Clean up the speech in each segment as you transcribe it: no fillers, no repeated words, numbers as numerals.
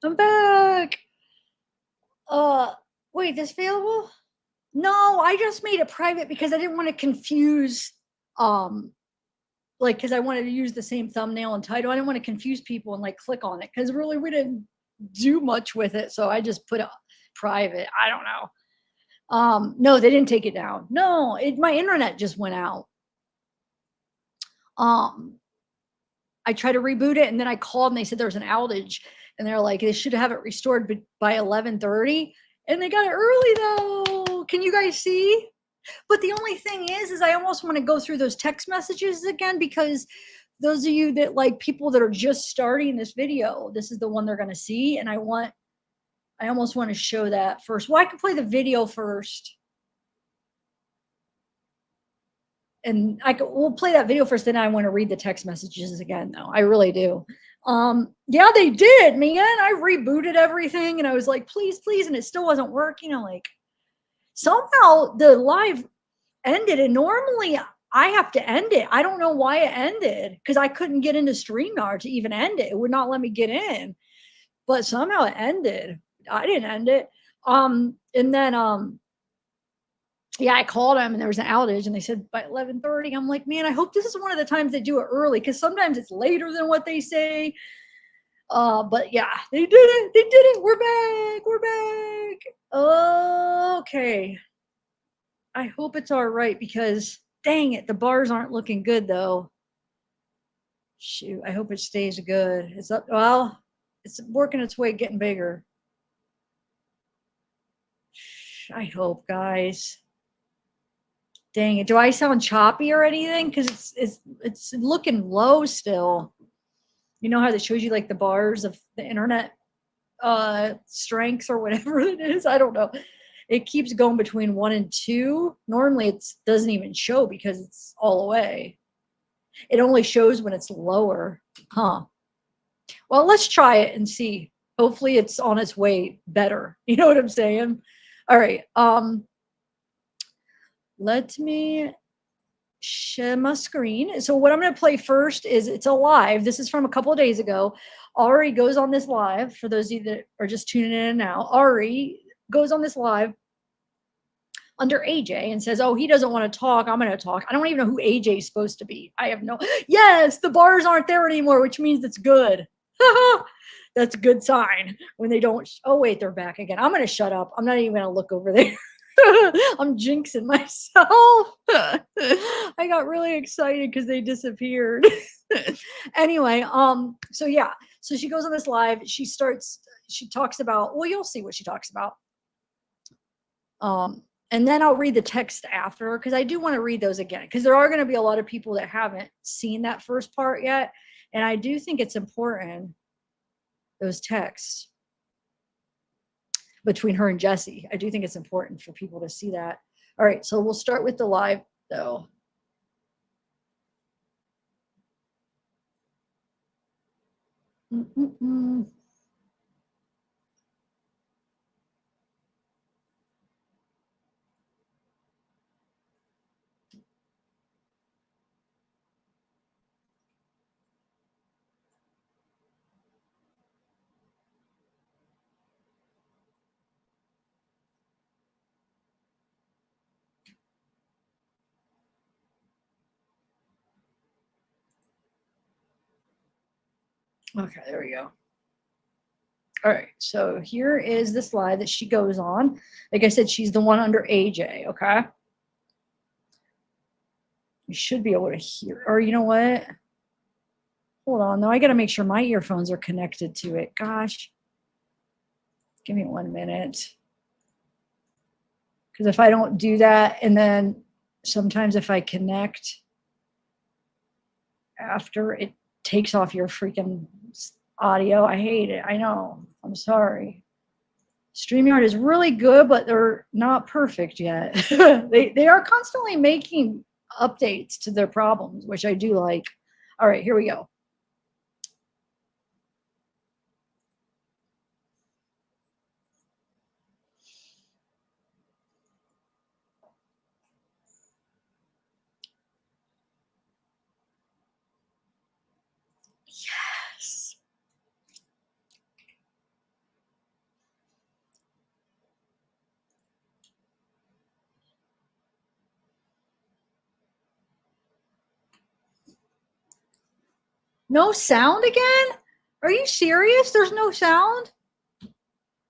I'm back. Uh, wait, this available? No, I just made it private because I didn't want to confuse, um, like, because I wanted to use the same thumbnail and title. I didn't want to confuse people and like click on it because really we didn't do much with it. So I just put it private. I don't know. No, they didn't take it down. No, my internet just went out. Um, I tried to reboot it and then I called and they said there was an outage and they're like, they should have it restored by 11:30. And they got it early though. Can you guys see? But the only thing is I almost want to go through those text messages again because those of you that like people that are just starting this video, this is the one they're going to see. And I almost want to show that first. Well, I can play the video first. And we'll play that video first. Then I want to read the text messages again, though. I really do. Yeah, they did, man. I rebooted everything, and I was like, please, please, and it still wasn't working. I'm like, somehow the live ended, and normally I have to end it. I don't know why it ended because I couldn't get into StreamYard to even end it. It would not let me get in, but somehow it ended. I didn't end it. And then yeah, I called them and there was an outage and they said by 11:30. I'm like, man, I hope this is one of the times they do it early because sometimes it's later than what they say. But yeah, they did it. They did it. We're back. We're back. Okay. I hope it's all right because dang it, the bars aren't looking good though. Shoot, I hope it stays good. It's up. Well, it's working its way, getting bigger. I hope, guys. Dang it. Do I sound choppy or anything? Because it's looking low still. You know how that shows you like the bars of the internet strengths or whatever it is? I don't know. It keeps going between 1 and 2. Normally it doesn't even show because it's all away. It only shows when it's lower. Huh. Well, let's try it and see. Hopefully it's on its way better. You know what I'm saying? All right. Let me share my screen. So what I'm going to play first is it's a live. This is from a couple of days ago. Ari goes on this live. For those of you that are just tuning in now, Ari goes on this live under AJ and says, oh, he doesn't want to talk. I'm going to talk. I don't even know who AJ is supposed to be. I have no. Yes, the bars aren't there anymore, which means it's good. That's a good sign when they don't. Oh, wait, they're back again. I'm going to shut up. I'm not even going to look over there. I'm jinxing myself. I got really excited because they disappeared. Anyway, so yeah, so she goes on this live. She talks about, well, you'll see what she talks about. And then I'll read the text after because I do want to read those again because there are going to be a lot of people that haven't seen that first part yet. And I do think it's important, those texts between her and Jesse. I do think it's important for people to see that. All right, so we'll start with the live though. Okay, there we go. All right, so here is the slide that she goes on. Like I said, she's the one under AJ, okay? You should be able to hear, or you know what? Hold on, though. I got to make sure my earphones are connected to it. Gosh. Give me 1 minute. Because if I don't do that, and then sometimes if I connect after, it takes off your freaking audio. I hate it. I know. I'm sorry. StreamYard is really good, but they're not perfect yet. They are constantly making updates to their problems, which I do like. All right, here we go. Yes. No sound again? Are you serious? There's no sound?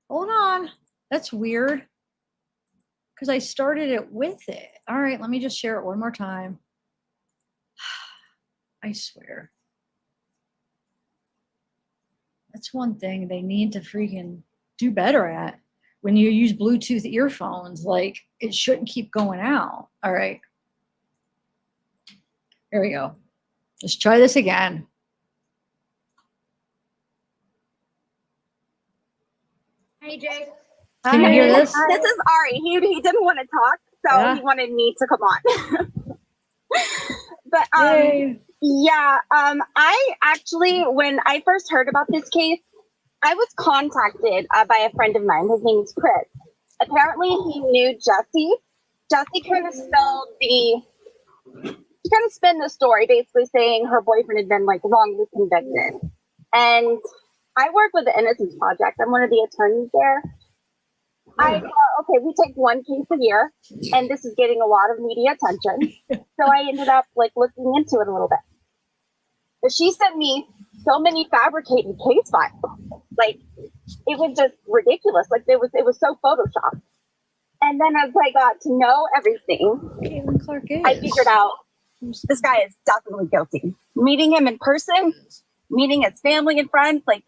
Hold on. That's weird. Because I started it with it. All right, let me just share it one more time. I swear. That's one thing they need to freaking do better at. When you use Bluetooth earphones, like it shouldn't keep going out. All right. Here we go. Let's try this again. Hey, Jay. Can you hear this? This is Ari. He didn't want to talk, so Yeah. he wanted me to come on. But Yay. yeah, I actually, when I first heard about this case, I was contacted by a friend of mine. His name is Chris. Apparently, he knew Jesse. Jesse kind of spun the story, basically saying her boyfriend had been like wrongly convicted. And I work with the Innocence Project. I'm one of the attorneys there. I okay, we take one case a year, and this is getting a lot of media attention. So I ended up like looking into it a little bit. But she sent me so many fabricated case files. Like it was just ridiculous. Like it was so photoshopped. And then as I got to know everything, Caitlin Clark is. I figured out this guy is definitely guilty. Meeting him in person, meeting his family and friends, like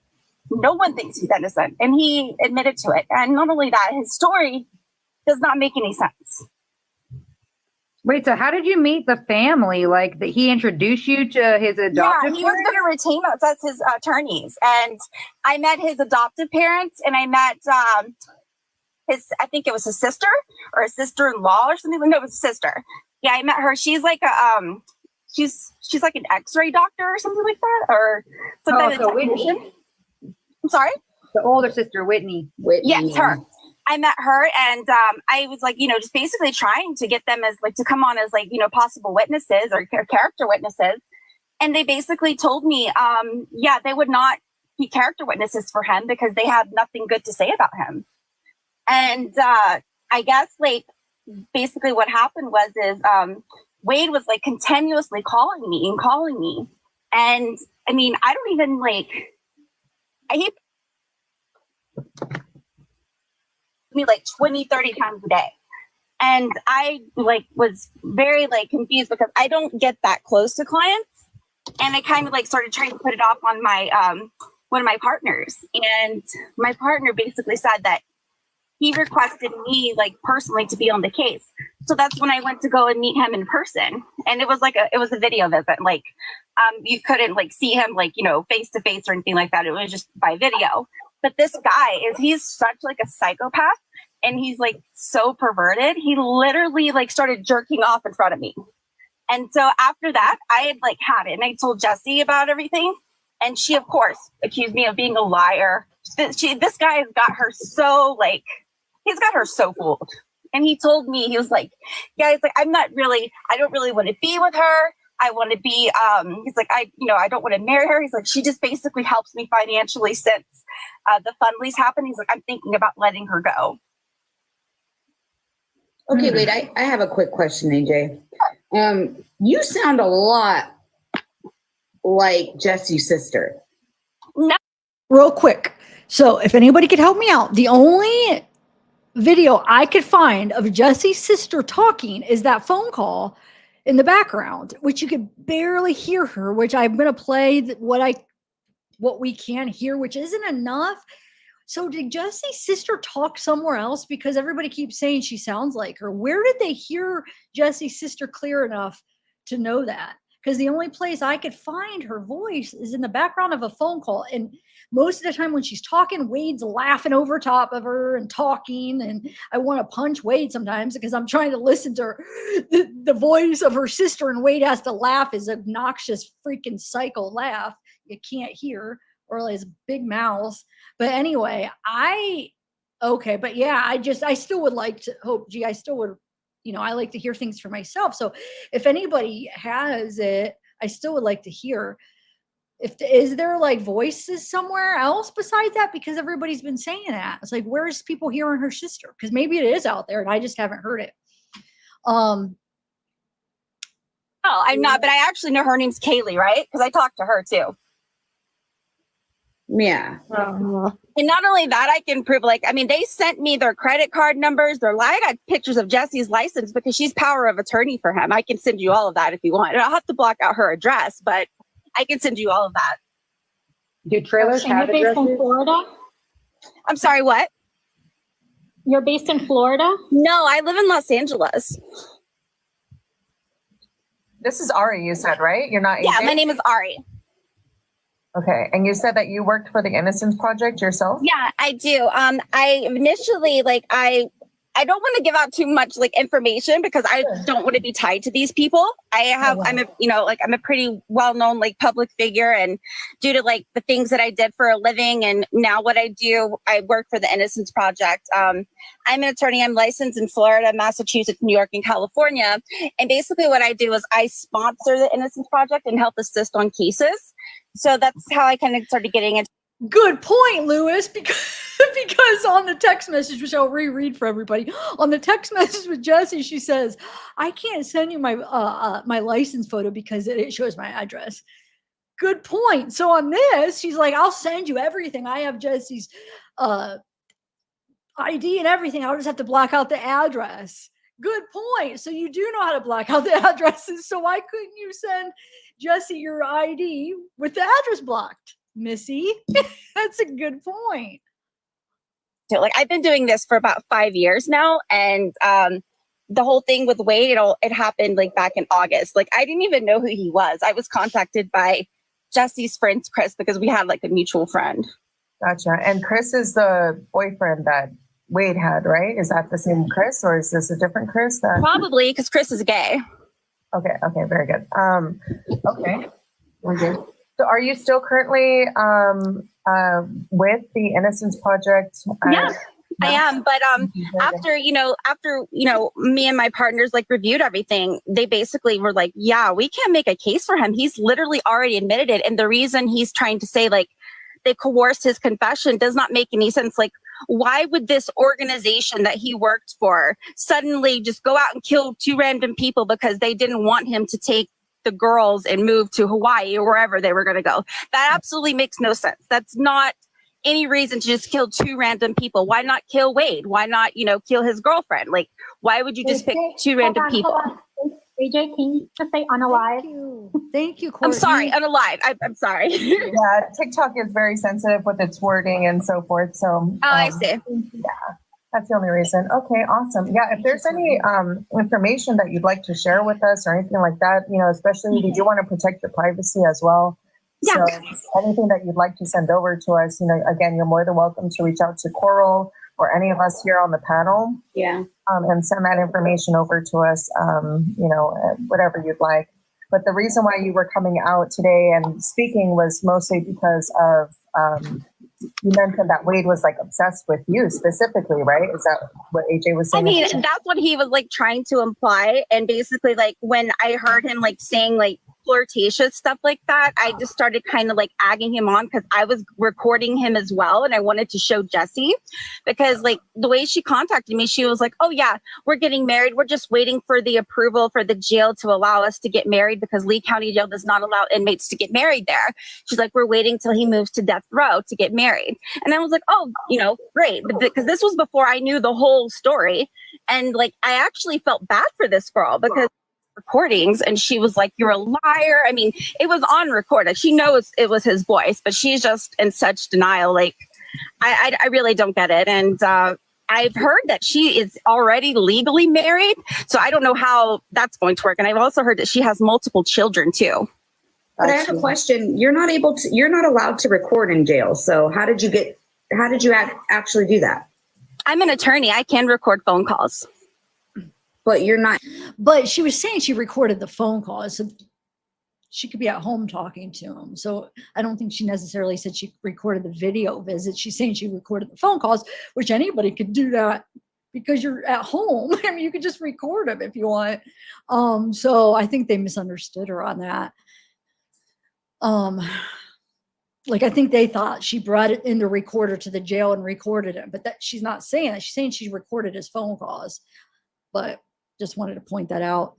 no one thinks he's innocent. And he admitted to it. And not only that, his story does not make any sense. Wait, so how did you meet the family? Like, that he introduced you to his adoptive Yeah, he was parents? going to retain us as his attorneys. And I met his adoptive parents, and I met I think it was his sister or a sister-in-law or something. No, it was a sister. Yeah, I met her. She's like she's like an X-ray doctor or something like that, or something. Oh, so Whitney. I'm sorry? The older sister, Whitney. Yes, her. I met her, and I was like, just basically trying to get them as like to come on as like, possible witnesses or character witnesses. And they basically told me, yeah, they would not be character witnesses for him because they had nothing good to say about him. And I guess like basically what happened is Wade was like continuously calling me. And I mean, I don't even like, he me like 20, 30 times a day. And I like was very like confused because I don't get that close to clients. And I kind of like started trying to put it off on my one of my partners. And my partner basically said that he requested me like personally to be on the case. So that's when I went to go and meet him in person. And it was like it was a video visit. Like you couldn't like see him like, face to face or anything like that. It was just by video. But this guy he's such like a psychopath, and he's like so perverted. He literally like started jerking off in front of me. And so after that, I had like had it, and I told Jessie about everything. And she, of course, accused me of being a liar. This guy has got her so like, he's got her so fooled. And he told me, he was like, yeah, he's like, I don't really want to be with her. I want to be, he's like, I don't want to marry her. He's like, she just basically helps me financially since the Fundleys happened. He's like, I'm thinking about letting her go. Okay, wait, I have a quick question, AJ. You sound a lot like Jesse's sister. No. Real quick. So if anybody could help me out, the only video I could find of Jesse's sister talking is that phone call in the background, which you could barely hear her, which I'm going to play what we can hear, which isn't enough. So did Jesse's sister talk somewhere else? Because everybody keeps saying she sounds like her. Where did they hear Jesse's sister clear enough to know that? Because the only place I could find her voice is in the background of a phone call. And most of the time when she's talking, Wade's laughing over top of her and talking. And I want to punch Wade sometimes because I'm trying to listen to her, the voice of her sister, and Wade has to laugh his obnoxious freaking psycho laugh you can't hear, or his big mouth. But anyway, but yeah, I still would like to hope, I still would, I like to hear things for myself. So if anybody has it, I still would like to hear. Is there like voices somewhere else besides that? Because everybody's been saying that. It's like, where's people hearing her sister? Because maybe it is out there and I just haven't heard it. Oh, I'm not, but I actually know her name's Kaylee, right? Because I talked to her too. Yeah. And not only that, I can prove, like, I mean, they sent me their credit card numbers. I got pictures of Jesse's license because she's power of attorney for him. I can send you all of that if you want. And I'll have to block out her address, but I can send you all of that. Do trailers And have you're based in addresses? Florida? I'm sorry, what? You're based in Florida? No, I live in Los Angeles. This is Ari, you said, right? You're not AJ? Yeah, my name is Ari. Okay. And you said that you worked for the Innocence Project yourself? Yeah, I do. I initially, like, I don't want to give out too much like information because I don't want to be tied to these people. I'm a pretty well-known like public figure, and due to like the things that I did for a living and now what I do, I work for the Innocence Project. I'm an attorney. I'm licensed in Florida, Massachusetts, New York, and California. And basically what I do is I sponsor the Innocence Project and help assist on cases. So that's how I kind of started getting into. Good point, Lewis, because on the text message, which I'll reread for everybody, on the text message with Jessie, she says, I can't send you my my license photo because it shows my address. Good point. So on this, she's like, I'll send you everything. I have Jessie's ID and everything. I'll just have to block out the address. Good point. So you do know how to block out the addresses. So why couldn't you send Jessie your ID with the address blocked, Missy? That's a good point. So, like, I've been doing this for about 5 years now, and the whole thing with Wade, it happened like back in August. Like, I didn't even know who he was. I was contacted by Jesse's friend Chris because we had like a mutual friend. Gotcha. And Chris is the boyfriend that Wade had, right? Is that the same Chris, or is this a different Chris? Probably because Chris is gay. Okay. Very good. Okay. So are you still currently with the Innocence Project? Yeah, I am. But after me and my partners like reviewed everything, they basically were like, yeah, we can't make a case for him. He's literally already admitted it. And the reason he's trying to say like they coerced his confession does not make any sense. Like, why would this organization that he worked for suddenly just go out and kill 2 random people because they didn't want him to take the girls and move to Hawaii or wherever they were going to go? That absolutely makes no sense. That's not any reason to just kill 2 random people. Why not kill Wade? Why not, kill his girlfriend? Like, why would you just pick 2 random people? AJ, can you just say unalive? Thank you, Courtney. I'm sorry, unalive. I'm sorry. Yeah, TikTok is very sensitive with its wording and so forth. So I see. Yeah, that's the only reason. Okay, awesome. Yeah, if there's any information that you'd like to share with us or anything like that, especially we do want to protect your privacy as well. Yeah. So anything that you'd like to send over to us, again, you're more than welcome to reach out to Coral or any of us here on the panel. Yeah. And send that information over to us, whatever you'd like. But the reason why you were coming out today and speaking was mostly because of, you mentioned that Wade was like obsessed with you specifically, right? Is that what AJ was saying? I mean, that's what he was like trying to imply. And basically, like when I heard him like saying like flirtatious stuff like that, I just started kind of like egging him on because I was recording him as well. And I wanted to show Jessie because like the way she contacted me, she was like, oh yeah, we're getting married. We're just waiting for the approval for the jail to allow us to get married because Lee County Jail does not allow inmates to get married there. She's like, we're waiting till he moves to death row to get married. And I was like, oh, great. Because this was before I knew the whole story. And like, I actually felt bad for this girl because recordings, and she was like, you're a liar. I mean, it was on record. She knows it was his voice, but she's just in such denial. Like, I really don't get it. And I've heard that she is already legally married, so I don't know how that's going to work. And I've also heard that she has multiple children too. But I have a question. You're not allowed to record in jail. So how did you actually do that? I'm an attorney. I can record phone calls. But you're not. But she was saying she recorded the phone calls, so she could be at home talking to him. So I don't think she necessarily said she recorded the video visit. She's saying she recorded the phone calls, which anybody could do that because you're at home. I mean, you could just record them if you want. So I think they misunderstood her on that. Like I think they thought she brought it in the recorder to the jail and recorded it, but that she's not saying that. She's saying she recorded his phone calls. But just wanted to point that out.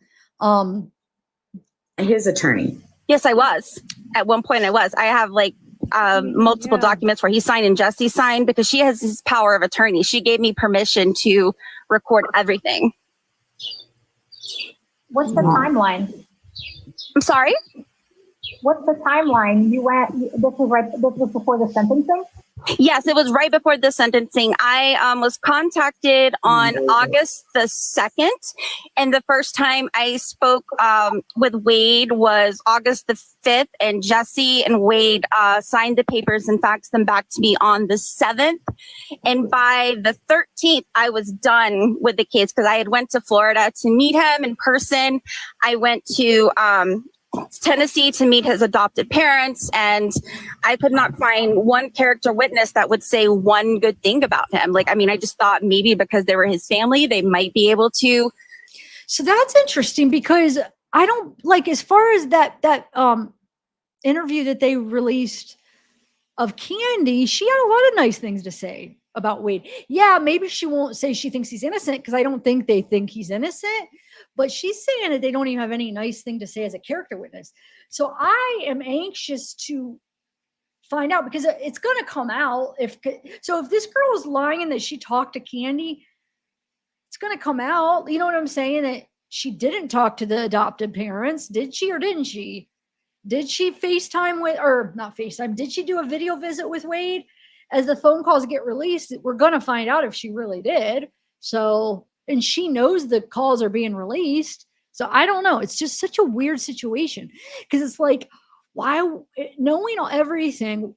His attorney. Yes, I was. At one point I was. I have like multiple Yeah. documents where he signed and Jesse signed because she has his power of attorney. She gave me permission to record everything. What's the timeline? I'm sorry? What's the timeline? This was before the sentencing? Yes, it was right before the sentencing. I was contacted on August the 2nd, and the first time I spoke with Wade was August the 5th, and Jesse and Wade signed the papers and faxed them back to me on the 7th. And by the 13th, I was done with the case because I had went to Florida to meet him in person. I went to Tennessee to meet his adopted parents, and I could not find one character witness that would say one good thing about him. Like, I mean, I just thought maybe because they were his family, they might be able to. So that's interesting because I don't like, as far as that interview that they released of Candy, she had a lot of nice things to say about Wade. Yeah, maybe she won't say she thinks he's innocent because I don't think they think he's innocent, but she's saying that they don't even have any nice thing to say as a character witness. So I am anxious to find out because it's going to come out. If this girl is lying and that she talked to Candy, it's going to come out. You know what I'm saying? That she didn't talk to the adopted parents. Did she or didn't she? Did she FaceTime with, or not FaceTime, did she do a video visit with Wade? As the phone calls get released, we're going to find out if she really did. So, and she knows the calls are being released. So I don't know. It's just such a weird situation because it's like, why, knowing everything,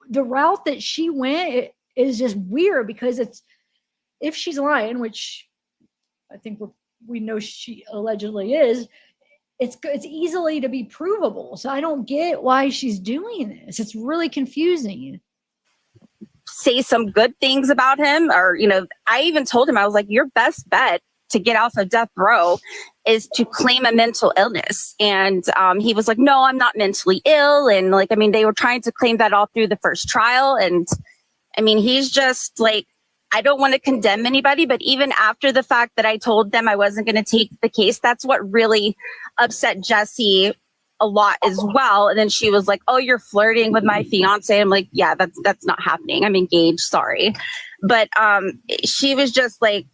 the route that she went is just weird because it's, if she's lying, which I think we know she allegedly is, it's easily to be provable. So I don't get why she's doing this. It's really confusing. Say some good things about him, or, you know, I even told him, I was like, your best bet to get off of death row is to claim a mental illness. And he was like, no, I'm not mentally ill. And like, I mean, they were trying to claim that all through the first trial. And I mean, he's just like, I don't want to condemn anybody, but even after the fact that I told them I wasn't going to take the case, that's what really upset Jessie a lot as well. And then she was like, oh, you're flirting with my fiance. I'm like, yeah, that's not happening. I'm engaged. Sorry. But she was just like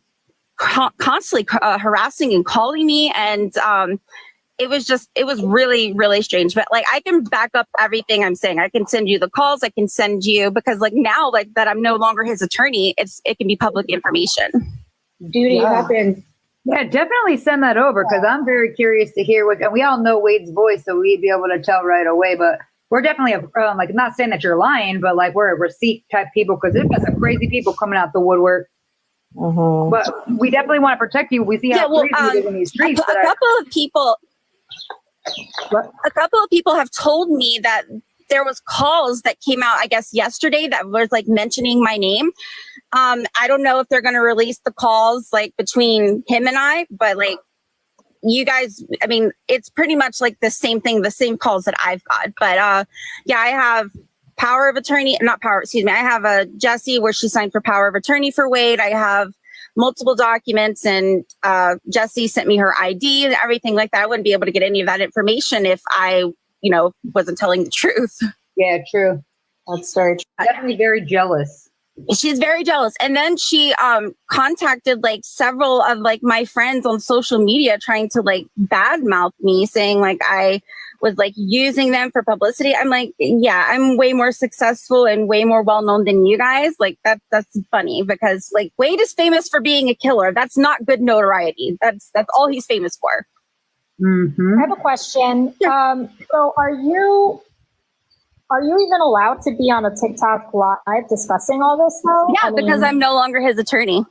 constantly harassing and calling me. And it was really, really strange. But like, I can back up everything I'm saying. I can send you the calls. I can send you, because like now, like that I'm no longer his attorney, it can be public information. Judy, you happen. Yeah, definitely send that over because I'm very curious to hear what, and we all know Wade's voice, so we'd be able to tell right away. But we're definitely like, not saying that you're lying, but like we're a receipt type people because there's been some crazy people coming out the woodwork. Mm-hmm. But we definitely want to protect you. We see how crazy it is in these streets. A couple of people have told me that there was calls that came out, I guess, yesterday that was like mentioning my name. I don't know if they're going to release the calls like between him and I, but like you guys, I mean, it's pretty much like the same thing, the same calls that I've got. But yeah, I have power of attorney, I have a Jessie where she signed for power of attorney for Wade. I have multiple documents, and Jessie sent me her ID and everything like that. I wouldn't be able to get any of that information if I, wasn't telling the truth. Yeah, true. That's very true. Definitely very jealous. She's very jealous. And then she contacted like several of like my friends on social media trying to like badmouth me, saying like I was like using them for publicity. I'm like, yeah, I'm way more successful and way more well known than you guys. Like that's funny because like Wade is famous for being a killer. That's not good notoriety. That's all he's famous for. Mm-hmm. I have a question. So are you even allowed to be on a TikTok live discussing all this though? Yeah, because I'm no longer his attorney.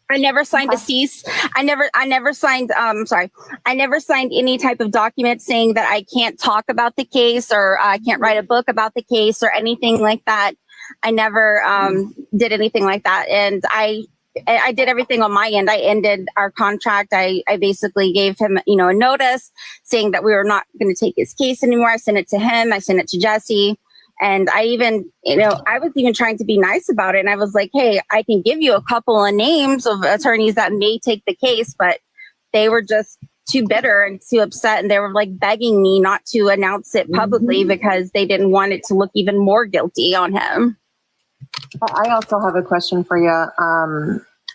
I never signed a cease. I never signed any type of document saying that I can't talk about the case or I can't write a book about the case or anything like that. I never did anything like that. And I did everything on my end. I ended our contract. I basically gave him, a notice saying that we were not going to take his case anymore. I sent it to him. I sent it to Jessie. And I even, I was even trying to be nice about it. And I was like, hey, I can give you a couple of names of attorneys that may take the case, but they were just too bitter and too upset, and they were like begging me not to announce it publicly because they didn't want it to look even more guilty on him. I also have a question for you,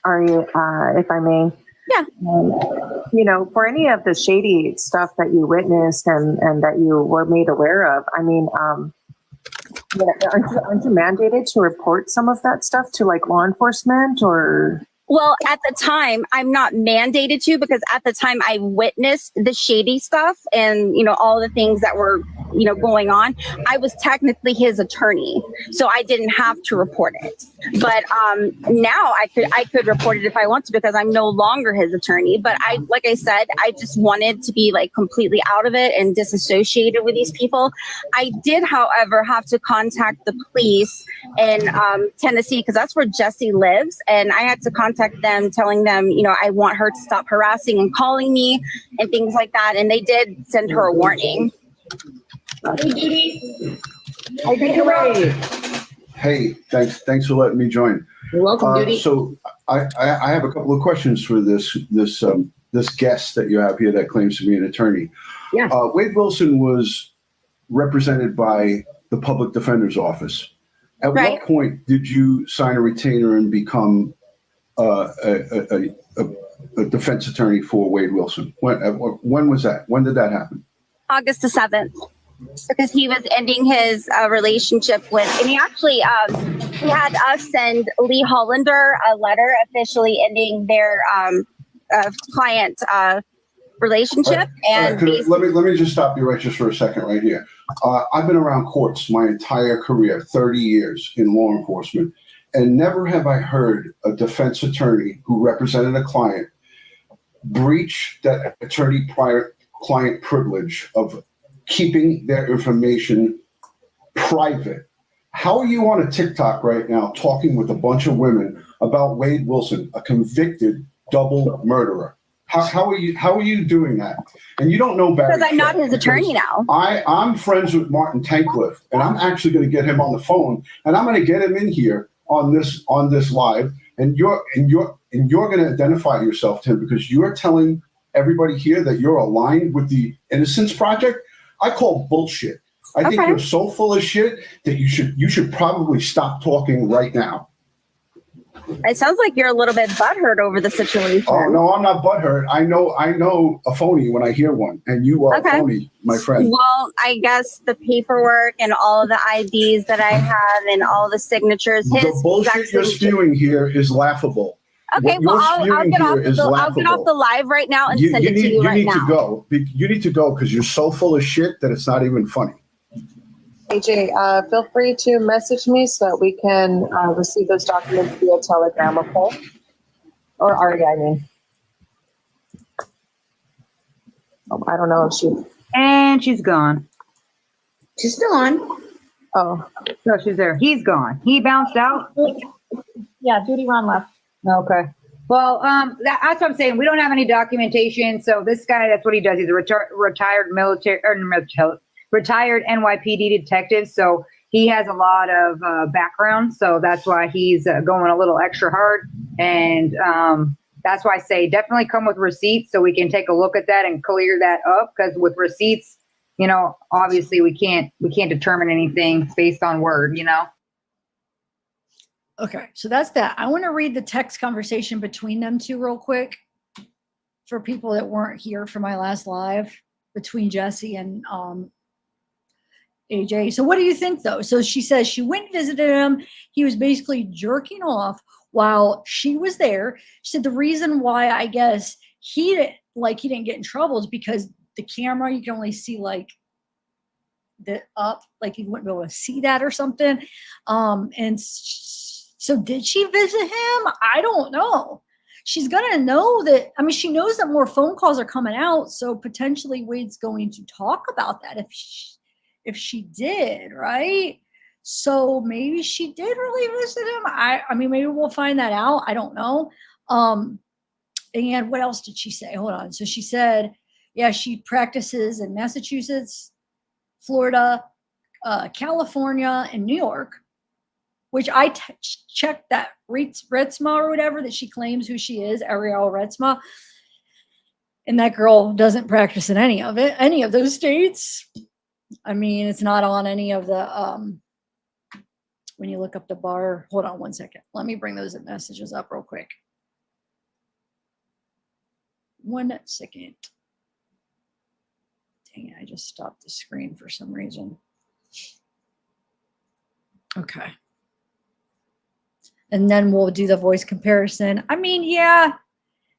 Ari, if I may. Yeah. You know, for any of the shady stuff that you witnessed and that you were made aware of, I mean, aren't you mandated to report some of that stuff to like law enforcement or? Well, at the time, I'm not mandated to, because at the time I witnessed the shady stuff and, you know, all the things that were, you know, going on. I was technically his attorney, so I didn't have to report it. But now I could report it if I want to, because I'm no longer his attorney. But like I said, I just wanted to be like completely out of it and disassociated with these people. I did, however, have to contact the police in Tennessee, because that's where Jessie lives, and I had to contact them, telling them, you know, I want her to stop harassing and calling me and things like that. And they did send her a warning. Hey, thanks for letting me join. You're welcome, Judy. So I have a couple of questions for this guest that you have here that claims to be an attorney. Yeah. Wade Wilson was represented by the public defender's office. At Right. what point did you sign a retainer and become a defense attorney for Wade Wilson? When was that? When did that happen? August the 7th, because he was ending his relationship with, and he actually, he had us send Lee Hollander a letter officially ending their client relationship. And let me just stop you just for a second right here. I've been around courts my entire career, 30 years in law enforcement, and never have I heard a defense attorney who represented a client breach that attorney-client privilege of keeping their information private. How are you on a TikTok right now talking with a bunch of women about Wade Wilson, a convicted double murderer? How are you doing that? And you don't know Barry. because I'm not his attorney now. I'm friends with Martin Tankliff, and I'm actually going to get him on the phone, and I'm going to get him in here on this live, and you're going to identify yourself to him, because you're telling everybody here that you're aligned with the Innocence Project. I call bullshit. I think Okay. you're so full of shit that you should probably stop talking right now. It sounds like you're a little bit butthurt over the situation. Oh no, I'm not butthurt. I know a phoney when I hear one, and you are Okay. a phony, my friend. Well, I guess the paperwork and all of the IDs that I have and all the signatures, his The bullshit exact you're signature. spewing here is laughable. Okay, What well, you're I'll spewing get off here is I'll get off laughable. the live right now and send it to you right need now. to go. You need to go because you're so full of shit that it's not even funny. AJ, feel free to message me so that we can receive those documents via Telegram, okay? Or Ari, I mean. Oh, I don't know if she. And she's gone. She's still on. Oh, No, she's there. He's gone. He bounced out. Yeah, Judy Ron left. Okay. Well, that's what I'm saying. We don't have any documentation. So this guy, that's what he does. He's a retired retired NYPD detective. So he has a lot of background. So that's why he's going a little extra hard. And that's why I say definitely come with receipts so we can take a look at that and clear that up. Because with receipts, you know, obviously we can't determine anything based on word, you know. Okay, so that's that. I want to read the text conversation between them two real quick for people that weren't here for my last live between Jessie and AJ. So what do you think though? So she says she went and visited him. He was basically jerking off while she was there. She said the reason why I guess he didn't get in trouble is because the camera, you can only see like the up, like you wouldn't be able to see that or something. So did she visit him? I don't know. She's going to know that. I mean, she knows that more phone calls are coming out. So potentially Wade's going to talk about that if she did, right? So maybe she did really visit him. I mean, maybe we'll find that out. I don't know. And what else did she say? Hold on. So she said, yeah, she practices in Massachusetts, Florida, California, and New York, which I checked that Ritzma or whatever that she claims who she is, Ariel Ritzma. And that girl doesn't practice in any of those states. I mean, it's not on any of the, when you look up the bar, hold on one second. Let me bring those messages up real quick. 1 second. Dang it, I just stopped the screen for some reason. Okay. And then we'll do the voice comparison. I mean, yeah,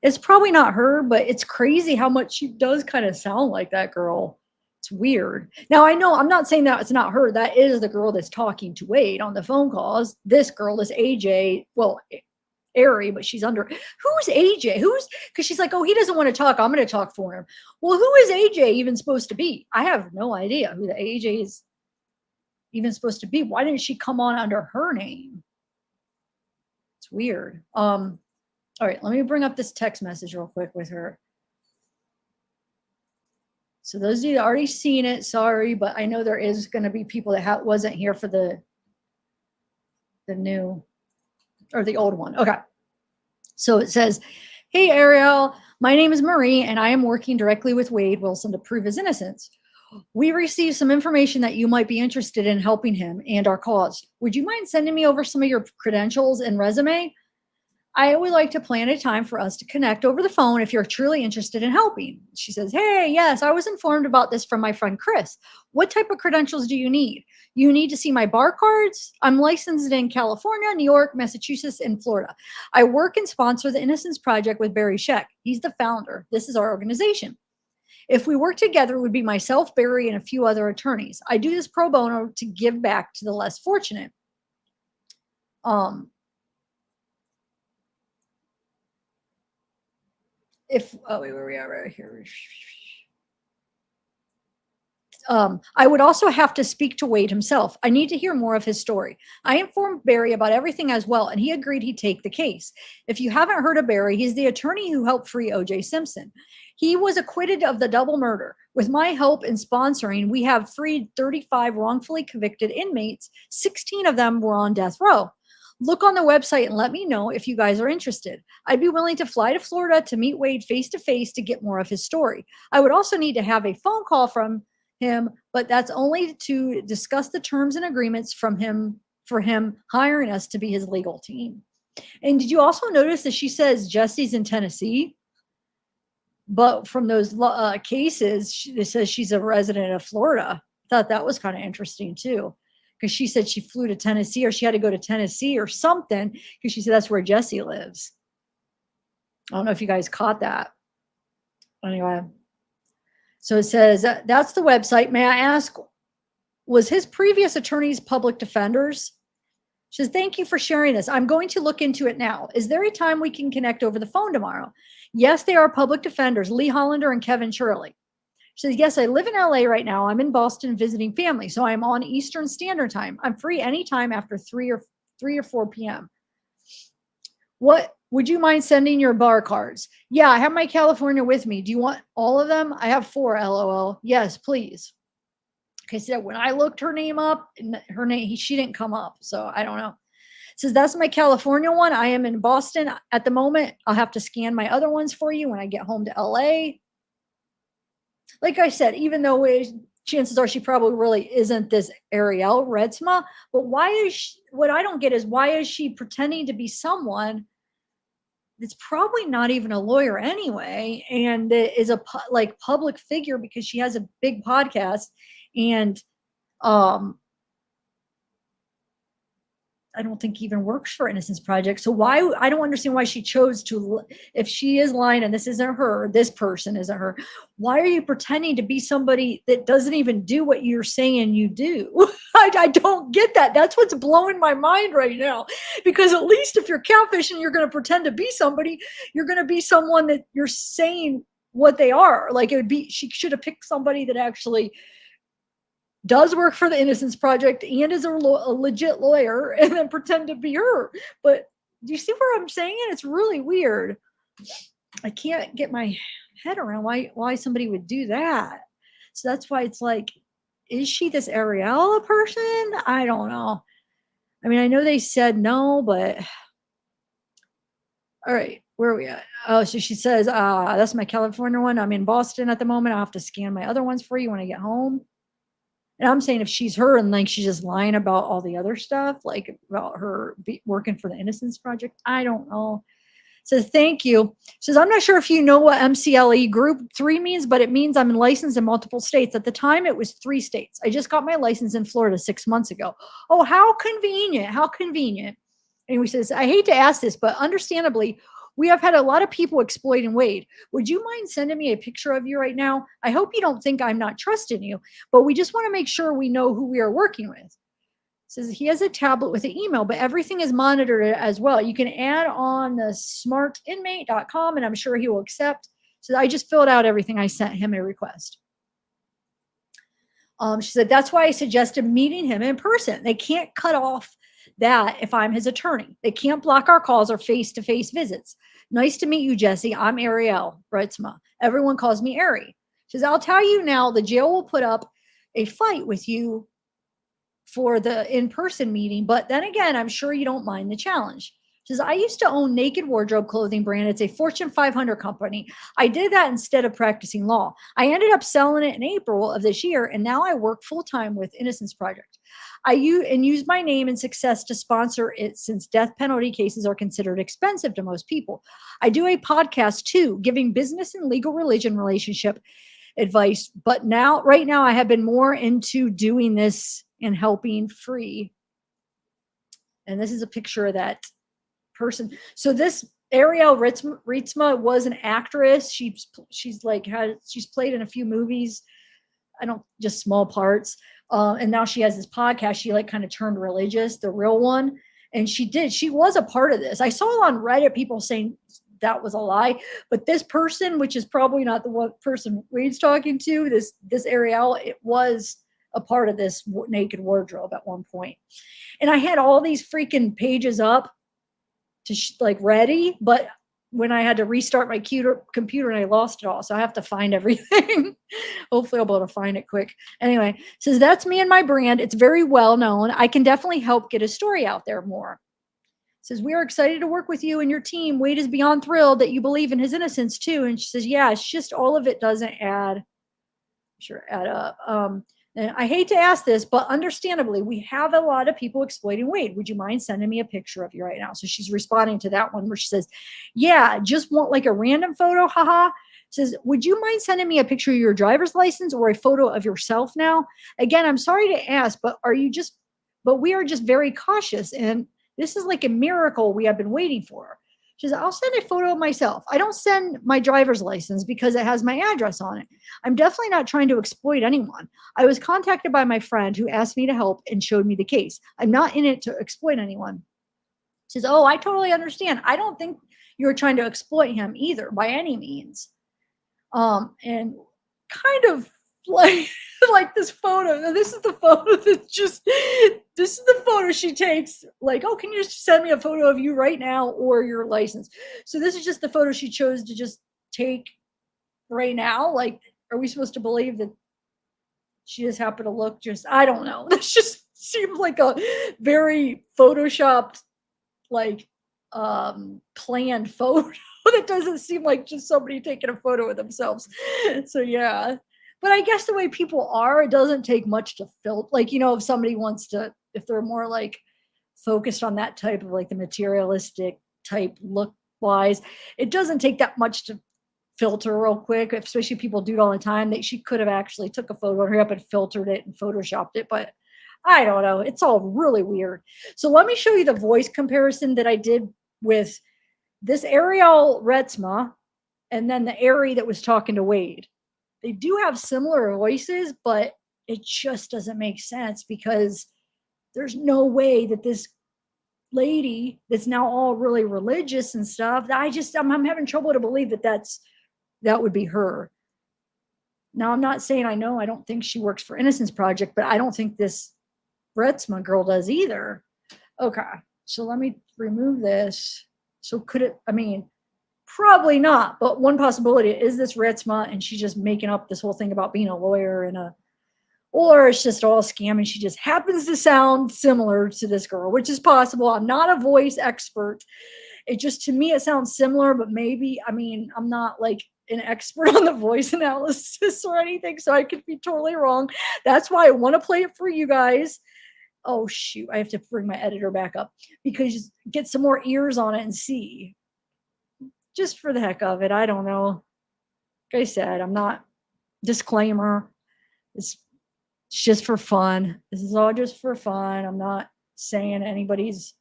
it's probably not her, but it's crazy how much she does kind of sound like that girl. It's weird. Now, I know I'm not saying that it's not her. That is the girl that's talking to Wade on the phone calls. This girl is AJ. Well, Ari, but she's under. Who's AJ? Because she's like, oh, he doesn't want to talk. I'm going to talk for him. Well, who is AJ even supposed to be? I have no idea who the AJ is even supposed to be. Why didn't she come on under her name? It's weird. All right, let me bring up this text message real quick with her. So those of you that already seen it, sorry, but I know there is going to be people that wasn't here for the new or the old one. Okay. So it says, hey, Ariel, my name is Marie, and I am working directly with Wade Wilson to prove his innocence. We received some information that you might be interested in helping him and our cause. Would you mind sending me over some of your credentials and resume? I would like to plan a time for us to connect over the phone if you're truly interested in helping. She says, hey, yes, I was informed about this from my friend Chris. What type of credentials do you need? You need to see my bar cards. I'm licensed in California, New York, Massachusetts, and Florida. I work and sponsor the Innocence Project with Barry Scheck. He's the founder. This is our organization. If we work together, it would be myself, Barry, and a few other attorneys. I do this pro bono to give back to the less fortunate. Where we are right here. I would also have to speak to Wade himself. I need to hear more of his story. I informed Barry about everything as well, and he agreed he'd take the case. If you haven't heard of Barry, he's the attorney who helped free O.J. Simpson. He was acquitted of the double murder. With my help in sponsoring, we have freed 35 wrongfully convicted inmates. 16 of them were on death row. Look on the website and let me know if you guys are interested. I'd be willing to fly to Florida to meet Wade face-to-face to get more of his story. I would also need to have a phone call from him, but that's only to discuss the terms and agreements for him hiring us to be his legal team. And did you also notice that she says Jesse's in Tennessee? But from those cases, it says she's a resident of Florida. I thought that was kind of interesting too. Because she said she flew to Tennessee or she had to go to Tennessee or something because she said that's where Jesse lives. I don't know if you guys caught that. Anyway, so it says that's the website. May I ask, was his previous attorneys public defenders? She says, thank you for sharing this. I'm going to look into it now. Is there a time we can connect over the phone tomorrow? Yes, they are public defenders, Lee Hollander and Kevin Shirley. She says, yes, I live in LA right now. I'm in Boston visiting family, so I'm on Eastern Standard Time. I'm free anytime after 3 or 4 p.m. What would you mind sending your bar cards? Yeah, I have my California with me. Do you want all of them? I have 4, LOL. Yes, please. Okay, so when I looked her name up, she didn't come up, so I don't know. It says, that's my California one. I am in Boston at the moment. I'll have to scan my other ones for you when I get home to LA. Like I said, even though chances are she probably really isn't this Ariel Redsma, but what I don't get is why is she pretending to be someone that's probably not even a lawyer anyway, and is a public figure because she has a big podcast, and I don't think even works for Innocence Project. So I don't understand why she chose to, if she is lying and this isn't her, this person isn't her, why are you pretending to be somebody that doesn't even do what you're saying you do? I don't get that. That's what's blowing my mind right now. Because at least if you're catfishing, you're going to pretend to be somebody, you're going to be someone that you're saying what they are. Like she should have picked somebody that actually does work for the Innocence Project and is a legit lawyer and then pretend to be her. But do you see what I'm saying? It's really weird. I can't get my head around why somebody would do that. So that's why it's like, is she this Ariel person? I don't know. I mean, I know they said no, but all right. where are we at? Oh, so she says, that's my California one. I'm in Boston at the moment. I'll have to scan my other ones for you when I get home. And I'm saying if she's her and like she's just lying about all the other stuff, like about her working for the Innocence Project, I don't know. Says thank you. Says I'm not sure if you know what MCLE Group 3 means, but it means I'm licensed in multiple states. At the time, it was 3 states. I just got my license in Florida 6 months ago. Oh, how convenient! How convenient. Anyway, says I hate to ask this, but understandably, we have had a lot of people exploiting Wade. Would you mind sending me a picture of you right now? I hope you don't think I'm not trusting you, but we just want to make sure we know who we are working with. Says he has a tablet with an email, but everything is monitored as well. You can add on the smartinmate.com and I'm sure he will accept. So I just filled out everything. I sent him a request. She said, that's why I suggested meeting him in person. They can't cut off that if I'm his attorney. They can't block our calls or face-to-face visits. Nice to meet you, Jesse. I'm Ariel Ritzma. Everyone calls me Ari. She says, I'll tell you now, the jail will put up a fight with you for the in-person meeting, but then again, I'm sure you don't mind the challenge. She says, I used to own Naked Wardrobe clothing brand. It's a Fortune 500 company. I did that instead of practicing law. I ended up selling it in April of this year, and now I work full-time with Innocence Project. I use my name and success to sponsor it since death penalty cases are considered expensive to most people. I do a podcast too, giving business and legal religion relationship advice, but right now I have been more into doing this and helping free. And this is a picture of that person. So this Ariel Ritzma was an actress. She's played in a few movies. Just small parts. And now she has this podcast. She like kind of turned religious, the real one. And she was a part of this. I saw on Reddit people saying that was a lie, but this person, which is probably not the one person Wade's talking to, this Ariel, it was a part of this Naked Wardrobe at one point. And I had all these freaking pages up to ready, but when I had to restart my computer and I lost it all. So I have to find everything. Hopefully I'll be able to find it quick. Anyway, says that's me and my brand. It's very well known. I can definitely help get a story out there more. Says, we are excited to work with you and your team. Wade is beyond thrilled that you believe in his innocence too. And she says, yeah, it's just all of it doesn't add up. And I hate to ask this, but understandably, we have a lot of people exploiting Wade. Would you mind sending me a picture of you right now? So she's responding to that one where she says, yeah, just want like a random photo, haha. Says, would you mind sending me a picture of your driver's license or a photo of yourself now? Again, I'm sorry to ask, but we are just very cautious. And this is like a miracle we have been waiting for. She says, I'll send a photo of myself. I don't send my driver's license because it has my address on it. I'm definitely not trying to exploit anyone. I was contacted by my friend who asked me to help and showed me the case. I'm not in it to exploit anyone. She says, oh, I totally understand. I don't think you're trying to exploit him either by any means. And kind of like this photo. This is the photo this is the photo she takes. Like, oh, can you just send me a photo of you right now or your license? So this is just the photo she chose to just take right now. Like, are we supposed to believe that she just happened to look I don't know. This just seems like a very photoshopped, planned photo. That doesn't seem like just somebody taking a photo of themselves. So yeah. But I guess the way people are, it doesn't take much to filter. If somebody wants to, if they're more focused on that type of the materialistic type look wise, it doesn't take that much to filter real quick, especially people do it all the time. That she could have actually took a photo of her up and filtered it and photoshopped it. But I don't know. It's all really weird. So let me show you the voice comparison that I did with this Ariel Ritzma and then the Ari that was talking to Wade. They do have similar voices, but it just doesn't make sense because there's no way that this lady that's now all really religious and stuff, I'm having trouble to believe that would be her. Now, I'm not saying I don't think she works for Innocence Project, but I don't think this Ritzma girl does either. Okay, so let me remove this. So probably not, but one possibility is this Ritzma and she's just making up this whole thing about being a lawyer or it's just all a scam and she just happens to sound similar to this girl, which is possible. I'm not a voice expert It just, to me, it sounds similar, but maybe, I mean, I'm not like an expert on the voice analysis or anything, so I could be totally wrong. That's why I want to play it for you guys. Oh shoot, I have to bring my editor back up because get some more ears on it and see. Just for the heck of it, I don't know. Like I said, I'm not, disclaimer, it's just for fun. This is all just for fun. I'm not saying anybody's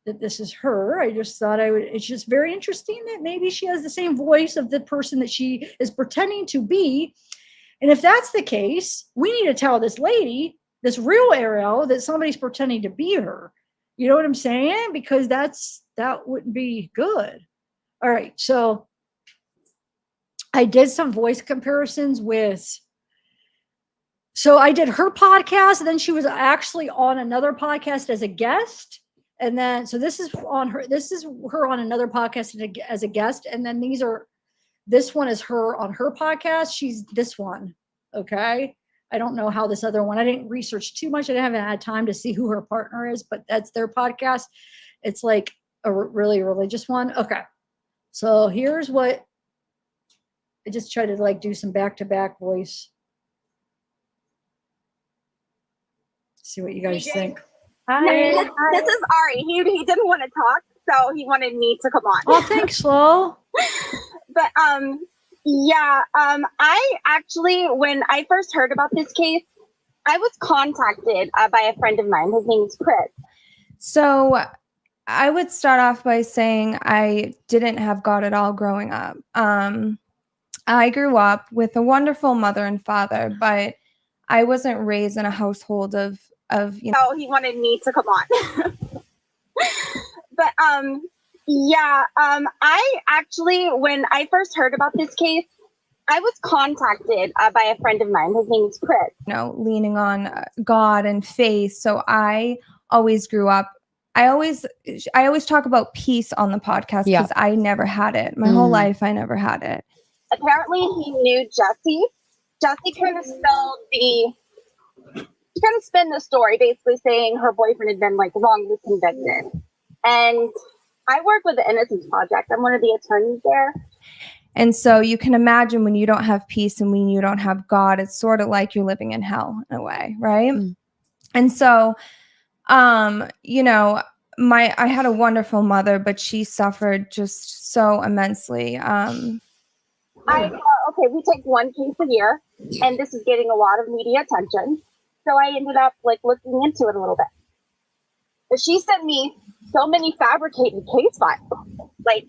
that this is her. I just thought I would, it's just very interesting that maybe she has the same voice of the person that she is pretending to be. And if that's the case, we need to tell this lady, this real Ariel, that somebody's pretending to be her. You know what I'm saying? Because that wouldn't be good. All right. So I did some voice comparisons with, so I did her podcast, and then she was actually on another podcast as a guest. And then, so this is her on another podcast as a guest. And then this one is her on her podcast. She's this one. Okay. I don't know how this other one, I didn't research too much. I haven't had time to see who her partner is, but that's their podcast. It's like a really religious one. Okay. So here's what I just try to like do some back-to-back voice. See what you guys think. No, this is Ari. He didn't want to talk, so he wanted me to come on. Oh, thanks, Flo. But I actually, when I first heard about this case, I was contacted by a friend of mine. His name is Chris. So I would start off by saying I didn't have God at all growing up. I grew up with a wonderful mother and father, but I wasn't raised in a household of you know. So he wanted me to come on. But I actually, when I first heard about this case, I was contacted by a friend of mine. His name is Chris. You know, leaning on God and faith. So I always grew up. I always talk about peace on the podcast because I never had it. My whole life, I never had it. Apparently, he knew Jesse. Jesse kind of spun the story, basically saying her boyfriend had been like wrongly convicted. And I work with the Innocence Project. I'm one of the attorneys there. And so you can imagine when you don't have peace and when you don't have God, it's sort of like you're living in hell in a way, right? And so, you know, I had a wonderful mother, but she suffered just so immensely. Okay, we take one case a year, and this is getting a lot of media attention. So I ended up like looking into it a little bit. But she sent me so many fabricated case files. Like,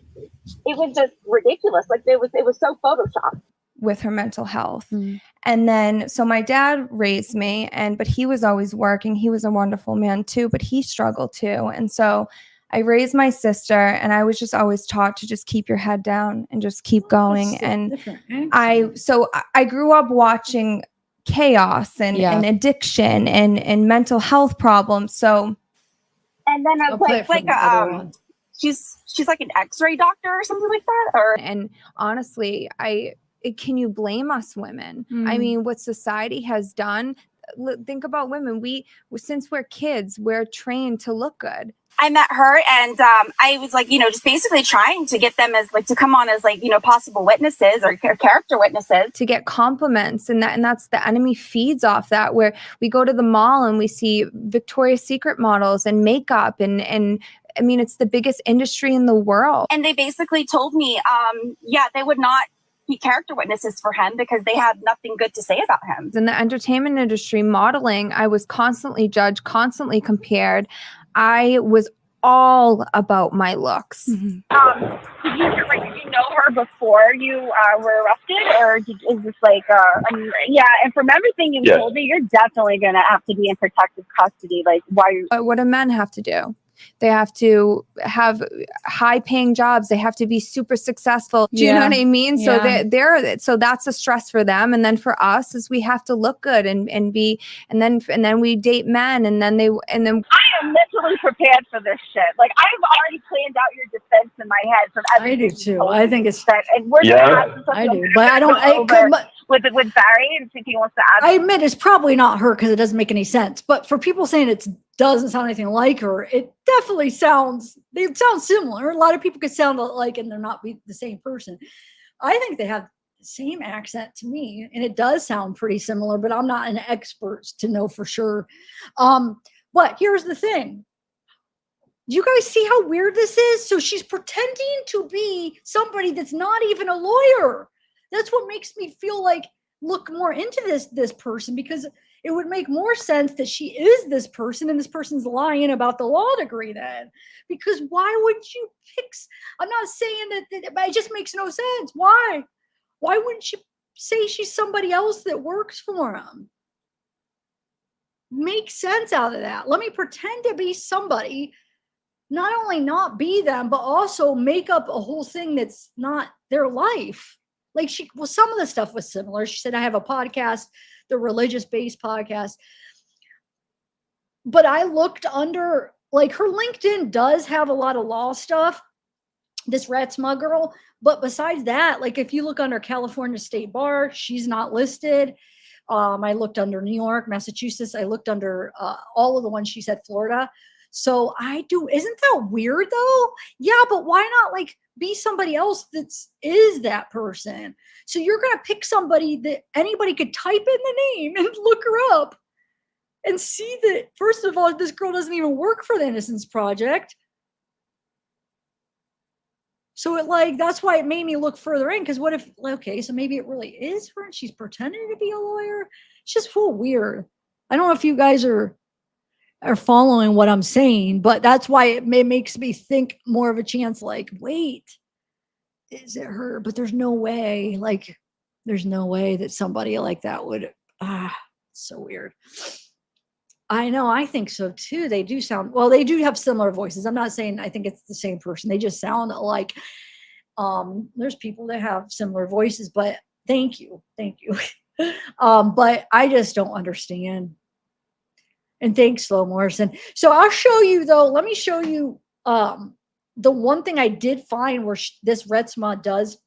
it was just ridiculous. Like, it was so photoshopped. With her mental health. And then, so my dad raised me, but he was always working. He was a wonderful man too, but he struggled too. And so I raised my sister, and I was just always taught to just keep your head down and just keep going. And I grew up watching chaos and addiction and mental health problems. So, and then I was she's like an X-ray doctor or something like that. And honestly, can you blame us women? I mean, what society has done. Think about women. Since we're kids, we're trained to look good. I met her, and I was like, just basically trying to get them as like to come on as like, possible witnesses or character witnesses to get compliments, and that's the enemy feeds off that. Where we go to the mall and we see Victoria's Secret models and makeup, and I mean, it's the biggest industry in the world. And they basically told me, they would not be character witnesses for him because they had nothing good to say about him. In the entertainment industry, modeling, I was constantly judged, constantly compared. I was all about my looks. Did you know her before you were arrested, or is this like and from everything you told me, you're definitely gonna have to be in protective custody. Like, why? What do men have to do? They have to have high-paying jobs. They have to be super successful. Do you know what I mean? So so that's a stress for them. And then for us, is we have to look good and then we date men, and then I am mentally prepared for this shit. Like, I've already planned out your defense in my head from everything. I do too. I think it's and we're I do, but I don't. with Barry and see if he wants to add. I admit it's probably not her because it doesn't make any sense. But for people saying it doesn't sound anything like her, it definitely sounds. They sound similar. A lot of people could sound alike and they're not the same person. I think they have the same accent to me, and it does sound pretty similar. But I'm not an expert to know for sure. But here's the thing. Do you guys see how weird this is? So she's pretending to be somebody that's not even a lawyer. That's what makes me feel like look more into this person, because it would make more sense that she is this person and this person's lying about the law degree then. Because why would you pick? I'm not saying that, but it just makes no sense. Why? Why wouldn't you say she's somebody else that works for him? Make sense out of that. Let me pretend to be somebody. Not only not be them, but also make up a whole thing that's not their life. Like some of the stuff was similar. She said, I have a podcast, the religious-based podcast. But I looked under, like her LinkedIn does have a lot of law stuff, this Retzma girl. But besides that, like if you look under California State Bar, she's not listed. I looked under New York, Massachusetts. I looked under all of the ones she said, Florida. So isn't that weird though? Yeah, but why not like be somebody else is that person? So you're going to pick somebody that anybody could type in the name and look her up and see that, first of all, this girl doesn't even work for the Innocence Project. So that's why it made me look further in. Because what if, okay, so maybe it really is her and she's pretending to be a lawyer. It's just full weird. I don't know if you guys are following what I'm saying, but that's why it makes me think more of a chance like, wait, is it her? But there's no way, there's no way that somebody like that would, so weird. I know, I think so too. They do sound, well, they do have similar voices. I'm not saying I think it's the same person. They just sound alike. There's people that have similar voices, but thank you. But I just don't understand. And thanks, Slow Morrison. So I'll show you though. Let me show you the one thing I did find where this Retzma does.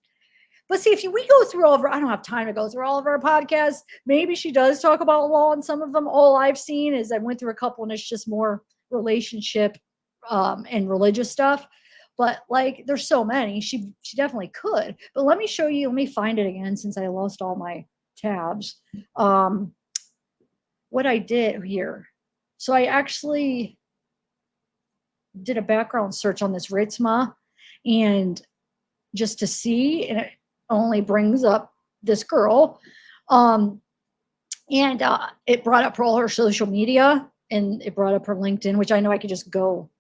But see, if we go through all of our, I don't have time to go through all of our podcasts. Maybe she does talk about law in some of them. All I've seen is I went through a couple and it's just more relationship and religious stuff. But there's so many. She definitely could. But let me show you. Let me find it again since I lost all my tabs. What I did here. So I actually did a background search on this Retzma, and just to see, and it only brings up this girl. And it brought up all her social media, and it brought up her LinkedIn, which I know I could just go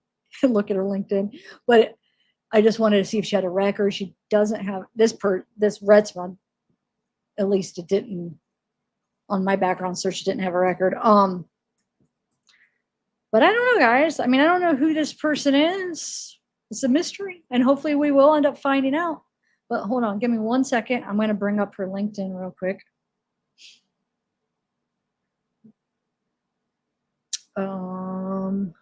and look at her LinkedIn, but I just wanted to see if she had a record. She doesn't have this Retzma, at least it didn't, on my background search, it didn't have a record. But I don't know, guys. I mean, I don't know who this person is. It's a mystery, and hopefully we will end up finding out. But hold on, give me 1 second. I'm going to bring up her LinkedIn real quick. And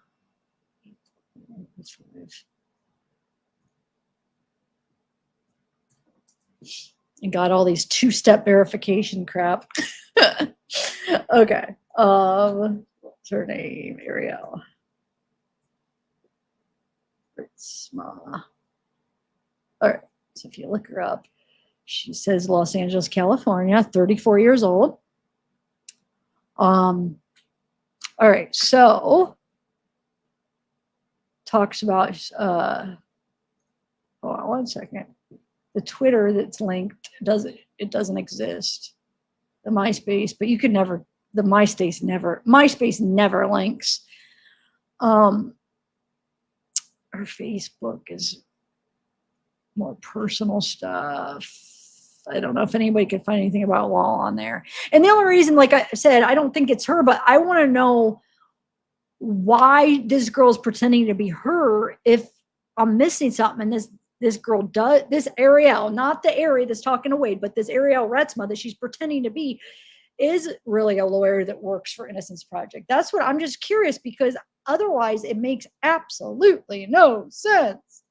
got all these two-step verification crap. Okay. What's her name? Ariel. All right. So if you look her up, she says Los Angeles, California, 34 years old. All right. So talks about, hold on 1 second. The Twitter that's linked doesn't exist. The MySpace, but you could never, the MySpace never links. Her Facebook is more personal stuff. I don't know if anybody could find anything about law on there. And the only reason, like I said, I don't think it's her, but I want to know why this girl's pretending to be her if I'm missing something. And this girl does, this Ariel, not the Ari that's talking to Wade, but this Ariel Retzma that she's pretending to be is really a lawyer that works for Innocence Project. That's what I'm just curious, because otherwise it makes absolutely no sense.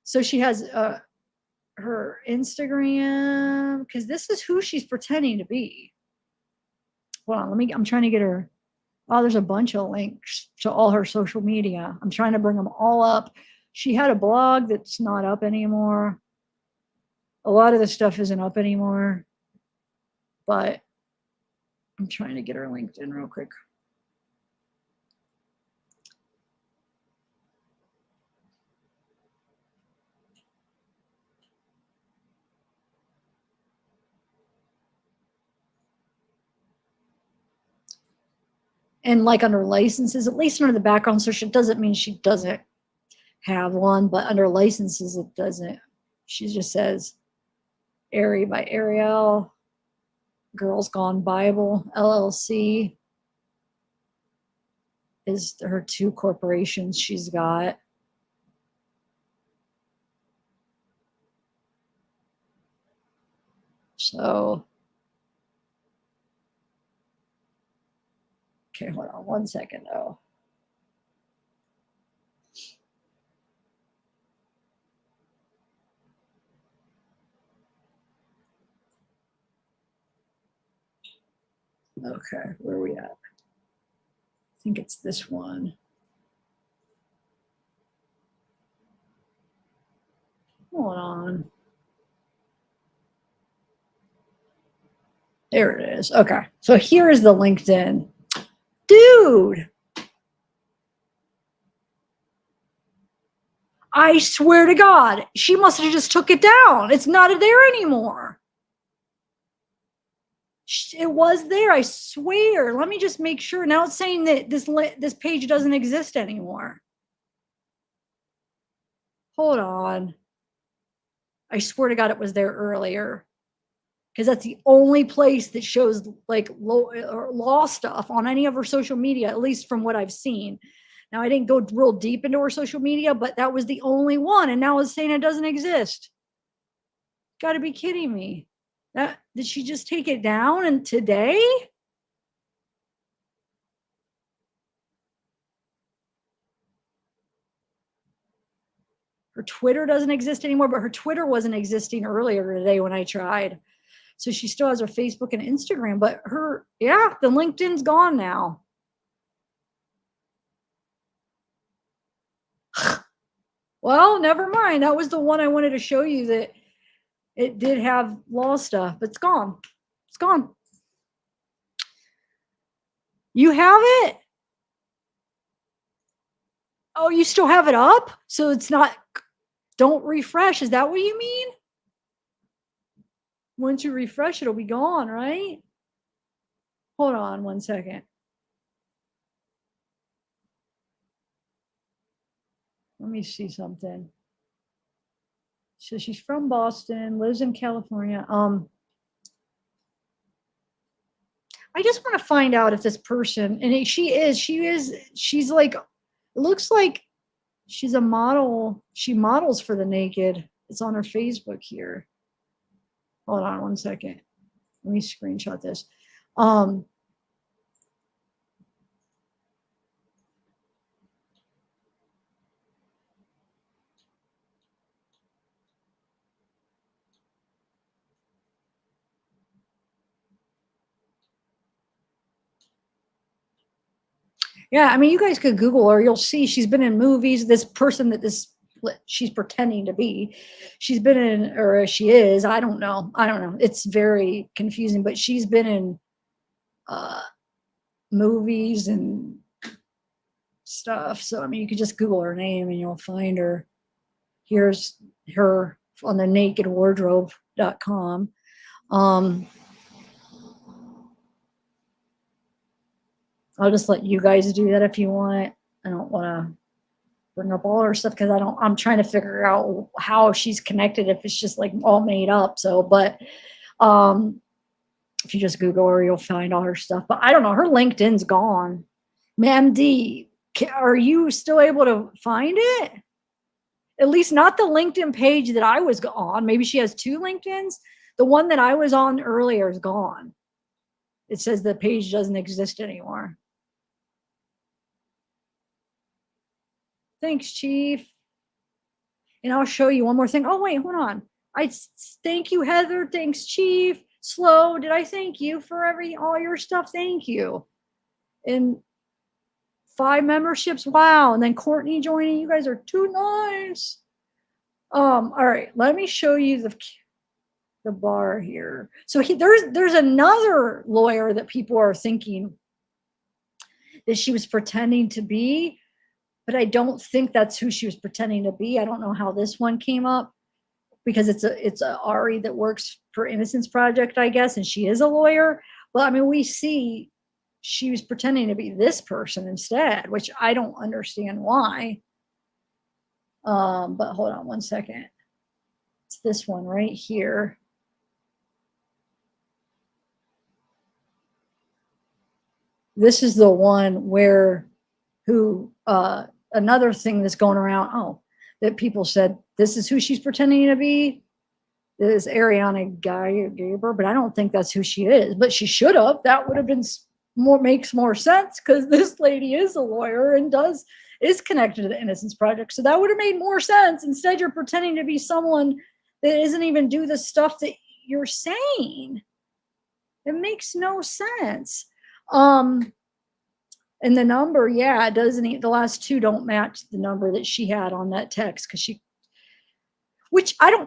So she has her her Instagram, because this is who she's pretending to be. Hold on, I'm trying to get her. Oh, there's a bunch of links to all her social media. I'm trying to bring them all up. She had a blog that's not up anymore. A lot of the stuff isn't up anymore, but I'm trying to get her LinkedIn real quick. And like under licenses, at least under the background search, it doesn't mean she doesn't have one, but under licenses, it doesn't. She just says by Ariel, Girls Gone Bible, LLC is her 2 corporations she's got. So, okay, hold on 1 second though. Okay, where are we at? I think it's this one. Hold on. There it is. Okay, so here is the LinkedIn. Dude, I swear to God, she must have just took it down. It's not there anymore. It was there, I swear. Let me just make sure. Now it's saying that this page doesn't exist anymore. Hold on. I swear to God, it was there earlier. Because that's the only place that shows like law stuff on any of her social media, at least from what I've seen. Now, I didn't go real deep into her social media, but that was the only one. And now it's saying it doesn't exist. Got to be kidding me. Did she just take it down and today? Her Twitter doesn't exist anymore, but her Twitter wasn't existing earlier today when I tried. So she still has her Facebook and Instagram, but the LinkedIn's gone now. Well, never mind. That was the one I wanted to show you that it did have law stuff, but it's gone. It's gone. You have it? Oh, you still have it up? So it's not, don't refresh. Is that what you mean? Once you refresh, it'll be gone, right? Hold on 1 second. Let me see something. So she's from Boston, lives in California. I just want to find out if this person, and she's like, it looks like she's a model. She models for the Naked. It's on her Facebook here. Hold on 1 second. Let me screenshot this. Yeah, I mean, you guys could Google her. You'll see she's been in movies. This person that she's pretending to be, she's been in, or she is. I don't know. It's very confusing, but she's been in movies and stuff. So I mean, you could just Google her name and you'll find her. Here's her on the nakedwardrobe.com. I'll just let you guys do that if you want. I don't want to bring up all her stuff because I'm trying to figure out how she's connected if it's just like all made up. So, but if you just Google her, you'll find all her stuff. But I don't know, her LinkedIn's gone. Ma'am D, are you still able to find it? At least not the LinkedIn page that I was on. Maybe she has 2 LinkedIns. The one that I was on earlier is gone. It says the page doesn't exist anymore. Thanks, Chief. And I'll show you one more thing. Oh, wait, hold on. Thank you, Heather. Thanks, Chief. Slow. Did I thank you for all your stuff? Thank you. And 5 memberships. Wow. And then Courtney joining. You guys are too nice. All right. Let me show you the bar here. So there's another lawyer that people are thinking that she was pretending to be, but I don't think that's who she was pretending to be. I don't know how this one came up, because it's a Ari that works for Innocence Project, I guess, and she is a lawyer. Well, I mean, we see she was pretending to be this person instead, which I don't understand why. But hold on one second. It's this one right here. This is the one where another thing that's going around, that people said, this is who she's pretending to be. This is Ariana Gaber, but I don't think that's who she is. But she should have. That would have been makes more sense, because this lady is a lawyer and is connected to the Innocence Project. So that would have made more sense. Instead, you're pretending to be someone that isn't even do the stuff that you're saying. It makes no sense. And the number, yeah, it doesn't. The last 2 don't match the number that she had on that text,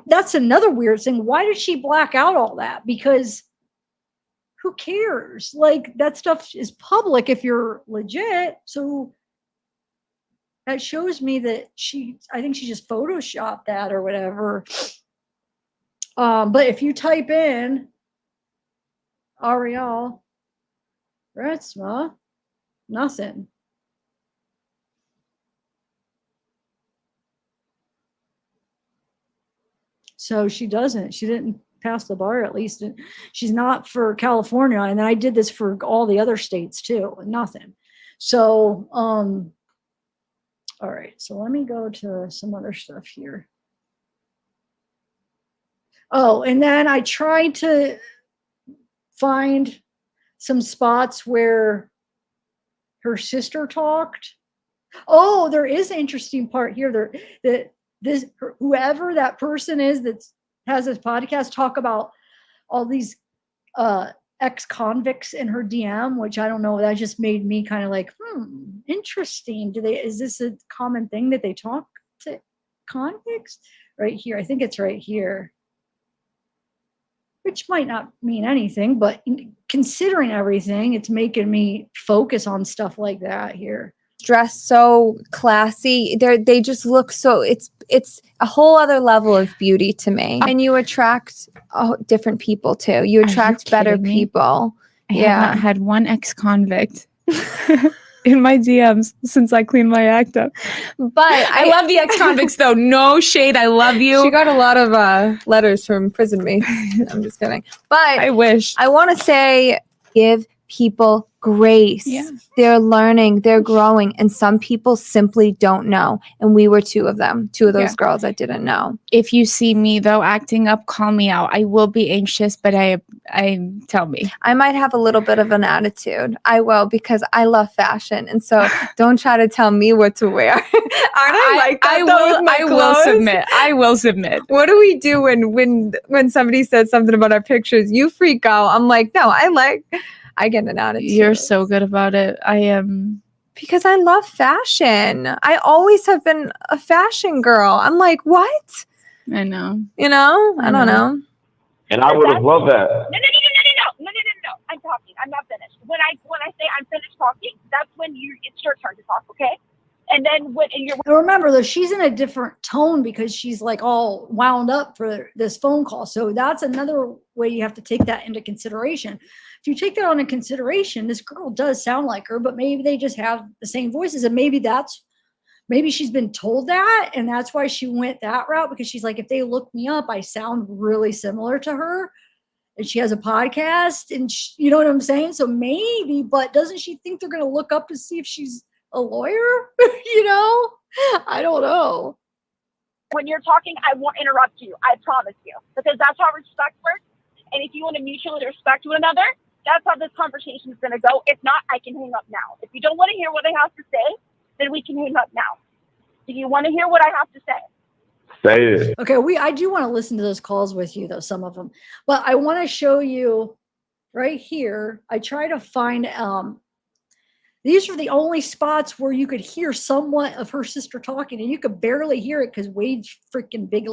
that's another weird thing. Why did she black out all that? Because who cares? Like, that stuff is public if you're legit. So that shows me that I think she just photoshopped that or whatever. But if you type in Ariel Retzma, nothing. So she didn't pass the bar, at least. She's not for California. And I did this for all the other states too, nothing. So, all right. So let me go to some other stuff here. Oh, and then I tried to find some spots where her sister talked. Oh, there is an interesting part here. Whoever that person is that has this podcast talk about all these ex-convicts in her DM, which I don't know. That just made me kind of like, interesting. Is this a common thing that they talk to convicts? Right here. I think it's right here. Which might not mean anything, but considering everything, it's making me focus on stuff like that here. Dressed so classy. They just look so, it's a whole other level of beauty to me. And you attract different people too. You attract better people. I have not had one ex-convict in my DMs since I cleaned my act up. But I love the ex-convicts though. No shade. I love you. She got a lot of letters from prison mates. I'm just kidding. But I wish. I want to say, give people grace. Yeah. They're learning, they're growing, and some people simply don't know. And we were 2 of them, 2 of those girls that didn't know. If you see me though acting up, call me out. I will be anxious, but I tell me. I might have a little bit of an attitude. I will, because I love fashion, and so don't try to tell me what to wear. Aren't I like that? I will submit. I will submit. What do we do when somebody says something about our pictures? You freak out. I'm like, no, I get an attitude. You're so good about it. I am. Because I love fashion. I always have been a fashion girl. I'm like, what? I know. You know? I don't know. And I would have loved that. No. I'm talking. I'm not finished. When I say I'm finished talking, that's when it's your turn to talk, okay? And then remember though, she's in a different tone because she's like all wound up for this phone call. So that's another way you have to take that into consideration. If you take that into consideration, this girl does sound like her, but maybe they just have the same voices, and maybe she's been told that, and that's why she went that route, because she's like, if they look me up, I sound really similar to her, and she has a podcast, and you know what I'm saying? So maybe, but doesn't she think they're going to look up to see if she's a lawyer? You know, I don't know. When you're talking, I won't interrupt you. I promise you, because that's how respect works. And if you want to mutually respect one another, that's how this conversation is going to go. If not, I can hang up now. If you don't want to hear what I have to say, then we can hang up now. Do you want to hear what I have to say? Say it. Okay, I do want to listen to those calls with you though, some of them. But I want to show you right here. I try to find these are the only spots where you could hear somewhat of her sister talking, and you could barely hear it because Wade's freaking big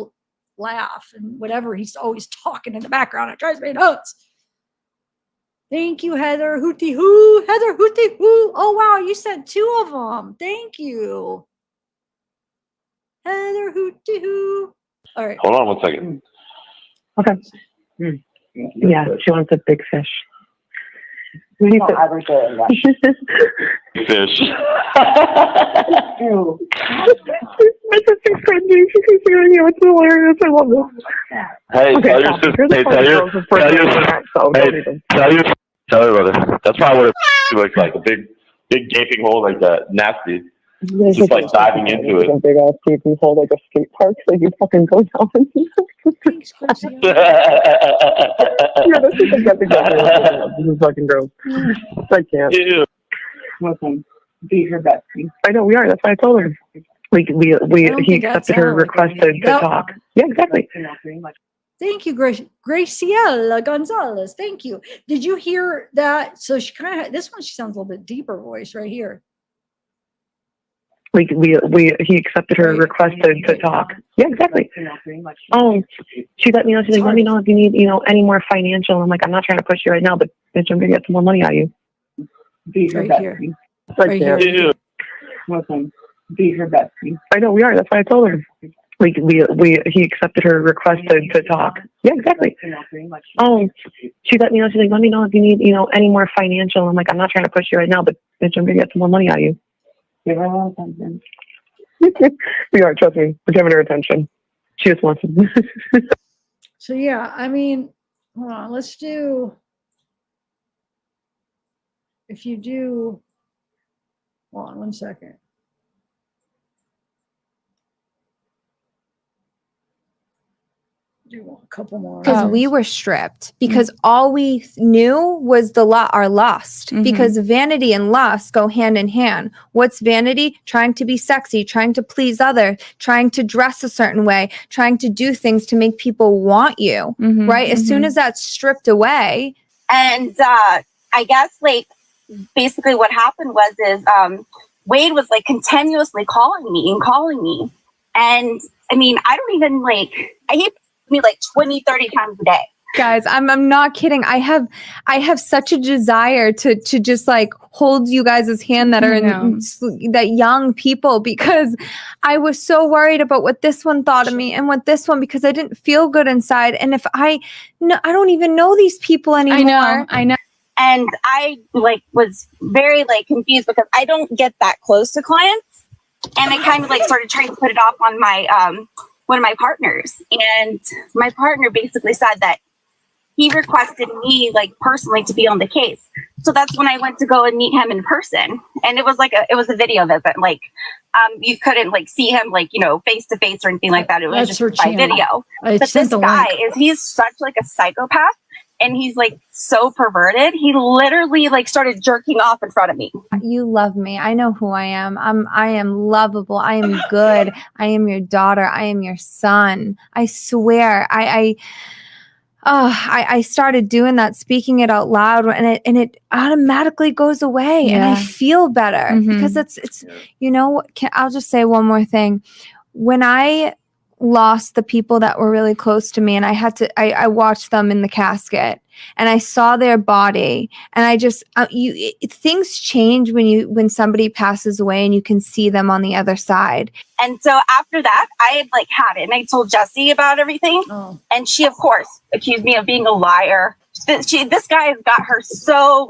laugh and whatever. He's always talking in the background. It drives me nuts. Thank you, Heather Hootie Hoo. Heather Hootie Hoo. Oh, wow. You sent 2 of them. Thank you. Heather Hootie Hoo. All right. Hold on 1 second. Okay. Yeah, she wants a big fish. What do you think? Fish. My sister's crazy. She keeps hearing you. It's hilarious. I love this. Hey, Okay, tell your sister. Hey, tell your brother. That's probably what it looks like. A big gaping hole like that. Nasty. Just like diving into it. A big ass gaping hole like a skate park, so you fucking go down. Thanks, Gracie. Yeah, this is this is fucking gross. I can't. Ew. Listen, be her bestie. I know we are. That's why I told her. He accepted her request to talk. Yeah, exactly. Thank you, Graciela Gonzalez. Thank you. Did you hear that? So she kind of, this one, she sounds a little bit deeper voice right here. He accepted her request to talk. Yeah, exactly. She let me know. She's like, let me know if you need, any more financial. I'm like, I'm not trying to push you right now, but bitch, I'm gonna get some more money out of you. Be her bestie. Right here. Ew. Listen, be her bestie. I know we are. That's why I told her. He accepted her request to talk. Yeah, exactly. She let me know. She's like, let me know if you need, any more financial. I'm like, I'm not trying to push you right now, but bitch, I'm gonna get some more money out of you. Give her a lot of attention. We are, trust me. We're giving her attention. She just wants it. So yeah, I mean, hold on, let's do, if you do, hold on 1 second. Do a couple more. Because we were stripped, because all we knew was our lust, because vanity and lust go hand in hand. What's vanity? Trying to be sexy, trying to please others, trying to dress a certain way, trying to do things to make people want you, right? As soon as that's stripped away. And I guess like basically what happened is Wade was like continuously calling me. And I mean, I don't even I hate me like 20, 30 times a day. Guys, I'm not kidding. I have such a desire to just like hold you guys' hand that are that young people, because I was so worried about what this one thought of me and what this one, because I didn't feel good inside. And if I don't even know these people anymore. I know. And I was very confused because I don't get that close to clients. And I kind of started trying to put it off on my one of my partners, and my partner basically said that he requested me personally to be on the case. So that's when I went to go and meet him in person, and it was a video visit. You couldn't see him face to face or anything like that. It was just by video. But this guy he's such a psychopath, and he's so perverted. He literally started jerking off in front of me. You love me. I know who I am. I am lovable. I am good. I am your daughter. I am your son. I swear. I started doing that, speaking it out loud, and it automatically goes away, and I feel better because it's I'll just say one more thing. When I lost the people that were really close to me, and I watched them in the casket, and I saw their body, and I just things change when somebody passes away and you can see them on the other side. And so after that, I had it, and I told Jessie about everything, and she of course accused me of being a liar. This guy has got her so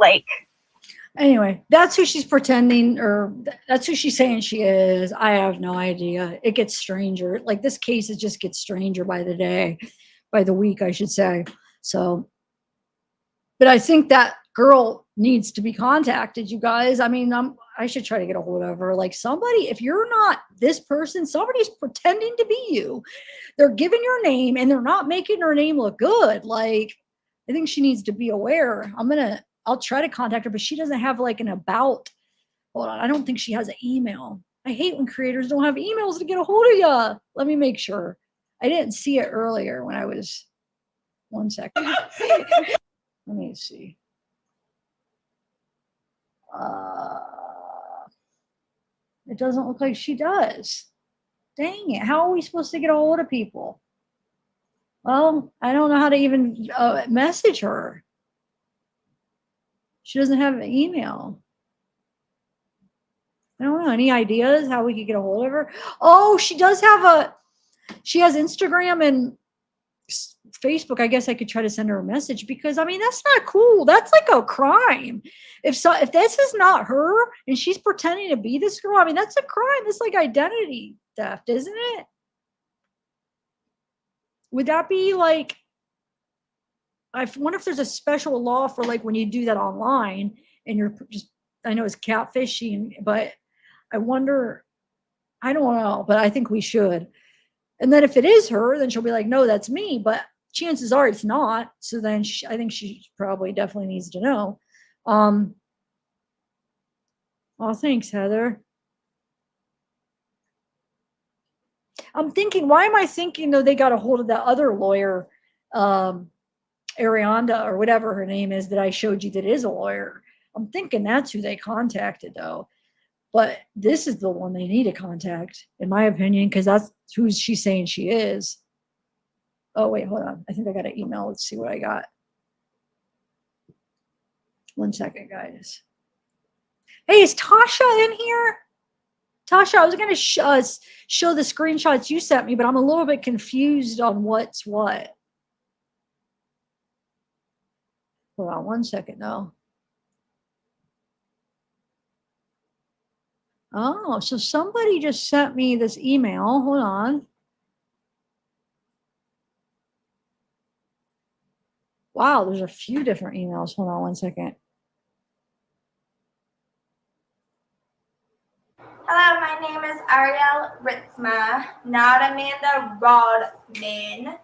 Anyway, that's who she's pretending, or that's who she's saying she is. I have no idea. It gets stranger. This case, it just gets stranger by the day, by the week, I should say. So, but I think that girl needs to be contacted, you guys. I mean, I should try to get a hold of her. Somebody, if you're not this person, somebody's pretending to be you. They're giving your name, and they're not making her name look good. I think she needs to be aware. I'll try to contact her, but she doesn't have an about. Hold on. I don't think she has an email. I hate when creators don't have emails to get a hold of you. Let me make sure. I didn't see it earlier when I was, 1 second. Let me see. It doesn't look like she does. Dang it. How are we supposed to get a hold of people? Well, I don't know how to even message her. She doesn't have an email. I don't know. Any ideas how we could get a hold of her? Oh, she does have she has Instagram and Facebook. I guess I could try to send her a message because I mean that's not cool. That's like a crime. If this is not her and she's pretending to be this girl, I mean that's a crime. It's like identity theft, isn't it? Would that be like? I wonder if there's a special law for like when you do that online and you're just. I know it's catfishing, but I wonder. I don't know, but I think we should. And then if it is her, then she'll be like, no, that's me. But chances are it's not. So then I think she probably definitely needs to know. Oh, thanks, Heather. I'm thinking, why am I thinking though they got a hold of that other lawyer, Arianda or whatever her name is that I showed you that is a lawyer. I'm thinking that's who they contacted though. But this is the one they need to contact, in my opinion, because that's who she's saying she is. Oh, wait, hold on. I think I got an email. Let's see what I got. 1 second, guys. Hey, is Tasha in here? Tasha, I was going to show the screenshots you sent me, but I'm a little bit confused on what's what. Hold on 1 second, though. Oh, so somebody just sent me this email. Hold on. Wow, there's a few different emails. Hold on 1 second. Hello, my name is Ariel Ritzma, not Amanda Rodman,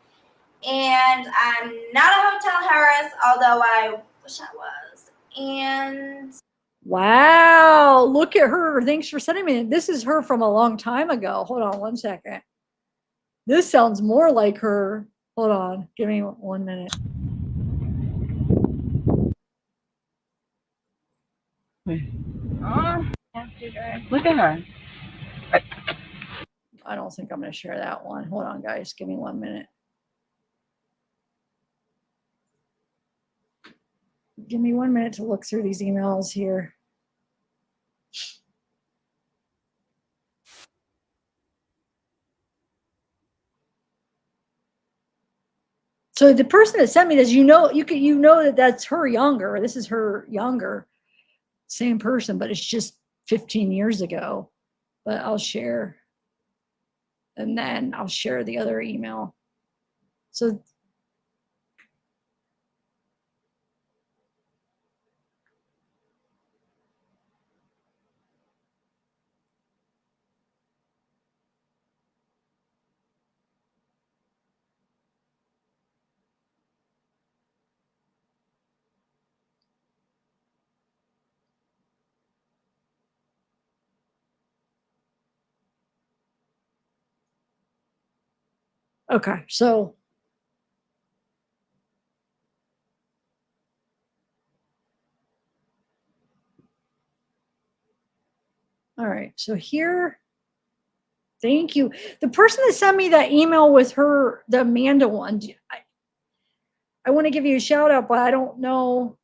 and I'm not a hotel heiress, although I wish I was. And wow, look at her. Thanks for sending me. This is her from a long time ago. Hold on 1 second. This sounds more like her. Hold on. Give me 1 minute. Look at her. I don't think I'm going to share that one. Hold on, guys. Give me 1 minute. Give me 1 minute to look through these emails here. So the person that sent me this, you know that that's her younger. This is her younger, same person, but it's just 15 years ago. But I'll share, and then I'll share the other email. So. Okay, so all right, so here, thank you. The person that sent me that email with her, the Amanda one, I want to give you a shout out, but I don't know.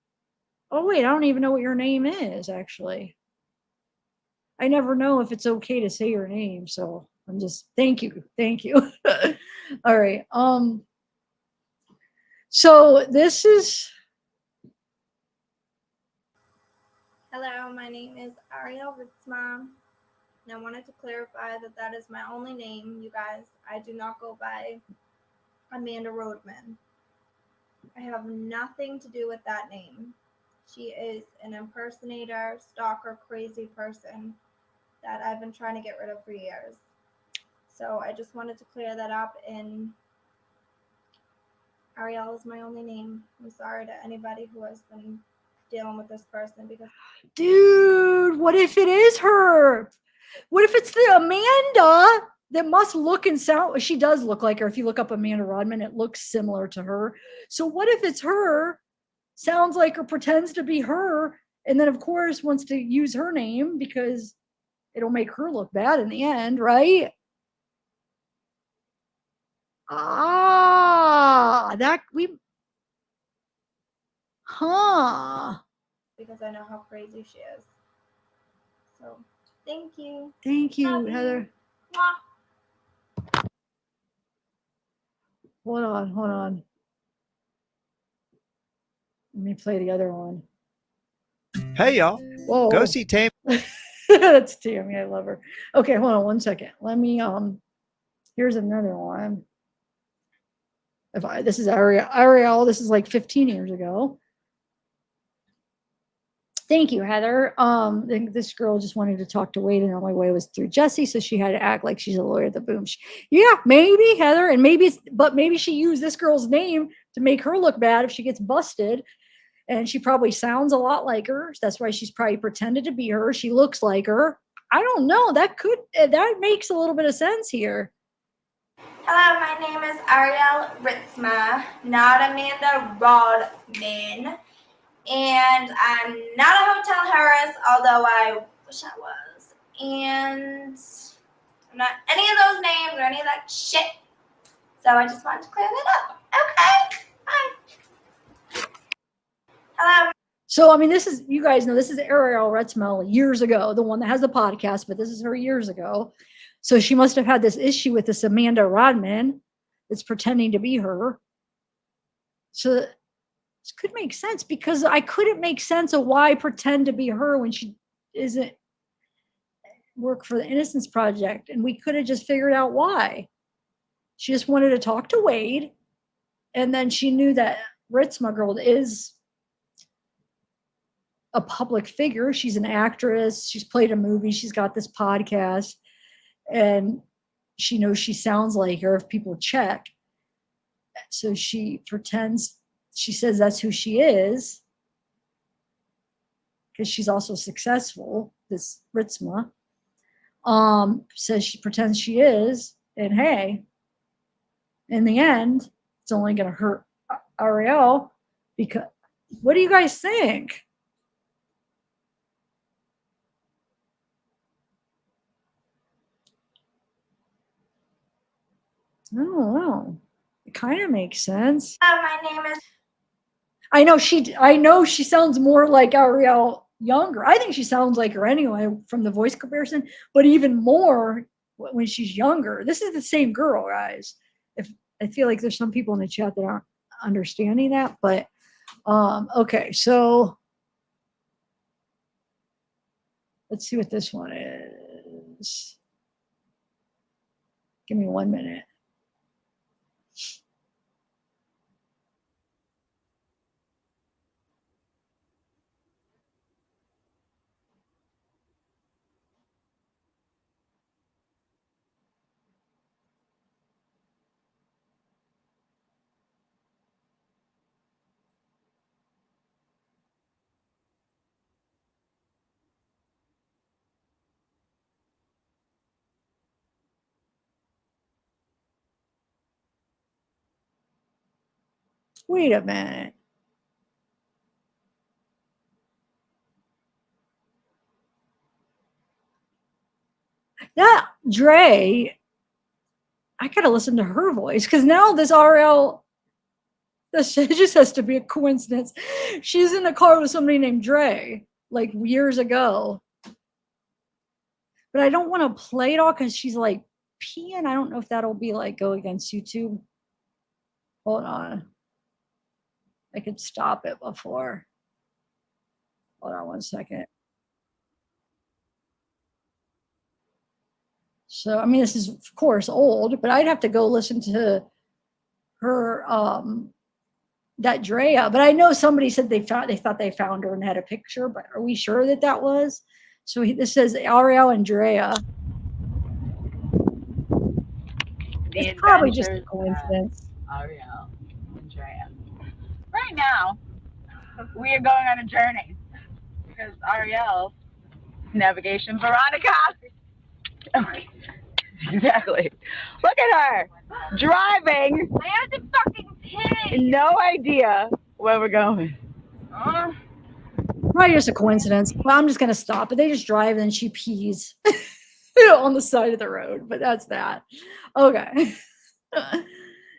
Oh, wait, I don't even know what your name is, actually. I never know if it's okay to say your name, so I'm just, thank you. All right, so this is. hello, my name is Ariel Ritzma, and I wanted to clarify that that is my only name, you guys. I do not go by Amanda Rodman. I have nothing to do with that name. She is an impersonator, stalker, crazy person that I've been trying to get rid of for years. So I just wanted to clear that up, and Ariel is my only name. I'm sorry to anybody who has been dealing with this person because. Dude, what if it is her? What if it's the Amanda that must look and sound, she does look like her. If you look up Amanda Rodman, it looks similar to her. So what if it's her, sounds like her, pretends to be her, and then of course wants to use her name because it'll make her look bad in the end, right? Because I know how crazy she is. So, thank you. Thank you, Love Heather. Mwah. Hold on. Let me play the other one. Hey, y'all. Whoa. Go see Tammy. That's Tammy. I love her. Okay, hold on one second. Let me, here's another one. This is Ariel. This is like 15 years ago. Thank you, Heather. This girl just wanted to talk to Wade, and the only way was through Jesse, so she had to act like she's a lawyer at the boom. Yeah, maybe, Heather, and maybe she used this girl's name to make her look bad if she gets busted. And she probably sounds a lot like her. That's why she's probably pretended to be her. She looks like her. I don't know. That makes a little bit of sense here. Hello, my name is Ariel Ritzma, not Amanda Rodman. And I'm not a hotel heiress, although I wish I was. And I'm not any of those names or any of that shit. So I just wanted to clear that up. Okay, bye. Hello. So, I mean, you guys know, this is Ariel Ritzma years ago, the one that has the podcast, but this is her years ago. So she must have had this issue with this Amanda Rodman that's pretending to be her. So this could make sense, because I couldn't make sense of why pretend to be her when she isn't work for the Innocence Project. And we could have just figured out why. She just wanted to talk to Wade. And then she knew that Ritzma girl is a public figure. She's an actress. She's played a movie. She's got this podcast. And she knows she sounds like her if people check. So she pretends, she says that's who she is, because she's also successful, this Ritzma. Says she pretends she is, and hey, in the end, it's only going to hurt Ariel. Because what do you guys think? I don't know. It kind of makes sense. My name is. I know she sounds more like Ariel younger. I think she sounds like her anyway from the voice comparison, but even more when she's younger. This is the same girl, guys. I feel like there's some people in the chat that aren't understanding that, but okay, so let's see what this one is. Give me 1 minute. Wait a minute. That Dre, I gotta listen to her voice, because now this Ariel, this just has to be a coincidence. She's in a car with somebody named Dre, like years ago. But I don't want to play it all because she's like peeing. I don't know if that'll be like go against YouTube. Hold on. I could stop it before. Hold on 1 second. So, I mean, this is of course old, but I'd have to go listen to her, that Drea. But I know somebody said they thought they found her and had a picture, but are we sure that was? So this says Ariel and Drea. It's probably just a coincidence. Ariel and Drea. Right now, we are going on a journey because Ariel, navigation Veronica. Exactly. Look at her driving. I have to fucking pee. No idea where we're going. Probably just a coincidence. Well, I'm just gonna stop. But they just drive and then she pees on the side of the road. But that's that. Okay.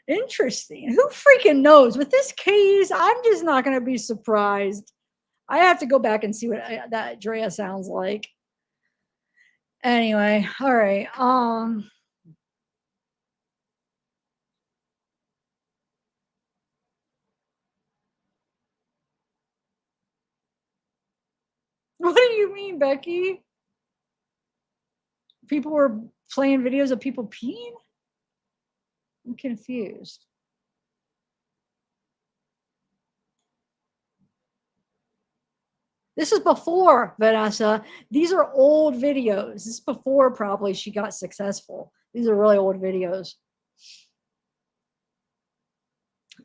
Interesting. Who freaking knows? With this case, I'm just not gonna be surprised. I have to go back and see what that Drea sounds like. Anyway, all right. What do you mean, Becky? People were playing videos of people peeing? I'm confused. This is before Vanessa. These are old videos. This is before probably she got successful. These are really old videos.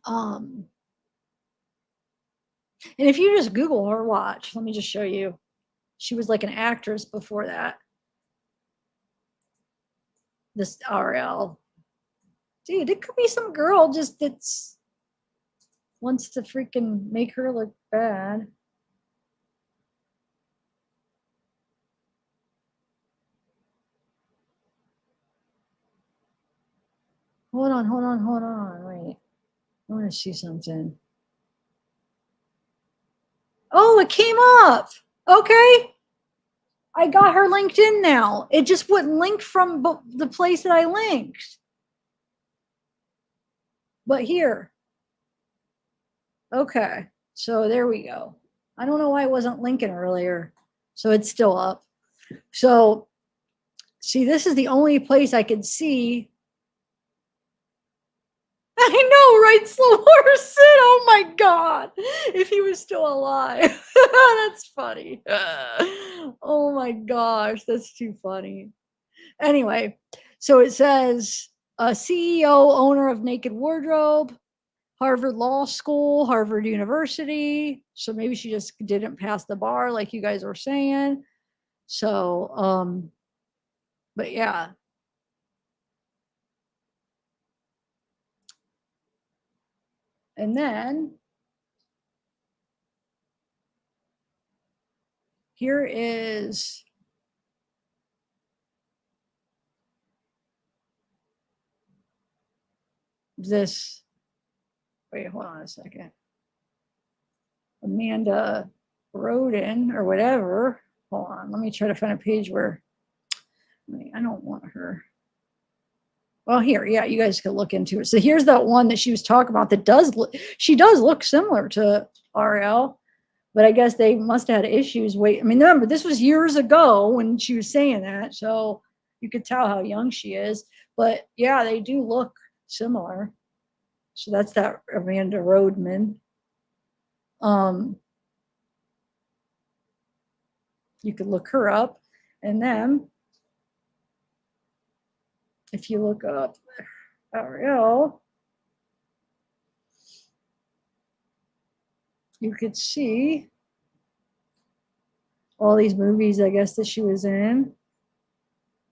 And if you just Google her, watch. Let me just show you. She was like an actress before that. This Ariel. Dude, it could be some girl just that's wants to freaking make her look bad. Hold on. Wait. I want to see something. Oh, it came up. Okay. I got her linked in now. It just wouldn't link from the place that I linked. But here. Okay. So there we go. I don't know why it wasn't linking earlier. So it's still up. So see, this is the only place I could see. I know, right? Slow horse said, oh my God, if he was still alive. That's funny. Oh my gosh, that's too funny. Anyway, so it says CEO, owner of Naked Wardrobe, Harvard Law School, Harvard University. So maybe she just didn't pass the bar like you guys were saying. So, but yeah. And then here is this. Wait, hold on a second. Amanda Roden or whatever. Hold on. Let me try to find a page where I don't want her. Well, here, yeah, you guys can look into it. So here's that one that she was talking about that does look, she does look similar to Ariel, but I guess they must have had issues. Wait, I mean, remember, this was years ago when she was saying that, so you could tell how young she is. But yeah, they do look similar. So that's that Amanda Rodman. You could look her up, and then if you look up Ariel, you could see all these movies, I guess, that she was in.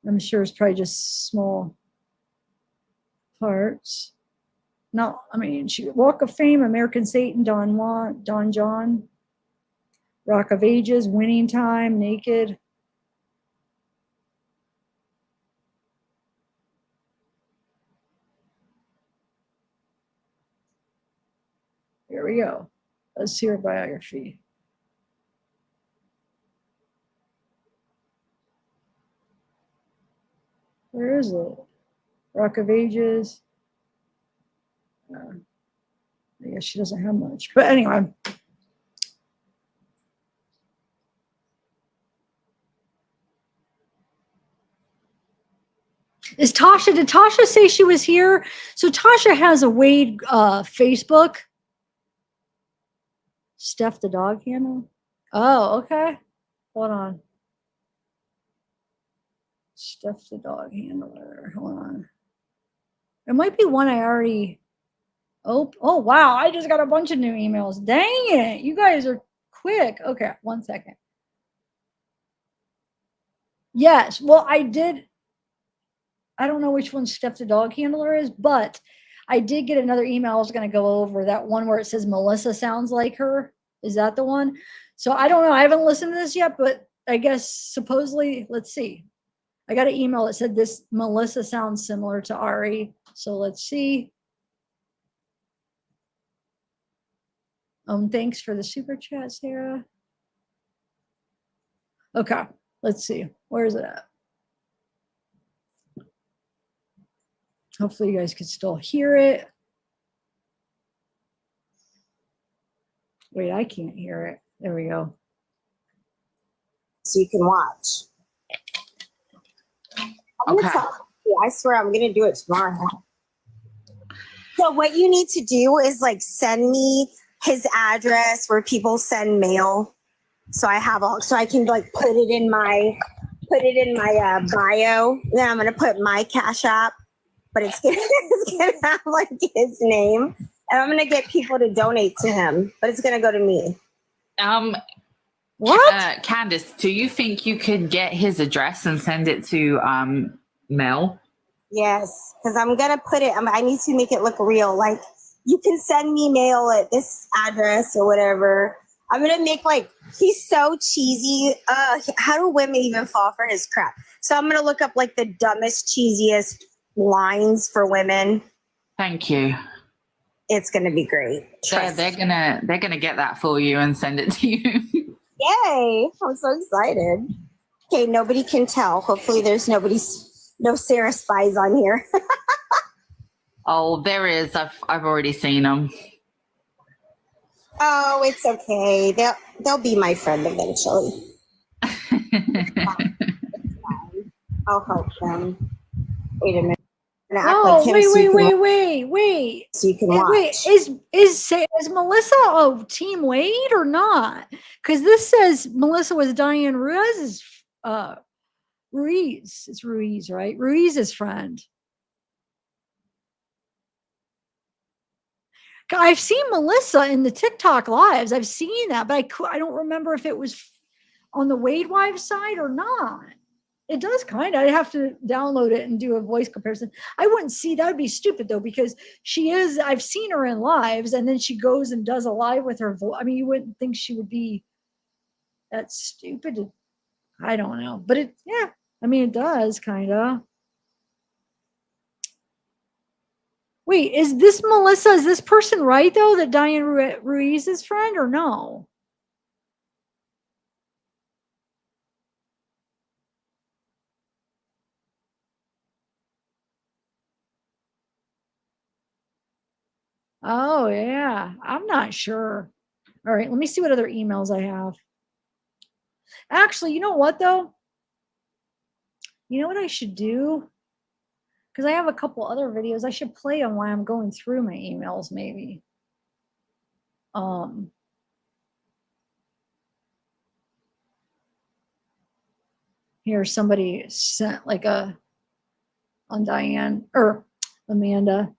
I'm sure it's probably just small parts. No, I mean, she Walk of Fame, American Satan, Don John, Rock of Ages, Winning Time, Naked. Here we go. Let's see her biography. Where is it? Rock of Ages. I guess she doesn't have much. But anyway. Did Tasha say she was here? So Tasha has a Wade Facebook. Steph the dog handle? Oh, okay. Hold on. Steph the dog handler. Hold on. It might be one I already. Oh, wow. I just got a bunch of new emails. Dang it. You guys are quick. Okay, 1 second. Yes. Well, I did. I don't know which one Steph the dog handler is, but I did get another email. I was going to go over that one where it says Melissa sounds like her. Is that the one? So I don't know. I haven't listened to this yet, but I guess supposedly, let's see. I got an email that said this Melissa sounds similar to Ari. So let's see. Thanks for the super chat, Sarah. Okay, let's see. Where is it at? Hopefully you guys can still hear it. Wait, I can't hear it. There we go. So you can watch. Okay. I swear I'm going to do it tomorrow. So what you need to do is like send me his address where people send mail. So I have all, so I can like put it in my bio. Then I'm going to put my Cash App, but it's going to have like his name. And I'm going to get people to donate to him, but it's going to go to me. What? Candace, do you think you could get his address and send it to Mel? Yes, because I'm going to put it, I need to make it look real. Like, you can send me mail at this address or whatever. I'm going to make like, he's so cheesy. How do women even fall for his crap? So I'm going to look up like the dumbest, cheesiest lines for women. Thank you. It's going to be great. They're gonna get that for you and send it to you. Yay! I'm so excited. Okay, nobody can tell. Hopefully there's no Sarah spies on here. Oh, there is. I've already seen them. Oh, it's okay. They'll be my friend eventually. I'll help them. Wait a minute. Oh, wait. So you can watch. Wait, is Melissa Team Wade or not? Because this says Melissa was Diane Ruiz's Ruiz. It's Ruiz, right? Ruiz's friend. I've seen Melissa in the TikTok lives. I've seen that, but I don't remember if it was on the Wade Wives side or not. It does kind of. I'd have to download it and do a voice comparison. I wouldn't see, that would be stupid though, because I've seen her in lives and then she goes and does a live with her voice. I mean, you wouldn't think she would be that stupid. I don't know, but it does kind of. Wait, is this Melissa? Is this person right though, that Diane Ruiz's friend, or no? Oh, yeah. I'm not sure. All right, let me see what other emails I have. Actually, you know what, though? You know what I should do? Because I have a couple other videos. I should play them while I'm going through my emails, maybe. Here, somebody sent like on Diane or Amanda.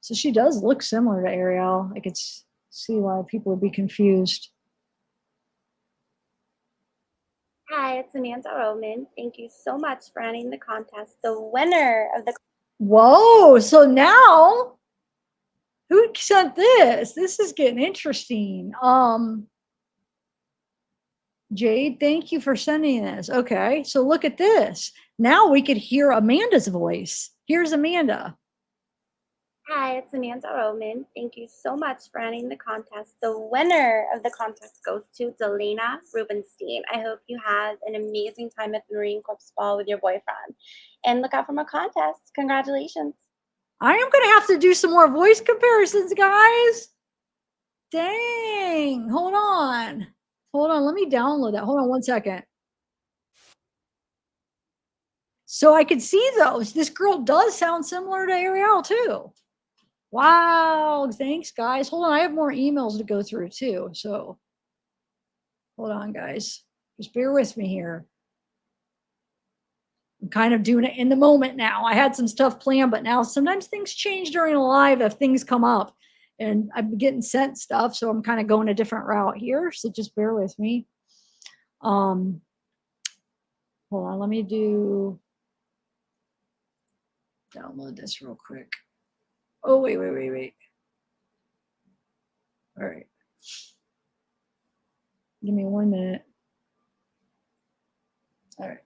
So she does look similar to Ariel. I could see why people would be confused. Hi, it's Amanda Roman. Thank you so much for entering the contest. The winner of the Whoa, so now who sent this? This is getting interesting. Jade, thank you for sending this. Okay, so look at this. Now we could hear Amanda's voice. Here's Amanda. Hi, it's Amanda Roman. Thank you so much for entering the contest. The winner of the contest goes to Delana Rubenstein. I hope you had an amazing time at the Marine Corps Ball with your boyfriend. And look out for more contests. Congratulations. I am going to have to do some more voice comparisons, guys. Dang. Hold on. Let me download that. Hold on 1 second. So I could see those. This girl does sound similar to Ariel, too. Wow. Thanks, guys. Hold on. I have more emails to go through, too. So hold on, guys. Just bear with me here. I'm kind of doing it in the moment now. I had some stuff planned, but now sometimes things change during a live if things come up. And I'm getting sent stuff, so I'm kind of going a different route here. So just bear with me. Hold on, let me download this real quick. Oh, wait. All right. Give me 1 minute. All right.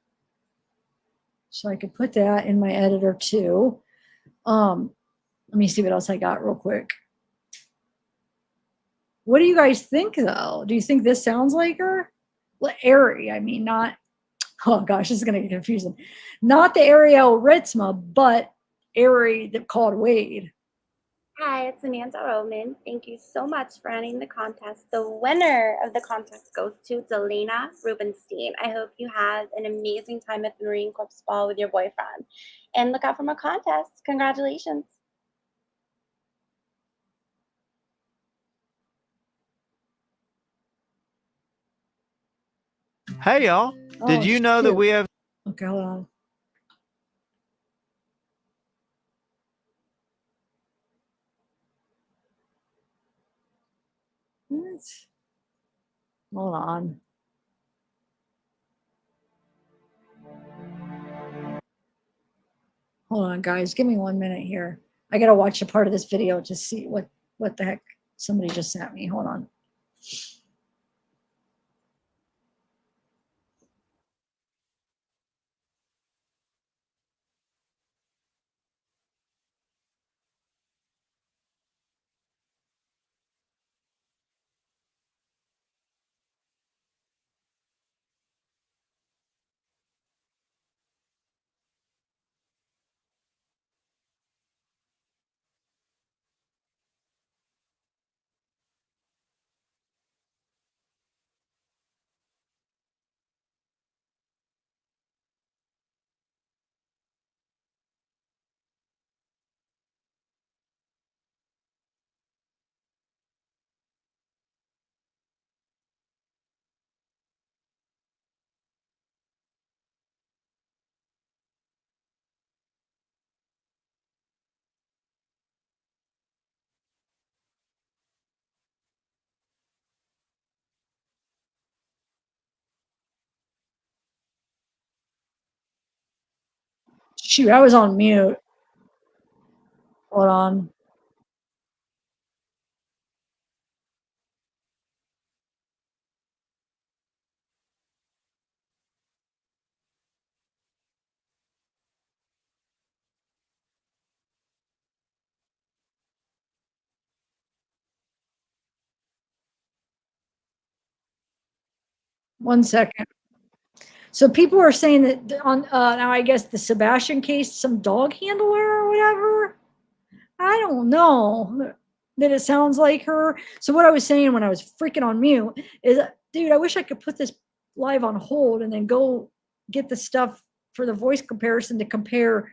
So I could put that in my editor too. Let me see what else I got real quick. What do you guys think though? Do you think this sounds like her? Well, Ari, I mean, not, oh gosh, this is going to get confusing. Not the Ariel Ritzma, but Ari that called Wade. Hi, it's Amanda Roman. Thank you so much for running the contest. The winner of the contest goes to Delana Rubenstein. I hope you have an amazing time at the Marine Corps Ball with your boyfriend. And look out for more contests. Congratulations. Hey, y'all. Did Oh, you know that shoot. we have Okay, hold on. What? Hold on. Hold on, guys. Give me 1 minute here. I gotta watch a part of this video to see what the heck somebody just sent me. Hold on. Shoot, I was on mute. Hold on. One second. So people are saying that on now I guess the Sebastian case, some dog handler or whatever. I don't know that it sounds like her. So what I was saying when I was freaking on mute is, dude, I wish I could put this live on hold and then go get the stuff for the voice comparison to compare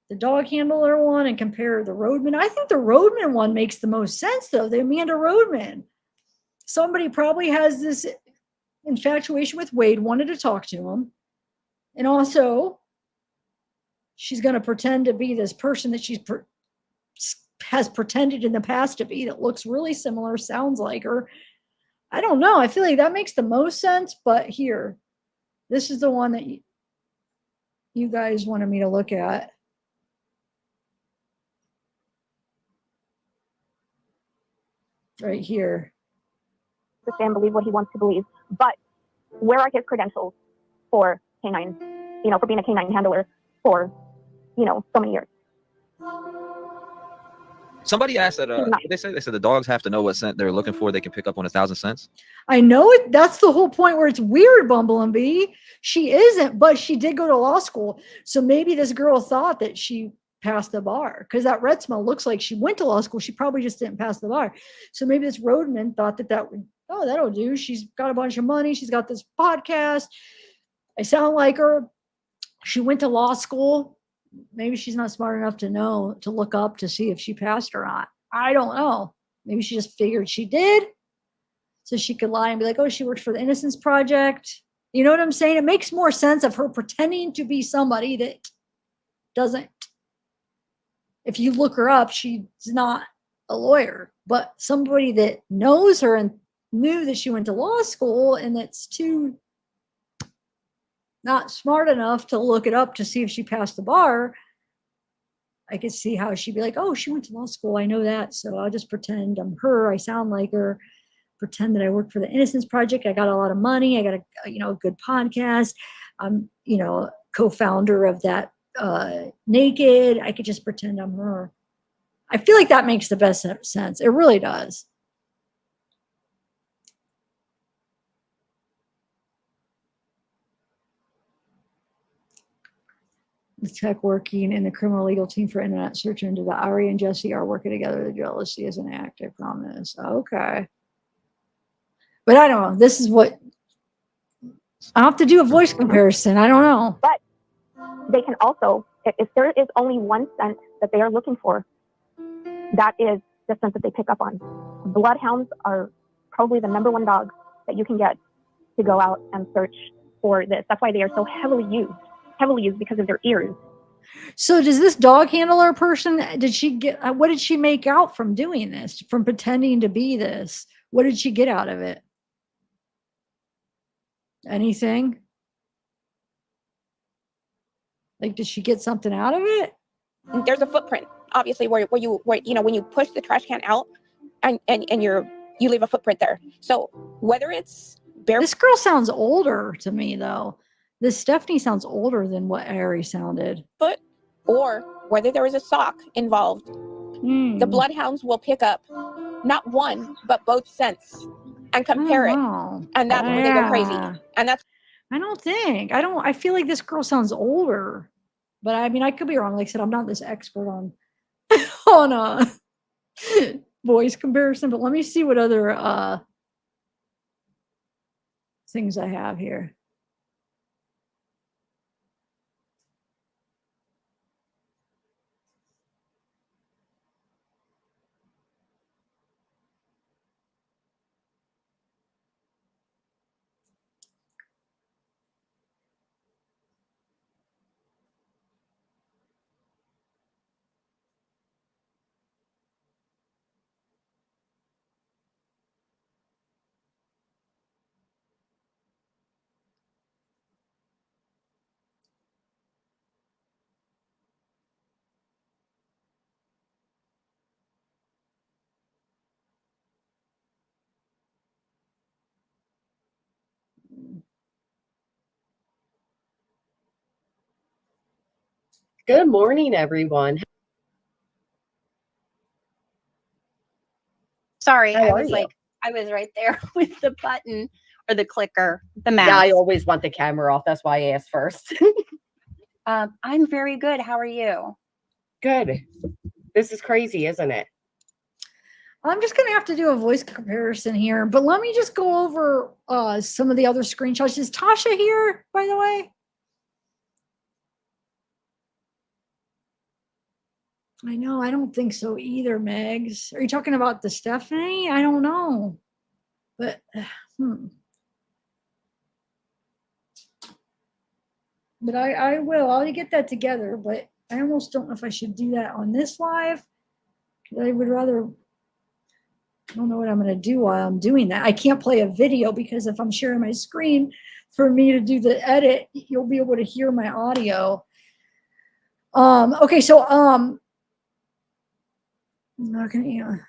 the dog handler one and compare the roadman. I think the roadman one makes the most sense though. The Amanda Roadman. Somebody probably has this infatuation with Wade, wanted to talk to him. And also, she's going to pretend to be this person that has pretended in the past to be that looks really similar, sounds like her. I don't know. I feel like that makes the most sense. But here, this is the one that you guys wanted me to look at. Right here. Understand, believe what he wants to believe. But where are his credentials for canine, for being a canine handler for, so many years? Somebody asked that. They said the dogs have to know what scent they're looking for. They can pick up on 1,000 scents. I know it. That's the whole point where it's weird, Bumble and Bee. She isn't, but she did go to law school. So maybe this girl thought that she passed the bar because that Retzma looks like she went to law school. She probably just didn't pass the bar. So maybe this Roadman thought that would, oh, that'll do. She's got a bunch of money. She's got this podcast. I sound like her. She went to law school. Maybe she's not smart enough to know to look up to see if she passed or not. I don't know. Maybe she just figured she did. So she could lie and be like, oh, she worked for the Innocence Project. You know what I'm saying? It makes more sense of her pretending to be somebody that doesn't. If you look her up, she's not a lawyer, but somebody that knows her and knew that she went to law school, and that's too not smart enough to look it up to see if she passed the bar, I could see how she'd be like, oh, she went to law school. I know that. So I'll just pretend I'm her. I sound like her. Pretend that I work for the Innocence Project. I got a lot of money. I got a good podcast. I'm, co-founder of that Naked. I could just pretend I'm her. I feel like that makes the best sense. It really does. The tech working in the criminal legal team for internet search into the Ari and Jesse are working together. The jealousy is an act, I promise. Okay. But I don't know. This is what I have to do a voice comparison. I don't know. But they can also, if there is only one scent that they are looking for, that is the scent that they pick up on. Bloodhounds are probably the number one dogs that you can get to go out and search for this. That's why they are so heavily used because of their ears. So does this dog handler person, what did she make out from doing this, from pretending to be this? What did she get out of it? Anything? Like, did she get something out of it? There's a footprint, obviously, where when you push the trash can out and you leave a footprint there. So whether it's this girl sounds older to me, though. This Stephanie sounds older than what Ari sounded. Foot, or whether there is a sock involved, the bloodhounds will pick up not one but both scents and compare it, and that's when they go crazy. And that's I feel like this girl sounds older, but I mean, I could be wrong. Like I said, I'm not this expert on voice comparison, but let me see what other things I have here. Good morning, everyone. Sorry, How I are was you? like, I was right there with the button or the clicker, the mouse. Yeah, I always want the camera off. That's why I asked first. I'm very good. How are you? Good. This is crazy, isn't it? I'm just going to have to do a voice comparison here, but let me just go over some of the other screenshots. Is Tasha here, by the way? I know. I don't think so either, Megs. Are you talking about the Stephanie? I don't know. But, But I will. I'll get that together, but I almost don't know if I should do that on this live. I would rather, I don't know what I'm going to do while I'm doing that. I can't play a video because if I'm sharing my screen for me to do the edit, you'll be able to hear my audio. Okay, so I'm not gonna,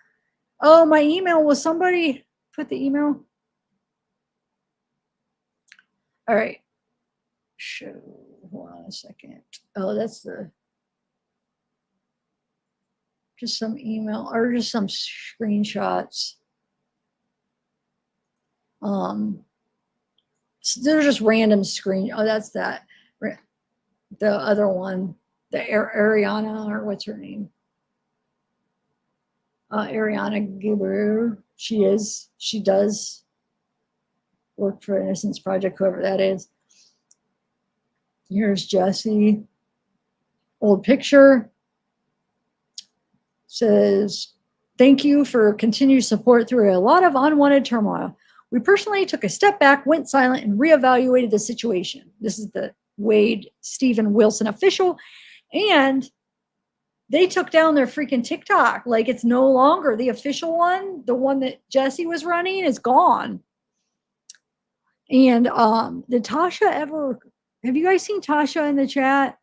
oh, my email, will somebody put the email? All right. Show, hold on a second. Oh, that's just some email or just some screenshots. So they're just random screen. Oh, that's that. The other one, the Ariana, or what's her name? Ariana Gilbert. She does work for Innocence Project, whoever that is. Here's Jesse. Old picture. Says, thank you for continued support through a lot of unwanted turmoil. We personally took a step back, went silent, and reevaluated the situation. This is the Wade Stephen Wilson official. And they took down their freaking TikTok. Like, it's no longer the official one. The one that Jesse was running is gone. And did Tasha ever Have you guys seen Tasha in the chat?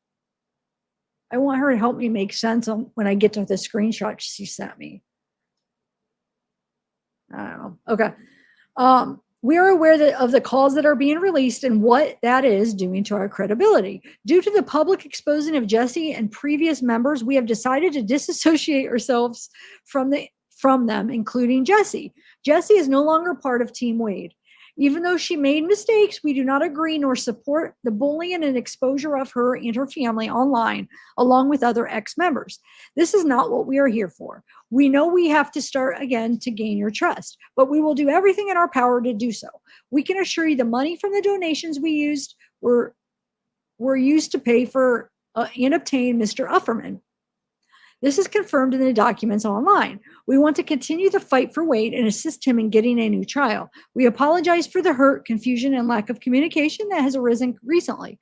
I want her to help me make sense when I get to the screenshot she sent me. I don't know. Okay. We are aware of the calls that are being released and what that is doing to our credibility. Due to the public exposing of Jesse and previous members, we have decided to disassociate ourselves from them, including Jesse. Jesse is no longer part of Team Wade. Even though she made mistakes, we do not agree nor support the bullying and exposure of her and her family online, along with other ex-members. This is not what we are here for. We know we have to start again to gain your trust, but we will do everything in our power to do so. We can assure you the money from the donations we used were used to pay for and obtain Mr. Ufferman. This is confirmed in the documents online. We want to continue the fight for Wade and assist him in getting a new trial. We apologize for the hurt, confusion, and lack of communication that has arisen recently.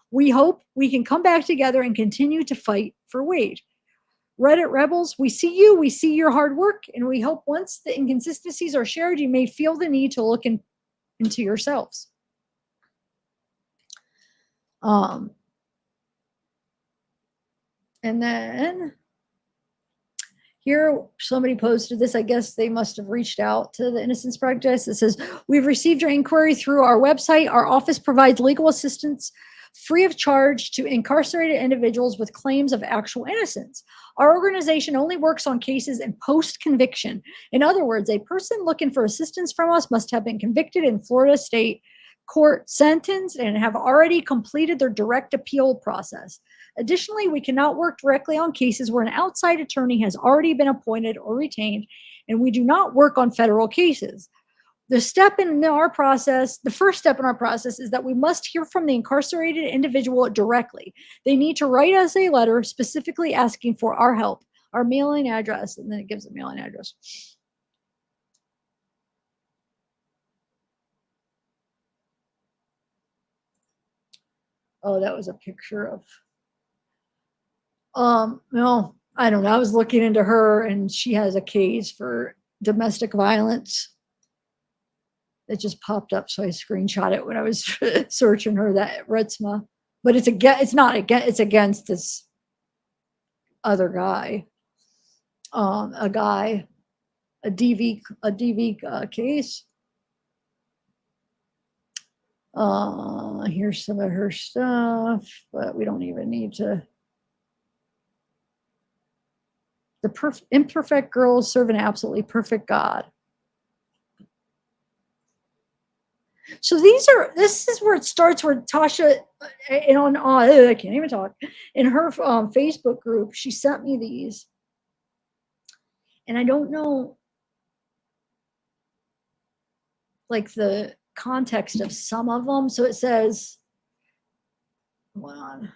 We hope we can come back together and continue to fight for Wade. Reddit Rebels, we see you, we see your hard work, and we hope once the inconsistencies are shared, you may feel the need to look into yourselves. And then here, somebody posted this. I guess they must have reached out to the Innocence Project. It says, we've received your inquiry through our website. Our office provides legal assistance free of charge to incarcerated individuals with claims of actual innocence. Our organization only works on cases in post-conviction. In other words, a person looking for assistance from us must have been convicted in Florida State Court, sentenced, and have already completed their direct appeal process. Additionally, we cannot work directly on cases where an outside attorney has already been appointed or retained, and we do not work on federal cases. The first step in our process is that we must hear from the incarcerated individual directly. They need to write us a letter specifically asking for our help, our mailing address, and then it gives a mailing address. Oh, that was a picture of no, I don't know. I was looking into her and she has a case for domestic violence. It just popped up, so I screenshot it when I was searching her, that Redsma. But it's against this other guy. A DV case. Here's some of her stuff, but we don't even need to. The imperfect girls serve an absolutely perfect God. So this is where it starts, where Tasha, and I can't even talk, in her Facebook group, she sent me these. And I don't know, like, the context of some of them. So it says, hold on.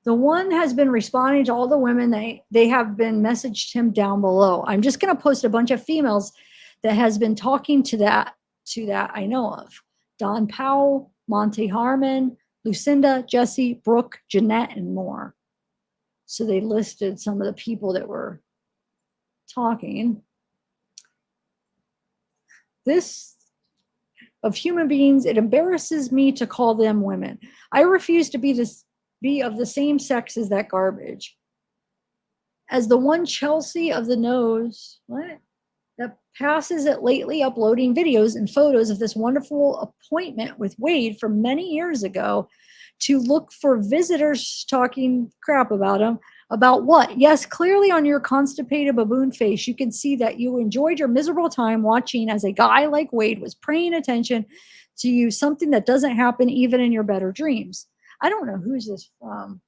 The one has been responding to all the women they have been messaged him down below. I'm just going to post a bunch of females that has been talking to that I know of. Don Powell, Monte Harmon, Lucinda, Jesse, Brooke, Jeanette, and more. So they listed some of the people that were talking. This of human beings, it embarrasses me to call them women. I refuse to be of the same sex as that garbage. As the one Chelsea of the nose, that passes it lately uploading videos and photos of this wonderful appointment with Wade from many years ago to look for visitors talking crap about him. About what? Yes, clearly on your constipated baboon face, you can see that you enjoyed your miserable time watching as a guy like Wade was paying attention to you, something that doesn't happen even in your better dreams. I don't know who's this from.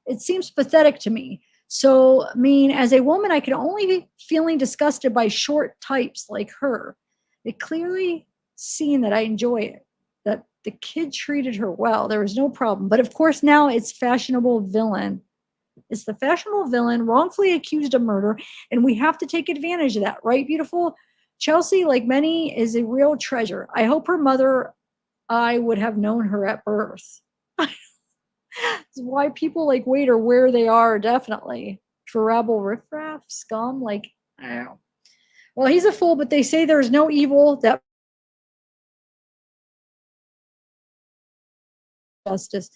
It seems pathetic to me. So, I mean, as a woman, I can only be feeling disgusted by short types like her. It clearly seen that I enjoy it, that the kid treated her well. There was no problem. But of course, now it's fashionable villain. It's the fashionable villain wrongfully accused of murder, and we have to take advantage of that, right, beautiful? Chelsea, like many, is a real treasure. I hope her mother, I would have known her at birth. Why people like Wade are where they are, definitely. For rebel riffraff, scum, like, I don't know. Well, he's a fool, but they say there's no evil that justice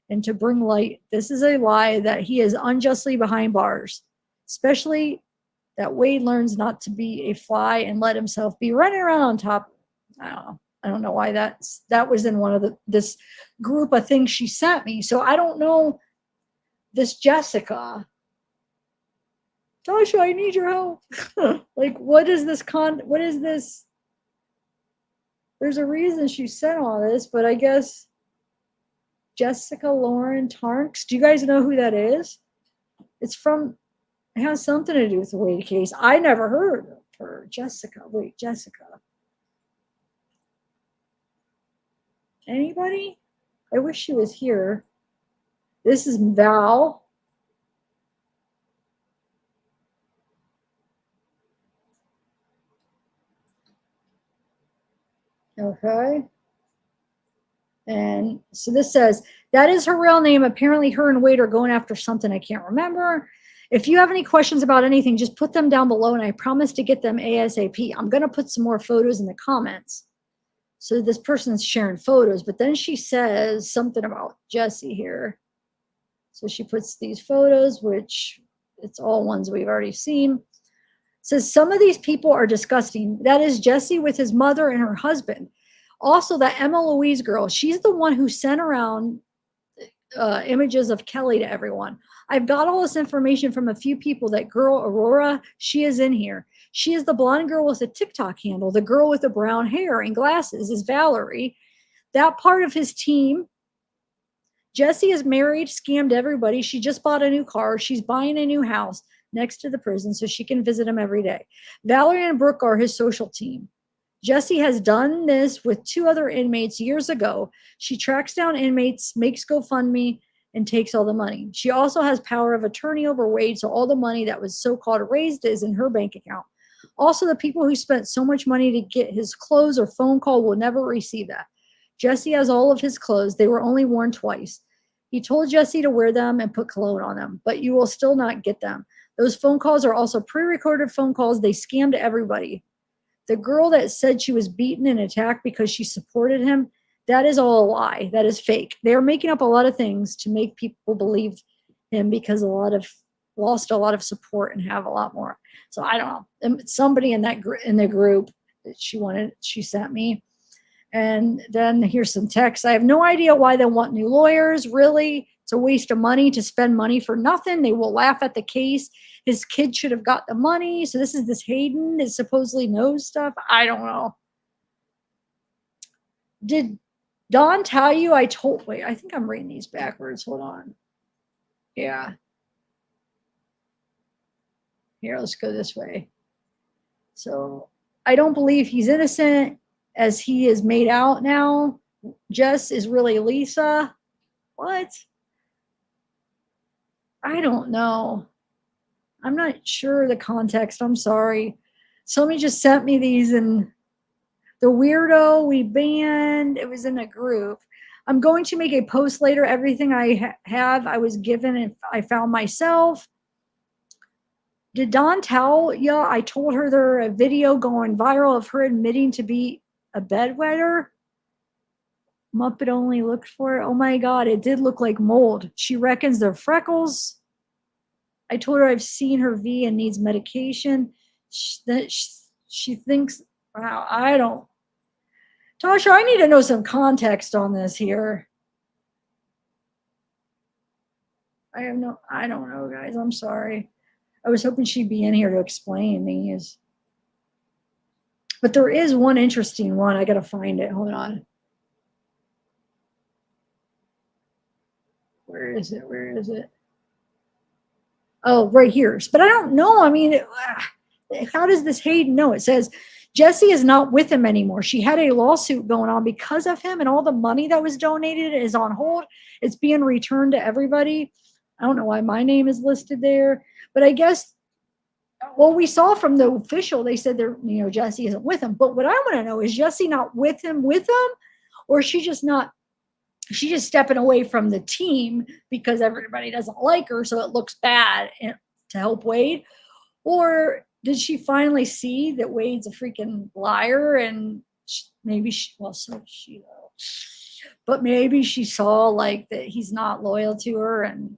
and to bring light. This is a lie that he is unjustly behind bars, especially that Wade learns not to be a fly and let himself be running around on top. I don't know why that was in one of this group of things she sent me. So I don't know this Jessica. Tasha, I need your help. Like, what is this what is this? There's a reason she sent all this, but I guess Jessica Lauren Tarnks. Do you guys know who that is? It has something to do with the Wade case. I never heard of her. Jessica. Wait, Jessica. Anybody? I wish she was here. This is Val. Okay. And so this says, that is her real name. Apparently her and Wade are going after something I can't remember. If you have any questions about anything, just put them down below and I promise to get them ASAP. I'm going to put some more photos in the comments. So this person's sharing photos, but then she says something about Jesse here. So she puts these photos, which it's all ones we've already seen. Says some of these people are disgusting. That is Jesse with his mother and her husband. Also, that Emma Louise girl, she's the one who sent around images of Kelly to everyone. I've got all this information from a few people. That girl, Aurora, she is in here. She is the blonde girl with a TikTok handle. The girl with the brown hair and glasses is Valerie. That part of his team. Jesse is married, scammed everybody. She just bought a new car. She's buying a new house next to the prison so she can visit him every day. Valerie and Brooke are his social team. Jesse has done this with 2 other inmates years ago. She tracks down inmates, makes GoFundMe, and takes all the money. She also has power of attorney over Wade, so all the money that was so-called raised is in her bank account. Also, the people who spent so much money to get his clothes or phone call will never receive that. Jesse has all of his clothes. They were only worn twice. He told Jesse to wear them and put cologne on them, but you will still not get them. Those phone calls are also pre-recorded phone calls. They scammed everybody. The girl that said she was beaten and attacked because she supported him, that is all a lie. That is fake. They are making up a lot of things to make people believe him because lost a lot of support and have a lot more. So I don't know. And somebody in the group that she sent me. And then here's some text. I have no idea why they want new lawyers. Really, it's a waste of money to spend money for nothing. They will laugh at the case. His kid should have got the money. So this is this Hayden that supposedly knows stuff. I don't know. Did Don tell you wait, I think I'm reading these backwards. Hold on. Yeah. Here, let's go this way. So I don't believe he's innocent as he is made out now. Jess is really Lisa. What? I don't know. I'm not sure the context. I'm sorry. Somebody just sent me these and the weirdo we banned. It was in a group. I'm going to make a post later. Everything I have, I was given and I found myself. Did Dawn tell you I told her there a video going viral of her admitting to be a bedwetter? Muppet only looked for it. Oh my God, it did look like mold. She reckons they're freckles. I told her I've seen her V and needs medication. She thinks, wow, I don't. Tasha, I need to know some context on this here. I don't know, guys. I'm sorry. I was hoping she'd be in here to explain these. But there is one interesting one. I got to find it. Hold on. Where is it? Where is it? Oh, right here. But I don't know. I mean, how does this Hayden know? It says Jesse is not with him anymore. She had a lawsuit going on because of him, and all the money that was donated is on hold. It's being returned to everybody. I don't know why my name is listed there, but I guess, well, we saw from the official, they said Jesse isn't with him. But what I want to know is Jesse not with him, or she's just stepping away from the team because everybody doesn't like her, so it looks bad to help Wade? Or did she finally see that Wade's a freaking liar and so is she though. but maybe she saw like that he's not loyal to her, and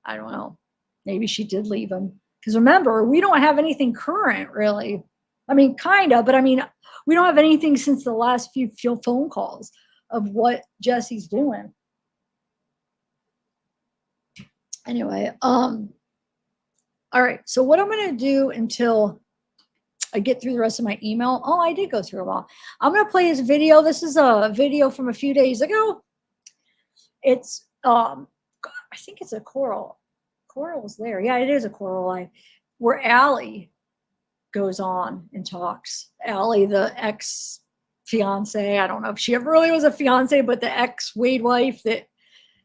I don't know. Maybe she did leave him. Because remember, we don't have anything current, really. I mean, kind of, but I mean, we don't have anything since the last few phone calls of what Jesse's doing. Anyway, all right. So what I'm going to do until I get through the rest of my email. Oh, I did go through them all. I'm going to play his video. This is a video from a few days ago. It's, I think it's a choral. Choral's there. Yeah, it is a choral live where Allie goes on and talks. Allie, the ex-fiance. I don't know if she ever really was a fiance, but the ex-Wade wife that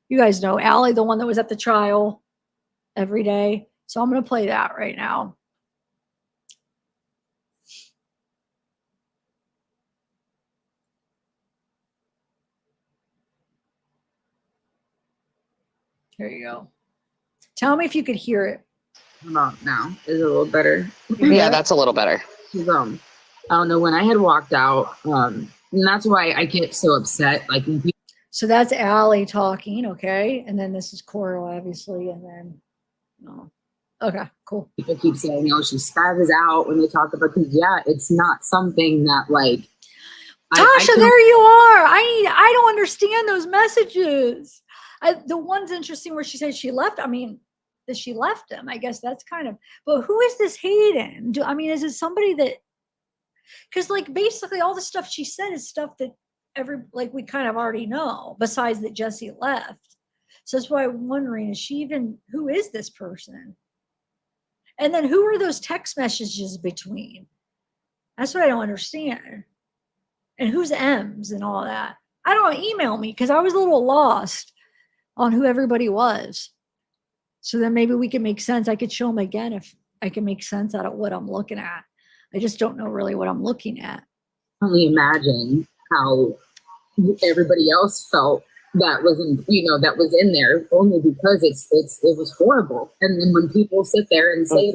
you guys know. Allie, the one that was at the trial every day. So I'm going to play that right now. Here you go. Tell me if you could hear it. About now is it a little better? Yeah, that's a little better. I don't know, when I had walked out, and that's why I get so upset. Like, when people, so that's Allie talking, okay, and then this is Coral, obviously, and then okay, cool. People keep saying, she spazzes out when they talk about, because it's not something that like. Tasha, there you are. I don't understand those messages. The one's interesting where she says she left. I mean, that she left him. I guess that's kind of. But who is this Hayden? Is it somebody that? Because like basically all the stuff she said is stuff that we kind of already know. Besides that Jesse left, so that's why I'm wondering: who is this person? And then who are those text messages between? That's what I don't understand. And who's M's and all that? I don't know, email me because I was a little lost on who everybody was. So then maybe we can make sense. I could show them again if I can make sense out of what I'm looking at. I just don't know really what I'm looking at. Only imagine how everybody else felt that was in there, only because it was horrible. And then when people sit there and say,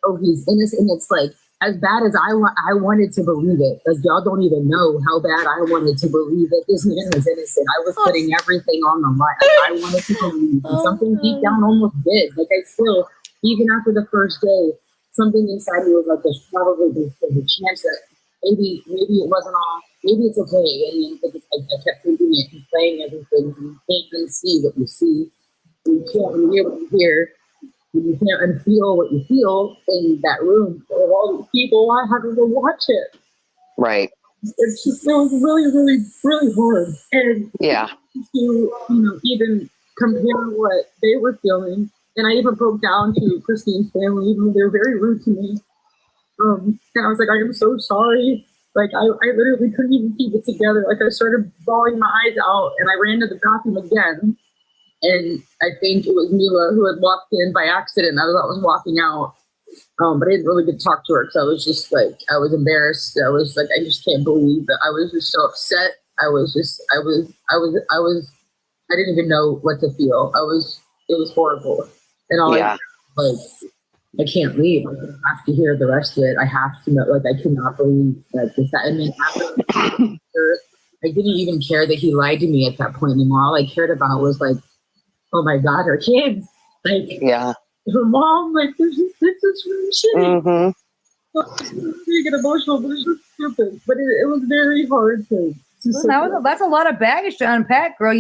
"Oh, he's innocent," it's like, as bad as I wanted to believe it, like y'all don't even know how bad I wanted to believe that this man was innocent. I was putting everything on the line. I wanted to believe, and something deep down almost did. Like I still, even after the first day, something inside me was like, there's a chance that maybe it wasn't all, maybe it's okay. And then I kept thinking it and playing everything. And you can't unsee what you see. You can't hear what you hear. You can't unfeel what you feel in that room full of all these people. I having to watch it. Right. It's just, it was really, really, really hard. And to, even compare what they were feeling. And I even broke down to Christine's family, even though they were very rude to me. And I was like, I am so sorry. Like, I literally couldn't even keep it together. Like, I started bawling my eyes out, and I ran to the bathroom again. And I think it was Mila who had walked in by accident as I was walking out. But I didn't really get to talk to her because I was just like, I was embarrassed. I was like, I just can't believe that. I was just so upset. I didn't even know what to feel. It was horrible. And all I can't leave. I have to hear the rest of it. I have to know, like, I cannot believe that this, and then after, I didn't even care that he lied to me at that point anymore. All I cared about was like, oh my God, her kids. Like, her mom, like, this is really shitty. You get emotional, but it's just stupid. But it was very hard to that's a lot of baggage to unpack, girl.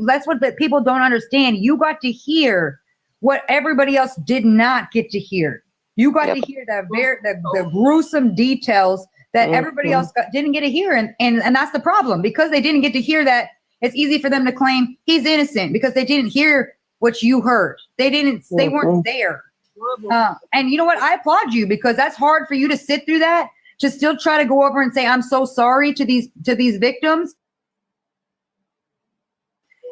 That's what people don't understand. You got to hear what everybody else did not get to hear. You got to hear the gruesome details that everybody else didn't get to hear. And that's the problem. Because they didn't get to hear that, it's easy for them to claim he's innocent because they didn't hear what you heard. They weren't there. And you know what? I applaud you because that's hard for you to sit through that, to still try to go over and say, I'm so sorry to these victims.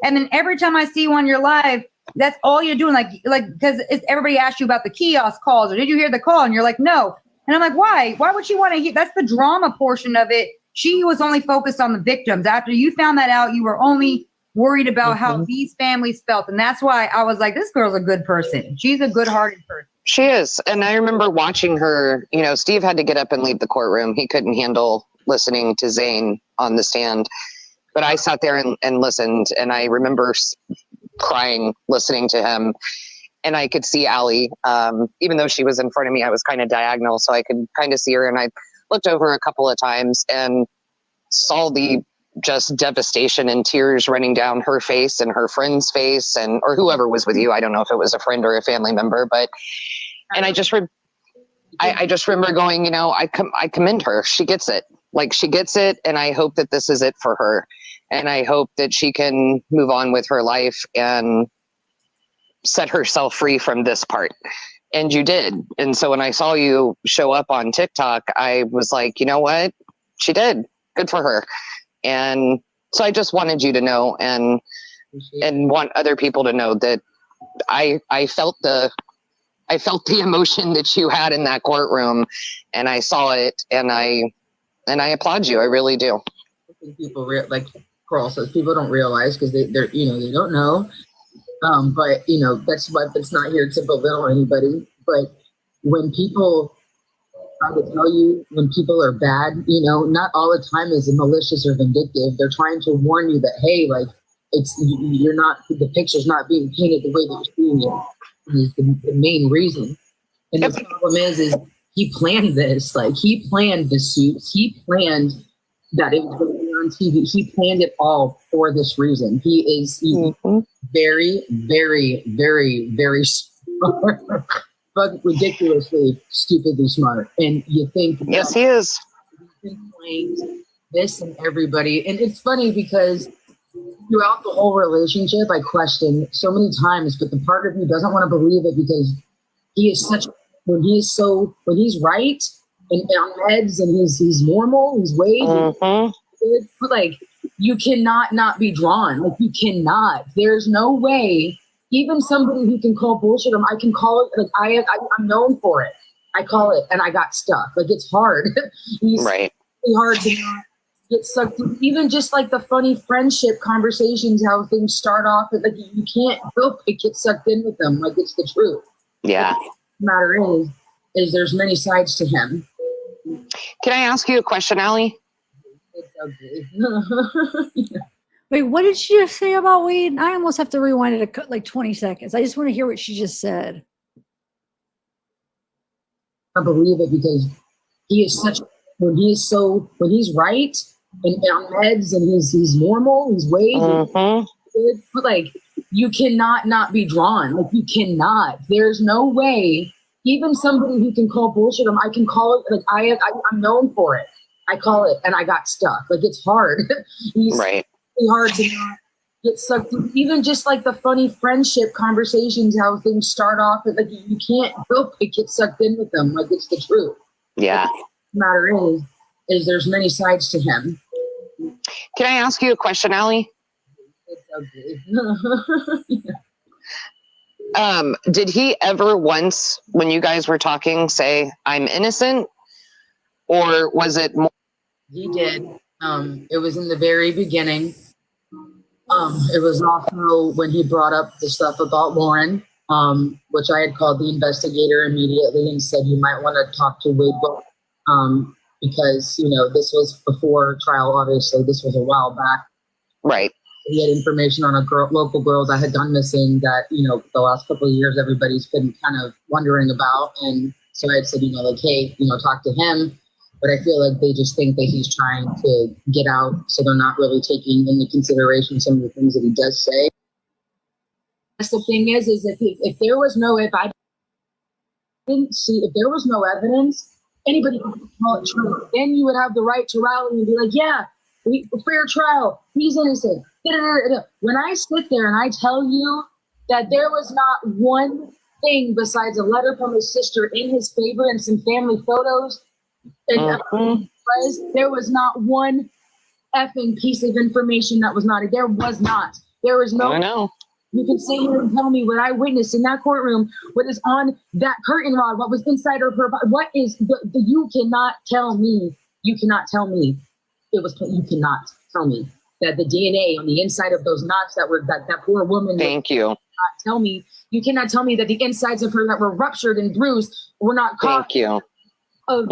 And then every time I see you on your live, that's all you're doing. Like, because everybody asked you about the kiosk calls, or did you hear the call? And you're like, no. And I'm like, why? Why would she want to hear? That's the drama portion of it. She was only focused on the victims. After you found that out, you were only worried about how these families felt. And that's why I was like, this girl's a good person. She's a good-hearted person. She is. And I remember watching her, Steve had to get up and leave the courtroom. He couldn't handle listening to Zane on the stand. but I sat there and listened, and I remember crying listening to him. And I could see Allie, even though she was in front of me, I was kind of diagonal, so I could kind of see her. And I looked over a couple of times and saw the just devastation and tears running down her face and her friend's face, and or whoever was with you. I don't know if it was a friend or a family member, but and I just remember going, you know, I commend her. She gets it. Like, she gets it, and I hope that this is it for her, and I hope that she can move on with her life and set herself free from this part. And you did. And so when I saw you show up on TikTok, I was like, you know what? She did. Good for her. And so I just wanted you to know and want other people to know that I felt the emotion that you had in that courtroom, and I saw it, and I applaud you. I really do. People like Carl says, people don't realize because they're they don't know. But that's why it's not here to belittle anybody. But when people try to tell you when people are bad, not all the time is it malicious or vindictive. They're trying to warn you that, hey, like you're not, the picture's not being painted the way that you're seeing it. Is the main reason. And the problem is he planned this. Like, he planned the suits. He planned that it was going to be on TV. He planned it all for this reason. He's very, very, very, very smart, but ridiculously, stupidly smart. And you think, yes, he is. He's been playing this and everybody. And it's funny because throughout the whole relationship, I questioned so many times, but the part of me doesn't want to believe it because he is such, when he's right and on meds and he's normal, he's weighed, like, you cannot not be drawn. Like, you cannot. There's no way. Even somebody who can call bullshit, I can call it. Like, I'm known for it. I call it, and I got stuck. Like, it's hard. It's right. really hard to not get sucked in. Even just like the funny friendship conversations, how things start off. Like, you can't help but get sucked in with them. Like, it's the truth. Yeah. The matter is there's many sides to him. Can I ask you a question, Allie? It's ugly. Wait, what did she just say about Wade? I almost have to rewind it like 20 seconds. I just want to hear what she just said. I believe it because he is such, when he's right and on meds and he's normal, he's weighed, like, you cannot not be drawn. Like, you cannot. There's no way. Even somebody who can call bullshit, I can call it. Like, I'm known for it. I call it, and I got stuck. Like, it's hard. He's right. Really hard to not get sucked in. Even just like the funny friendship conversations, how things start off. Like, you can't help but get sucked in with them. Like, it's the truth. Yeah. The matter is there's many sides to him. Can I ask you a question, Allie? It's ugly. Did he ever once, when you guys were talking, say, I'm innocent? Or was it more? He did. It was in the very beginning. It was also when he brought up the stuff about Lauren, which I had called the investigator immediately and said, you might want to talk to Wade, because, this was before trial, obviously. This was a while back. Right. He had information on a local girl that had gone missing that, the last couple of years, everybody's been kind of wondering about. And so I had said, like, hey, talk to him. But I feel like they just think that he's trying to get out, so they're not really taking into consideration some of the things that he does say. That's the thing is if there was no, if there was no evidence, anybody could call it true. Then you would have the right to rally and be like, yeah, fair trial, he's innocent. When I sit there and I tell you that there was not one thing besides a letter from his sister in his favor and some family photos, and there was not one effing piece of information that was not. There was not. There was no. I know. You can sit here and tell me what I witnessed in that courtroom, what is on that curtain rod, what was inside of her body. What is you cannot tell me. You cannot tell me it was. You cannot tell me that the DNA on the inside of those knots that were that poor woman. Thank you. Tell me. You cannot tell me that the insides of her that were ruptured and bruised were not caught. Thank you. Of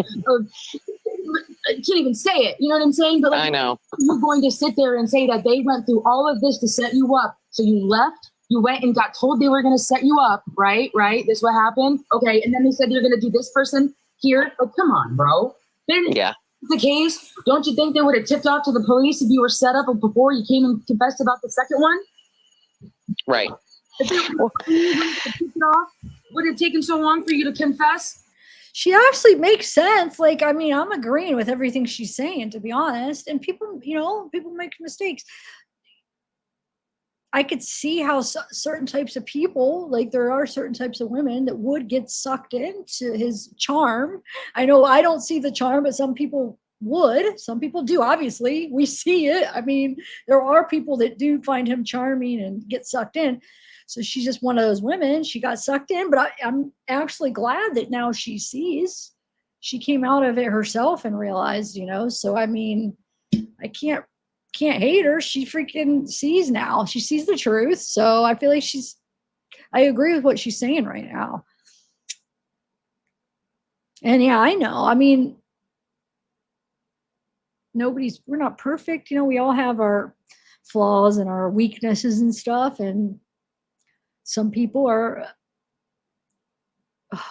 I can't even say it. You know what I'm saying? But like, I know. You're going to sit there and say that they went through all of this to set you up. So you left, you went and got told they were going to set you up, right? Right? This is what happened. Okay. And then they said you're going to do this person here. Like, come on, bro. Yeah. The case, don't you think they would have tipped off to the police if you were set up before you came and confessed about the second one? Right. If they would have tipped it off, would it have taken so long for you to confess? She actually makes sense. Like, I mean, I'm agreeing with everything she's saying, to be honest. And people, you know, people make mistakes. I could see how certain types of people, like there are certain types of women that would get sucked into his charm. I know I don't see the charm, but some people would. Some people do. Obviously, we see it. I mean, there are people that do find him charming and get sucked in. So she's just one of those women. She got sucked in, but I'm actually glad that now she sees. She came out of it herself and realized, you know. So I mean, I can't hate her. She freaking sees now. She sees the truth. So I feel like I agree with what she's saying right now. And yeah, I know. I mean, we're not perfect. You know, we all have our flaws and our weaknesses and stuff. And some people are,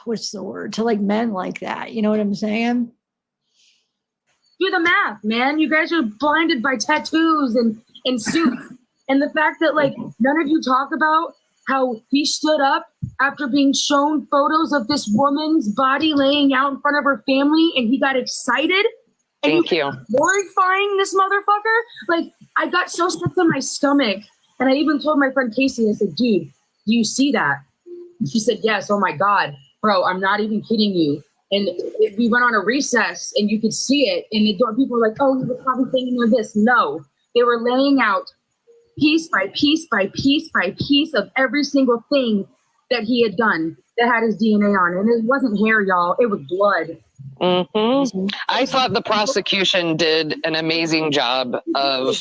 what's the word, to like men like that. You know what I'm saying? Do the math, man. You guys are blinded by tattoos and suits. And the fact that like none of you talk about how he stood up after being shown photos of this woman's body laying out in front of her family and he got excited. And Thank you. Glorifying this motherfucker. Like, I got so sick to my stomach. And I even told my friend Casey, I said, dude, do you see that? And she said, yes. Oh my God, bro, I'm not even kidding you. And we went on a recess and you could see it. And people were like, oh, he was probably thinking of this. No, they were laying out piece by piece by piece by piece of every single thing that he had done that had his DNA on. And it wasn't hair, y'all. It was blood. Mm-hmm. I thought the prosecution did an amazing job of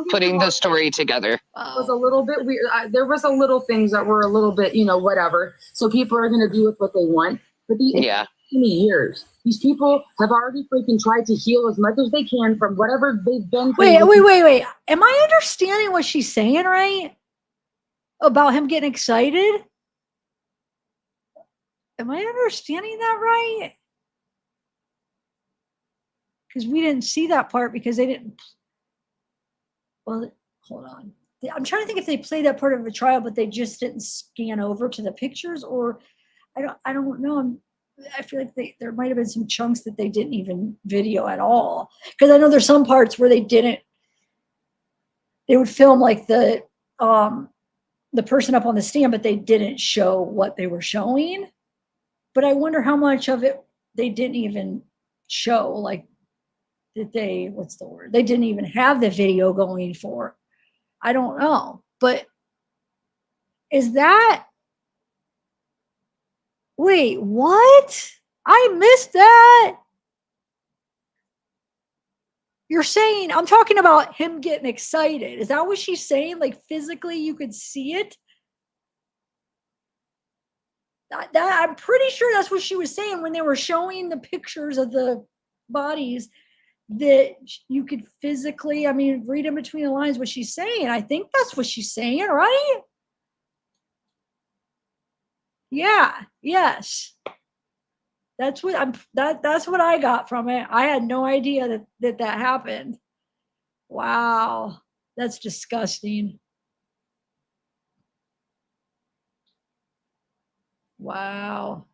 putting the story together. It was a little bit weird. There was a little things that were a little bit, you know, whatever. So people are going to do with what they want. But yeah. Many years. These people have already freaking tried to heal as much as they can from whatever they've been through. Wait. Am I understanding what she's saying right? About him getting excited? Am I understanding that right? Because we didn't see that part because they didn't. Well, hold on. I'm trying to think if they played that part of a trial, but they just didn't scan over to the pictures, or I don't know. I feel like there might have been some chunks that they didn't even video at all. Because I know there's some parts where they would film like the person up on the stand, but they didn't show what they were showing. But I wonder how much of it they didn't even show. Like, what's the word? They didn't even have the video going for. I don't know. But is that, wait, what? I missed that. You're saying, I'm talking about him getting excited. Is that what she's saying? Like physically you could see it? I'm pretty sure that's what she was saying when they were showing the pictures of the bodies, that you could physically, I mean, read in between the lines what she's saying. I think that's what she's saying, right? Yeah, yes. That's what that's what I got from it. I had no idea that happened. Wow. That's disgusting. Wow.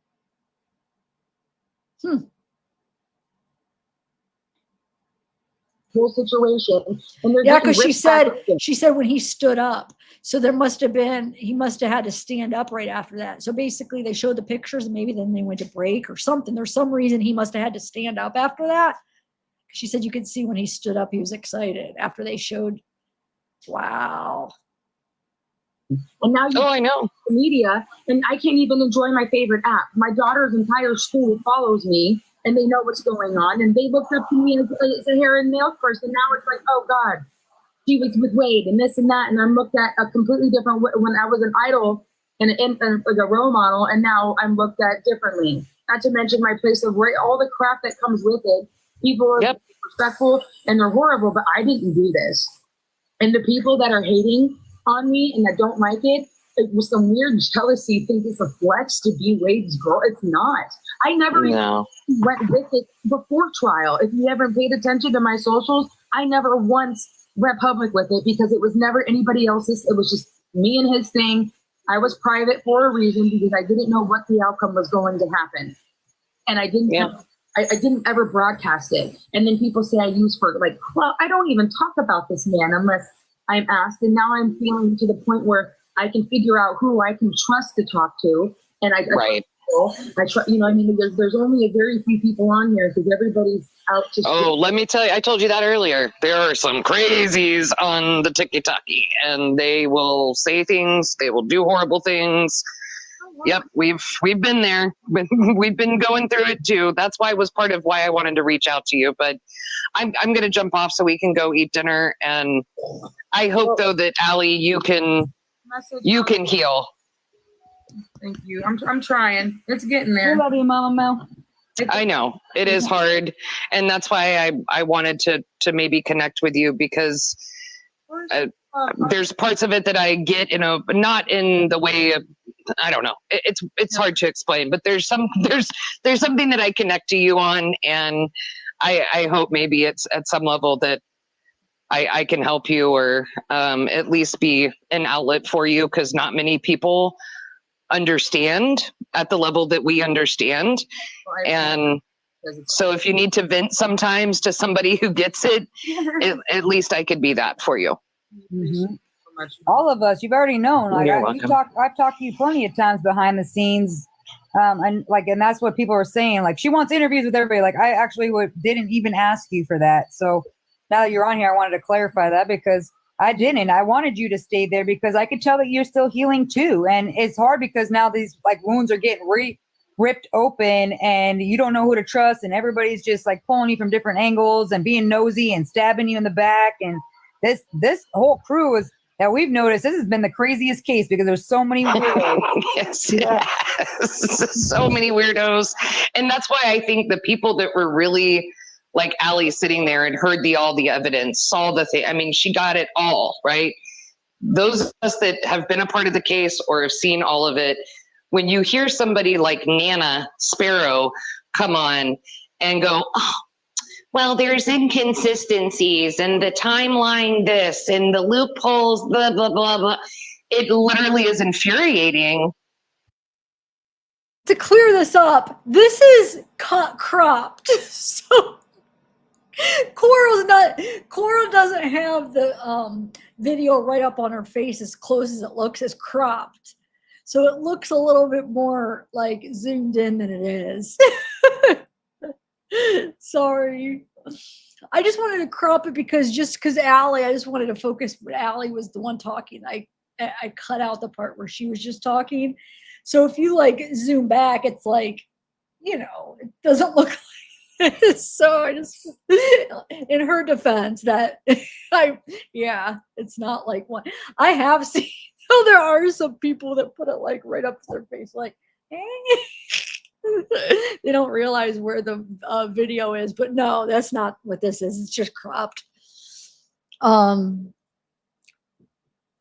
Whole situation. And yeah, because she said when he stood up. So he must have had to stand up right after that. So basically they showed the pictures and maybe then they went to break or something. There's some reason he must have had to stand up after that. She said you could see when he stood up, he was excited after they showed. Wow. And now I know the media, and I can't even enjoy my favorite app. My daughter's entire school follows me, and they know what's going on, and they looked up to me as a hair and nails person. Now it's like, oh God, she was with Wade and this and that, and I'm looked at a completely different way when I was an idol and like a role model, and now I'm looked at differently. Not to mention my place of all the crap that comes with it. People are respectful and they're horrible, but I didn't do this. And the people that are hating on me and that don't like it with some weird jealousy think it's a flex to be Wade's girl. It's not. I never even went with it before trial. If you ever paid attention to my socials, I never once went public with it because it was never anybody else's. It was just me and his thing. I was private for a reason because I didn't know what the outcome was going to happen. And I didn't I didn't ever broadcast it. And then people say I use for like, well, I don't even talk about this man unless I'm asked. And now I'm feeling to the point where I can figure out who I can trust to talk to. And I try, you know, I mean, there's only a very few people on here because everybody's out to. Oh, let me tell you, I told you that earlier. There are some crazies on the TikTok, and they will say things, they will do horrible things. Yep, we've been there. We've been going through it too. That's why it was part of why I wanted to reach out to you. But I'm going to jump off so we can go eat dinner. And I hope though that Allie, you can heal. Thank you. I'm trying. It's getting there. I love you, Mama Mel. I know it is hard, and that's why I wanted to maybe connect with you because there's parts of it that I get, but not in the way of, I don't know. It's hard to explain, but there's something that I connect to you on, and I hope maybe it's at some level that I can help you or at least be an outlet for you because not many people understand at the level that we understand. And so if you need to vent sometimes to somebody who gets it, at least I could be that for you. Mm-hmm. All of us, you've already known. Like I've talked to you plenty of times behind the scenes. And that's what people are saying. Like she wants interviews with everybody. Like I actually didn't even ask you for that. So now that you're on here, I wanted to clarify that because I didn't. I wanted you to stay there because I could tell that you're still healing too. And it's hard because now these like wounds are getting ripped open and you don't know who to trust. And everybody's just like pulling you from different angles and being nosy and stabbing you in the back. And this whole crew that we've noticed, this has been the craziest case because there's so many weirdos. Yes, so many weirdos. And that's why I think the people that were really like Allie sitting there and heard all the evidence, saw the thing. I mean, she got it all, right? Those of us that have been a part of the case or have seen all of it, when you hear somebody like Nana Sparrow come on and go, oh, well, there's inconsistencies and the timeline this and the loopholes, blah, blah, blah, blah. It literally is infuriating. To clear this up, this is cropped. So Cora doesn't have the video right up on her face as close as it looks. It's cropped. So it looks a little bit more like zoomed in than it is. Sorry. I just wanted to crop it because Allie, I just wanted to focus, but Allie was the one talking. I cut out the part where she was just talking. So if you like zoom back, it's like, it doesn't look like so I just, in her defense, that it's not like one. I have seen, there are some people that put it like right up to their face, like, they don't realize where the video is, but no, that's not what this is. It's just cropped.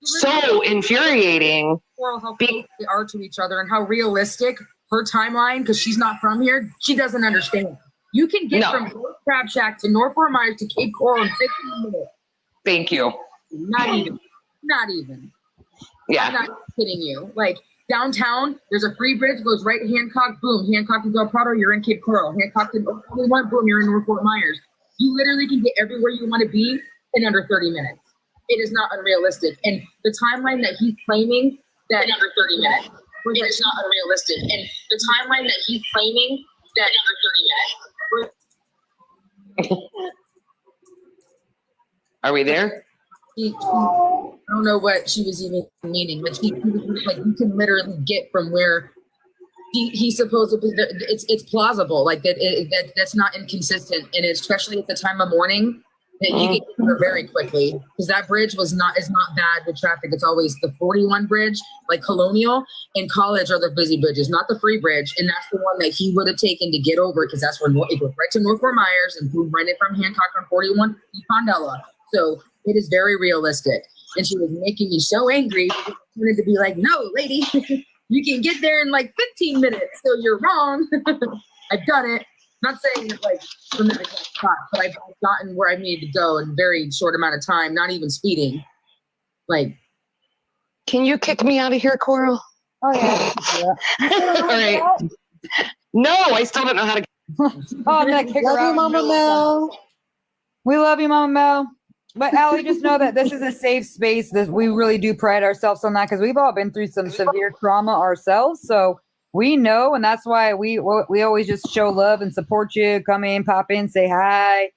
So infuriating. How close they are to each other and how realistic her timeline, because she's not from here, she doesn't understand. You can get from Crab Shack to North Fort Myers to Cape Coral in 15 minutes. Thank you. Not even. Yeah. I'm not kidding you. Like downtown, there's a free bridge, goes right Hancock, boom. Hancock to Del Prado, you're in Cape Coral. Hancock to boom, you're in North Fort Myers. You literally can get everywhere you want to be in under 30 minutes. It is not unrealistic. And the timeline that he's claiming that in under 30 minutes, it is not unrealistic. And the timeline that he's claiming that in under 30 minutes. Are we there? I don't know what she was even meaning, but he was like, you can literally get from where he's supposed to be. It's plausible, like that's not inconsistent, and especially at the time of mourning, He get there very quickly because that bridge is not bad with traffic. It's always the 41 bridge, like Colonial and College are the busy bridges, not the Free Bridge. And that's the one that he would have taken to get over because that's where it goes right to North Fort Myers and boom, right in from Hancock on 41 to Pondella. So it is very realistic. And she was making me so angry. I wanted to be like, no, lady, you can get there in like 15 minutes. So you're wrong. I've done it. Not saying that like from that exact spot, but I've gotten where I needed to go in a very short amount of time, not even speeding. Like, can you kick me out of here, Coral? Oh yeah. All right. No, I still don't know how to. Oh, I'm gonna kick her out. Mama Mel. We love you, Mama Mel. But Allie, just know that this is a safe space. That we really do pride ourselves on that because we've all been through some severe trauma ourselves. So we know, and that's why we always just show love and support you. Come in, pop in, say hi,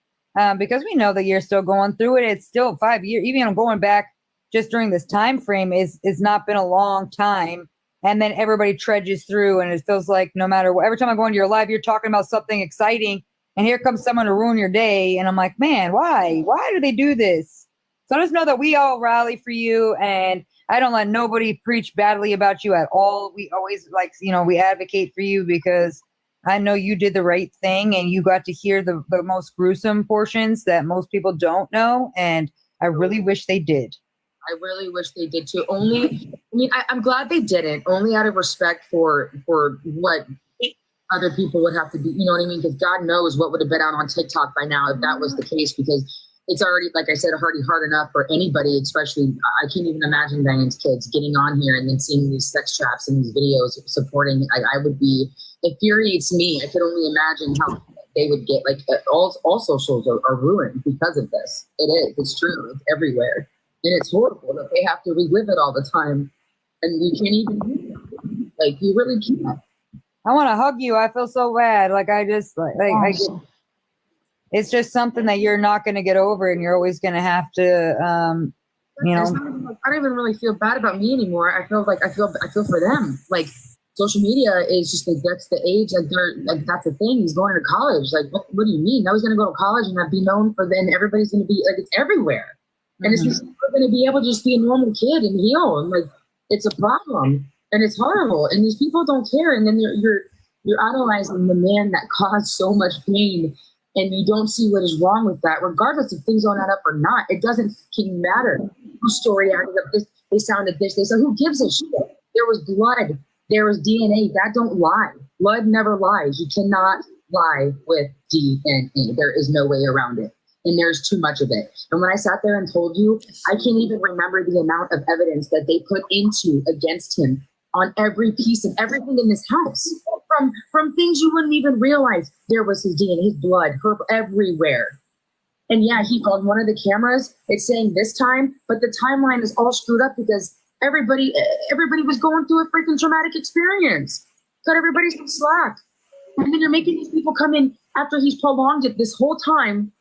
because we know that you're still going through it. It's still 5 years. Even going back just during this time frame is not been a long time. And then everybody trudges through, and it feels like no matter what, every time I go into your live, you're talking about something exciting. And here comes someone to ruin your day. And I'm like, man, why? Why do they do this? So just know that we all rally for you. And I don't let nobody preach badly about you at all. We always we advocate for you because I know you did the right thing and you got to hear the most gruesome portions that most people don't know. And I really wish they did. I really wish they did too. I'm glad they didn't, only out of respect for what other people would have to be, you know what I mean? Because God knows what would have been out on TikTok by now if that was the case, because it's already, like I said, already hard enough for anybody, especially, I can't even imagine Diane's kids getting on here and then seeing these sex traps and these videos supporting. I would be, it infuriates me. I could only imagine how they would get, like, all socials are ruined because of this. It is, it's true, it's everywhere. And it's horrible that they have to relive it all the time. And you can't even do that. Like, you really can't. I want to hug you. I feel so bad. Like I just it's just something that you're not going to get over, and you're always going to have to, I don't even really feel bad about me anymore. I feel for them. Like social media is just like that's the age. Like that's the thing. He's going to college. Like what do you mean? Now he's going to go to college and not be known for. Then everybody's going to be like it's everywhere, and it's just never going to be able to just be a normal kid and heal. And like it's a problem. And it's horrible, and these people don't care. And then you're idolizing the man that caused so much pain, and you don't see what is wrong with that, regardless if things don't add up or not. It doesn't fucking matter. Whose story added up? This they sounded this. They said, who gives a shit? There was blood. There was DNA. That don't lie. Blood never lies. You cannot lie with DNA. There is no way around it. And there's too much of it. And when I sat there and told you, I can't even remember the amount of evidence that they put into against him on every piece of everything in this house, from things you wouldn't even realize. There was his DNA, his blood, everywhere. And yeah, he called one of the cameras. It's saying this time, but the timeline is all screwed up because everybody was going through a freaking traumatic experience. Cut everybody some slack. And then you're making these people come in after he's prolonged it this whole time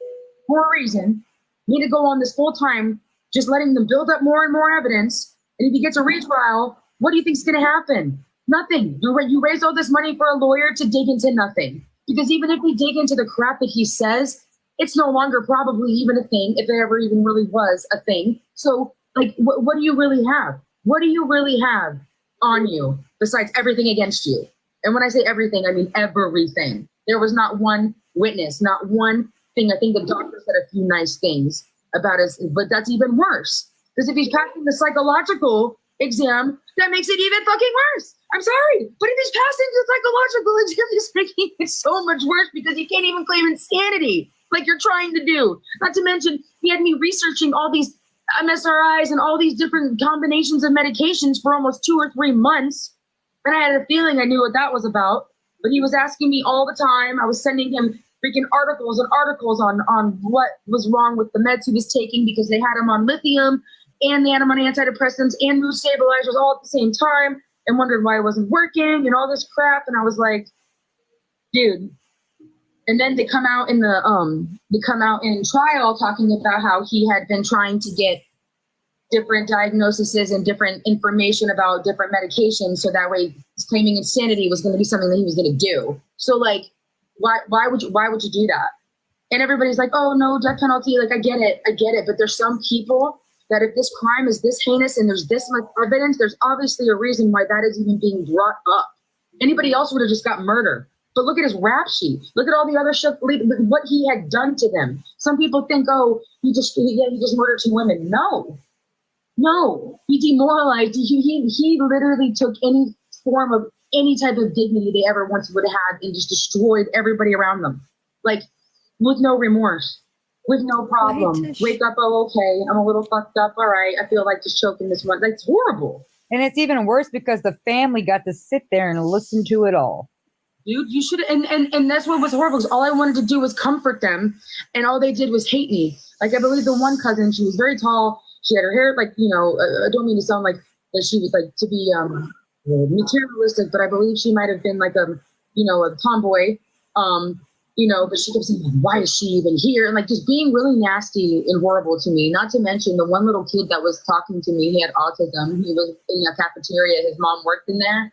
for a reason. Need to go on this full time, just letting them build up more and more evidence. And if he gets a retrial, what do you think is going to happen? Nothing. You raise all this money for a lawyer to dig into nothing. Because even if we dig into the crap that he says, it's no longer probably even a thing, if there ever even really was a thing. So, like, what do you really have? What do you really have on you besides everything against you? And when I say everything, I mean everything. There was not one witness, not one thing. I think the doctor said a few nice things about us, but that's even worse. Because if he's passing the psychological exam, that makes it even fucking worse. I'm sorry, but if he's passing the psychological exam, it's making it so much worse because you can't even claim insanity like you're trying to do. Not to mention, he had me researching all these MSRIs and all these different combinations of medications for almost 2 or 3 months. And I had a feeling I knew what that was about. But he was asking me all the time. I was sending him freaking articles and articles on what was wrong with the meds he was taking because they had him on lithium and they had him on antidepressants and mood stabilizers all at the same time, and wondered why it wasn't working and all this crap. And I was like, dude. And then they come out in trial talking about how he had been trying to get different diagnoses and different information about different medications, so that way claiming insanity was going to be something that he was going to do. So like, why would you do that? And everybody's like, oh no, death penalty. Like, I get it. But there's some people that if this crime is this heinous and there's this much evidence, there's obviously a reason why that is even being brought up. Anybody else would have just got murdered. But look at his rap sheet. Look at all the other shit, what he had done to them. Some people think, oh, he just murdered 2 women. No, he demoralized. He literally took any form of any type of dignity they ever once would have had and just destroyed everybody around them. Like, with no remorse, with no problem. Wake up, oh, okay, I'm a little fucked up. All right, I feel like just choking this one. That's horrible. And it's even worse because the family got to sit there and listen to it all. Dude, you should, and that's what was horrible, because all I wanted to do was comfort them, and all they did was hate me. Like, I believe the one cousin, she was very tall, she had her hair, like, you know, I don't mean to sound like that she was, like, to be materialistic, but I believe she might have been, like, a tomboy, you know, but she kept saying, why is she even here? And, like, just being really nasty and horrible to me. Not to mention the one little kid that was talking to me, he had autism, he was in a cafeteria, his mom worked in there.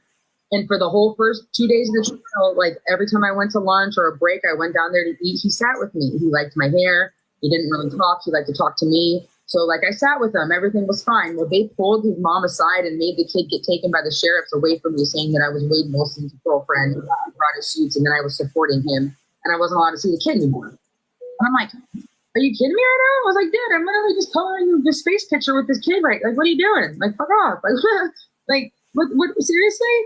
And for the whole first 2 days of the trial, like every time I went to lunch or a break, I went down there to eat. He sat with me. He liked my hair. He didn't really talk. He liked to talk to me. So like I sat with him. Everything was fine. Well, they pulled his mom aside and made the kid get taken by the sheriffs away from me, saying that I was Wade Wilson's girlfriend who brought his suits and that I was supporting him. And I wasn't allowed to see the kid anymore. And I'm like, are you kidding me right now? I was like, dude, I'm literally just coloring this face picture with this kid, right? Like, what are you doing? Like, fuck off. Like, what, seriously?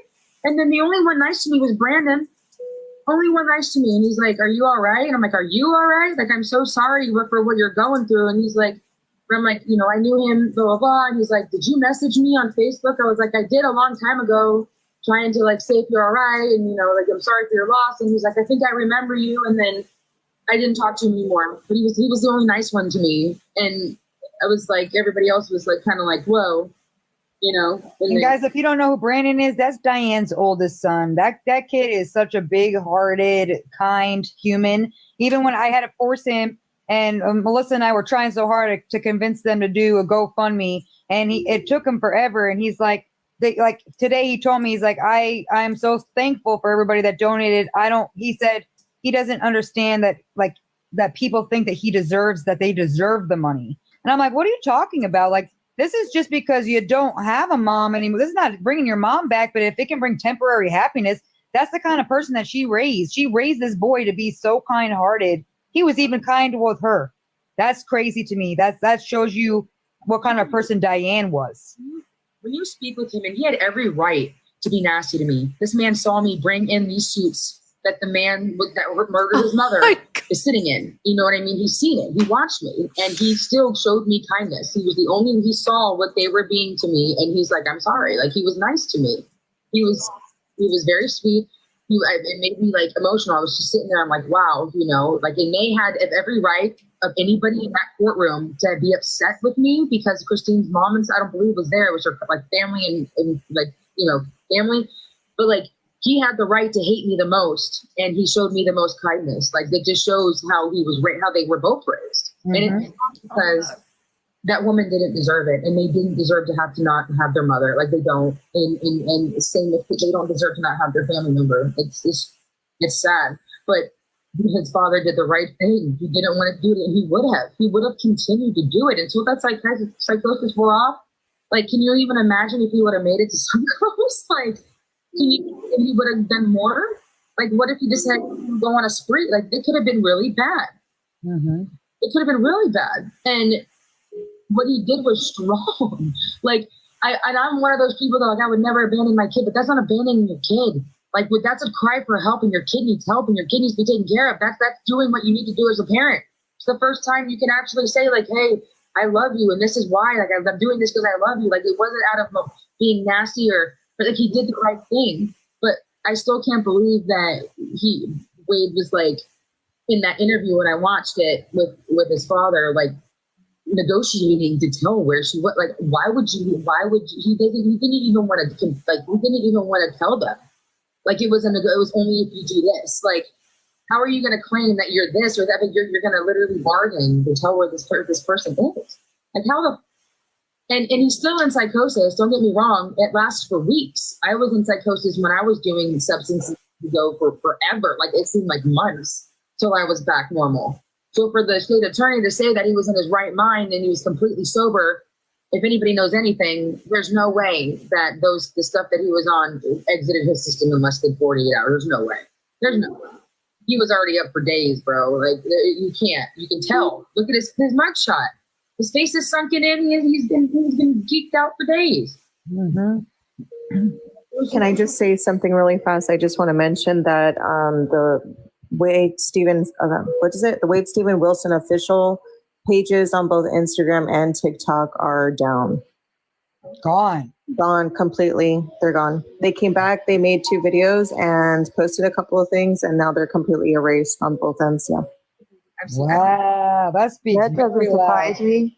And then the only one nice to me was Brandon. Only one nice to me. And he's like, are you all right? And I'm like, are you all right? Like, I'm so sorry for what you're going through. And he's like, I'm like, you know, I knew him, blah, blah, blah. And he's like, did you message me on Facebook? I was like, I did a long time ago, trying to like say if you're all right. And, you know, like, I'm sorry for your loss. And he's like, I think I remember you. And then I didn't talk to him anymore. But he was the only nice one to me. And I was like, everybody else was like, kind of like, whoa. You know, and guys, if you don't know who Brandon is, that's Diane's oldest son. That kid is such a big-hearted, kind human. Even when I had to force him, and Melissa and I were trying so hard to convince them to do a GoFundMe, and it took him forever. And he's like, today he told me, he's like, I'm so thankful for everybody that donated. He said he doesn't understand that people think that they deserve the money. And I'm like, what are you talking about? Like, this is just because you don't have a mom anymore. This is not bringing your mom back, but if it can bring temporary happiness, that's the kind of person that she raised. She raised this boy to be so kind-hearted. He was even kind with her. That's crazy to me. That shows you what kind of person Diane was. When you speak with him, and he had every right to be nasty to me. This man saw me bring in these suits that the man that murdered his mother is sitting in. You know what I mean? He's seen it. He watched me, and he still showed me kindness. He was the only one. He saw what they were being to me, and he's like, I'm sorry. Like, he was nice to me. He was very sweet. It made me like emotional. I was just sitting there. I'm like, wow, you know, like, and they had every right of anybody in that courtroom to be upset with me because Christine's mom, and I don't believe was there. It was her like family and like, you know, family, but like, he had the right to hate me the most, and he showed me the most kindness. Like, it just shows how how they were both raised. Mm-hmm. And it's not because that woman didn't deserve it, and they didn't deserve to not have their mother. Like, they don't. And same if they don't deserve to not have their family member. It's sad. But his father did the right thing. He didn't want to do it, and he would have continued to do it until that psychosis wore off. Like, can you even imagine if he would have made it to Suncoast? Like, he would have done more. Like, what if he just had to go on a spree? Like, it could have been really bad. Mm-hmm. It could have been really bad. And what he did was strong. Like, I'm one of those people that, like, I would never abandon my kid, but that's not abandoning your kid. Like, that's a cry for help, and your kid needs help, and your kid needs to be taken care of. That's doing what you need to do as a parent. It's the first time you can actually say, like, hey, I love you, and this is why. Like, I'm doing this because I love you. Like, it wasn't out of being nasty but like, he did the right thing. But I still can't believe that Wade was like in that interview when I watched it with his father, like negotiating to tell where she was. Like, why would you? He didn't even want to tell them. Like, it was only if you do this. Like, how are you going to claim that you're this or that? But you're going to literally bargain to tell where this person is. Like, how the. And he's still in psychosis. Don't get me wrong. It lasts for weeks. I was in psychosis when I was doing substances for forever. Like, it seemed like months till I was back normal. So for the state attorney to say that he was in his right mind and he was completely sober, if anybody knows anything, there's no way that the stuff that he was on exited his system in less than 48 hours. There's no way. There's no way. He was already up for days, bro. Like, you can't. You can tell. Look at his mugshot. His face is sunken in. He's been geeked out for days. Can I just say something really fast? I just want to mention that the Wade Stephen Wilson official pages on both Instagram and TikTok are down. Gone Completely. They're gone. They came back, they made 2 videos and posted a couple of things, and now they're completely erased on both ends. Yeah. Wow, that doesn't surprise me.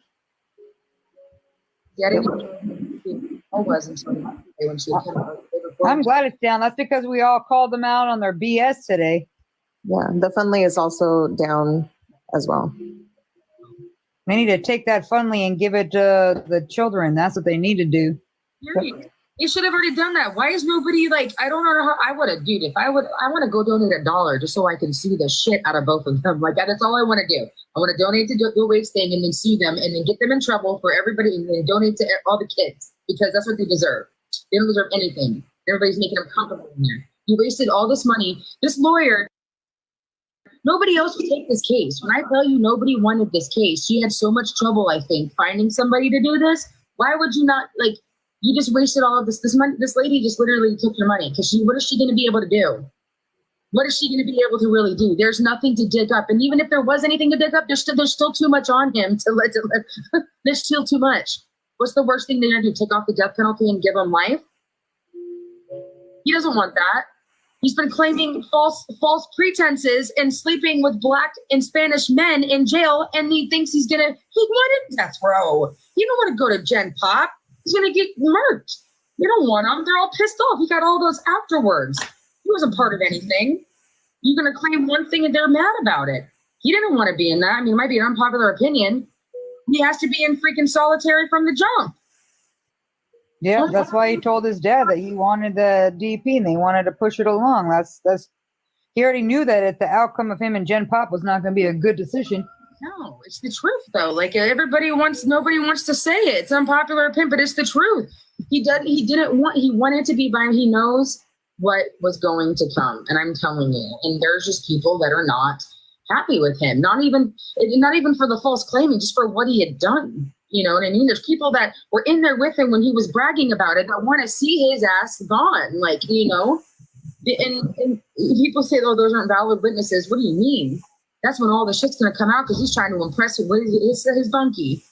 Yeah, I didn't even was until Monday when she came out. I'm glad it's down. That's because we all called them out on their BS today. Yeah, the Funly is also down as well. They need to take that Funly and give it to the children. That's what they need to do. You should have already done that. Why is nobody like, I don't know how I would have, dude. I want to go donate $1 just so I can sue the shit out of both of them. Like, that's all I want to do. I want to donate to the Wade's thing and then sue them and then get them in trouble for everybody and then donate to all the kids because that's what they deserve. They don't deserve anything. Everybody's making them comfortable in there. You wasted all this money. This lawyer, nobody else would take this case. When I tell you nobody wanted this case, she had so much trouble, I think, finding somebody to do this. Why would you not, like, you just wasted all of this money. This lady just literally took your money because what is she going to be able to do? What is she going to be able to really do? There's nothing to dig up. And even if there was anything to dig up, there's still too much on him to let there's still too much. What's the worst thing they're going to do? Take off the death penalty and give him life? He doesn't want that. He's been claiming false pretenses and sleeping with Black and Spanish men in jail, and he thinks he wanted death row. You don't want to go to Gen Pop. He's going to get murked. You don't want him. They're all pissed off. He got all those afterwards. He wasn't part of anything. You're going to claim one thing and they're mad about it. He didn't want to be in that. I mean, it might be an unpopular opinion. He has to be in freaking solitary from the jump. Yeah, that's why he told his dad that he wanted the DP and they wanted to push it along. That's he already knew that the outcome of him and Gen Pop was not going to be a good decision. No, it's the truth though. Like nobody wants to say it. It's unpopular opinion, but it's the truth. He wanted to be by him. He knows what was going to come. And I'm telling you, and there's just people that are not happy with him. Not even for the false claiming, just for what he had done. You know what I mean? There's people that were in there with him when he was bragging about it that want to see his ass gone. Like, you know, and people say, oh, those aren't valid witnesses. What do you mean? That's when all the shit's going to come out because he's trying to impress his donkey.